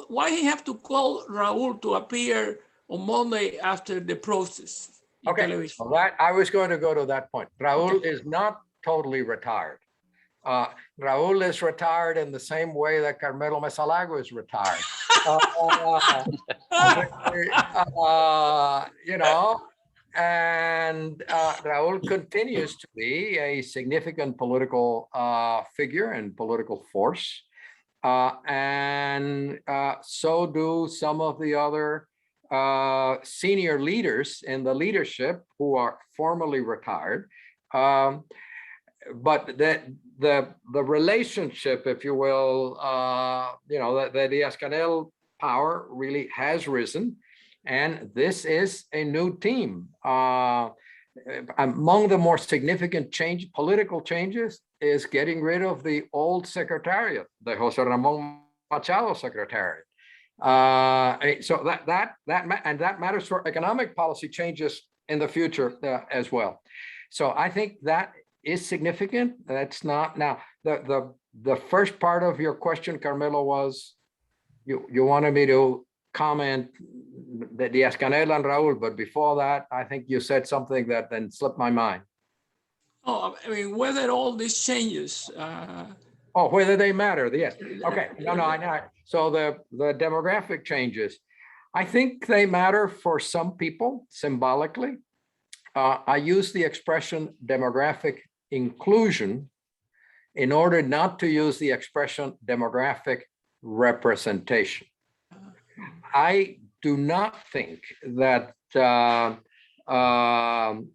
Why he have to call Raúl to appear on Monday after the protest? Okay, so that I was going to go to that point. Raúl is not totally retired. Raúl is retired in the same way that Carmelo Mesa-Lago is retired. You know, and Raúl continues to be a significant political figure and political force. And so do some of the other senior leaders in the leadership who are formally retired. But the relationship, if you will, you know, the Díaz-Canel power really has risen, and this is a new team. Among the more significant political changes is getting rid of the old secretariat, the José Ramón Machado secretariat. So that matters for economic policy changes in the future as well. So I think that is significant. That's not now the first part of your question, Carmelo, was you wanted me to comment that Díaz-Canel and Raúl, but before that, I think you said something that then slipped my mind. Oh, I mean, whether all these changes. Oh, whether they matter, yes. Okay, no, I know. So the demographic changes, I think they matter for some people symbolically. I use the expression demographic inclusion in order not to use the expression demographic representation. I do not think that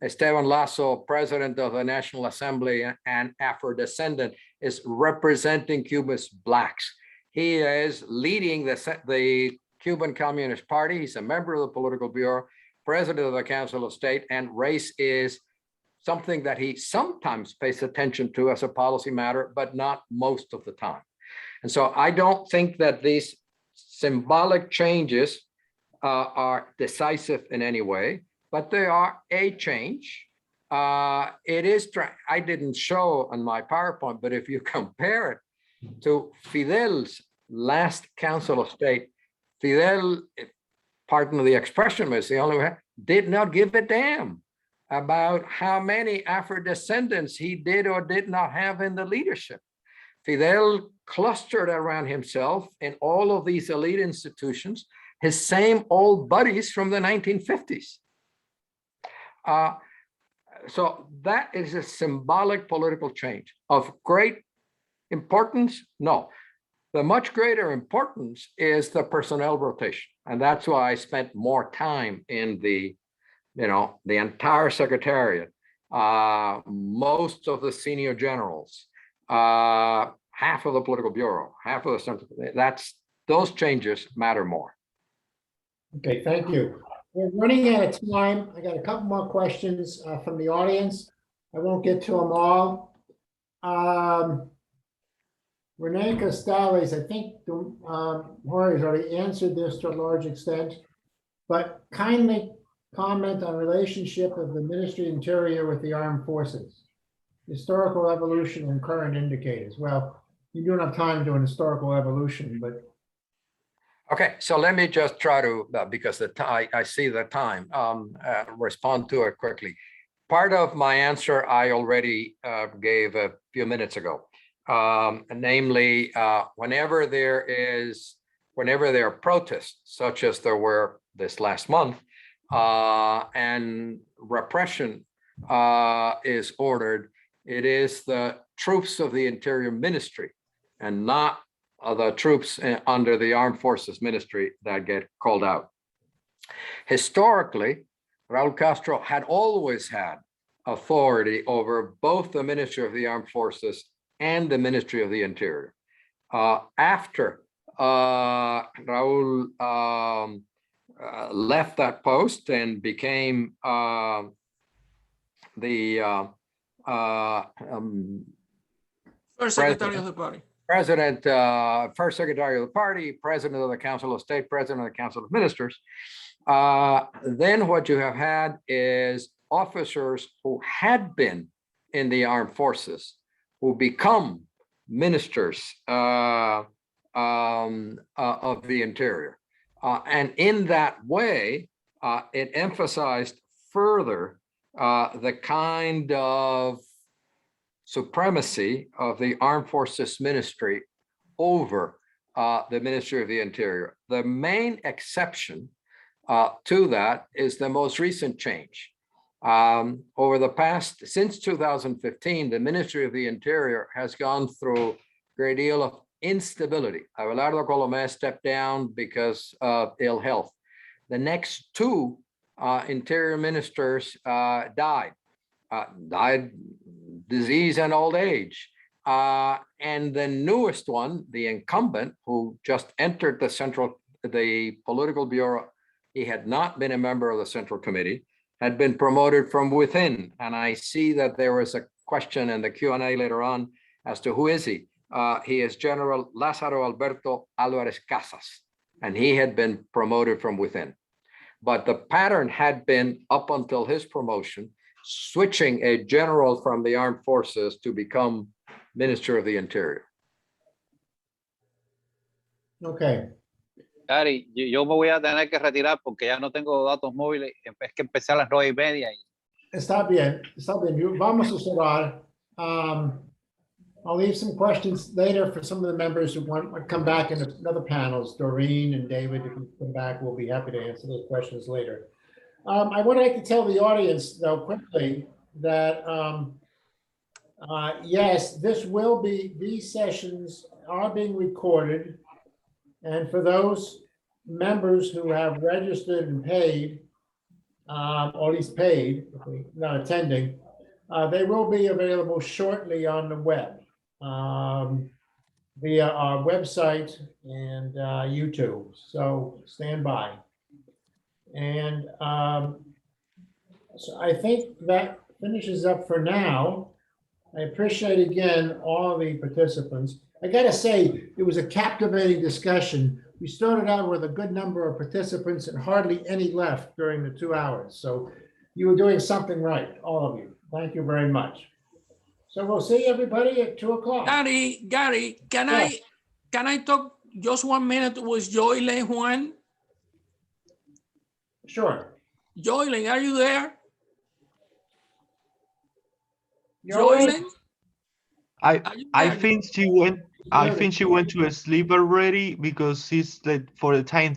Esteban Lasso, president of the National Assembly and Afro-descendant, is representing Cuba's Blacks. He is leading the Cuban Communist Party. He's a member of the Political Bureau, president of the Council of State, and race is something that he sometimes pays attention to as a policy matter, but not most of the time. And so I don't think that these symbolic changes are decisive in any way, but they are a change. It is, I didn't show on my PowerPoint, but if you compare it to Fidel's last Council of State, Fidel, pardon the expression, is the only way, did not give a damn about how many Afro-descendants he did or did not have in the leadership. Fidel clustered around himself in all of these elite institutions, his same old buddies from the 1950s. So that is a symbolic political change of great importance. No, the much greater importance is the personnel rotation. And that's why I spent more time in the entire secretariat, most of the senior generals, half of the political bureau, half of the central. Those changes matter more. Okay, thank you. We're running out of time. I got a couple more questions from the audience. I won't get to them all. Renee Costales, I think Jorge has already answered this to a large extent, but kindly comment on relationship of the Ministry of Interior with the armed forces, historical evolution and current indicators. Well, you don't have time to do an historical evolution, but. Okay, so let me just try to, because I see the time, respond to it quickly. Part of my answer I already gave a few minutes ago, namely, whenever there are protests, such as there were this last month, and repression is ordered, it is the troops of the Interior Ministry and not the troops under the Armed Forces Ministry that get called out. Historically, Raul Castro had always had authority over both the Ministry of the Armed Forces and the Ministry of the Interior. After Raul left that post and became the First Secretary of the Party. President, First Secretary of the Party, President of the Council of State, President of the Council of Ministers, then what you have had is officers who had been in the armed forces who become ministers of the Interior. And in that way, it emphasized further the kind of supremacy of the Armed Forces Ministry over the Ministry of the Interior. The main exception to that is the most recent change. Over the past, since 2015, the Ministry of the Interior has gone through a great deal of instability. Abelardo Colomé stepped down because of ill health. The next two interior ministers died disease and old age. And the newest one, the incumbent, who just entered the political bureau, he had not been a member of the Central Committee, had been promoted from within. And I see that there was a question in the Q&A later on as to who is he. He is General Lázaro Alberto Álvarez Casas, and he had been promoted from within. But the pattern had been, up until his promotion, switching a general from the armed forces to become Minister of the Interior. Okay. Gary, yo me voy a tener que retirar porque ya no tengo datos móviles. Es que empecé a las 9:30. Está bien. Vamos a cerrar. I'll leave some questions later for some of the members who want to come back in other panels. Doreen and David, if you come back, we'll be happy to answer those questions later. I would like to tell the audience, though, quickly that, yes, these sessions are being recorded. And for those members who have registered and paid, or at least paid, not attending, they will be available shortly on the web via our website and YouTube. So stand by. And so I think that finishes up for now. I appreciate again all the participants. I gotta say, it was a captivating discussion. We started out with a good number of participants and hardly any left during the 2 hours. So you were doing something right, all of you. Thank you very much. So we'll see everybody at 2 o'clock. Gary, can I talk just 1 minute with Joylen Juan? Sure. Joylen, are you there? Joylen? I think she went to sleep already because she's like, for the time